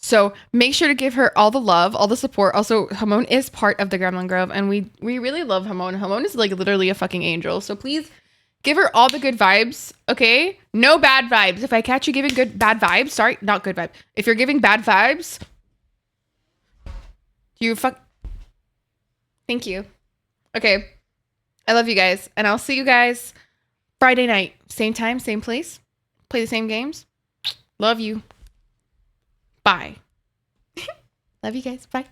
So make sure to give her all the love, all the support. Also, Hamon is part of the Gremlin Grove, and we really love Hamon. Hamon is like literally a fucking angel. So please give her all the good vibes, okay? No bad vibes. If I catch you giving bad vibes, sorry, not good vibes. If you're giving bad vibes, thank you. Okay. I love you guys, and I'll see you guys Friday night. Same time, same place. Play the same games. Love you. Bye. Love you guys. Bye.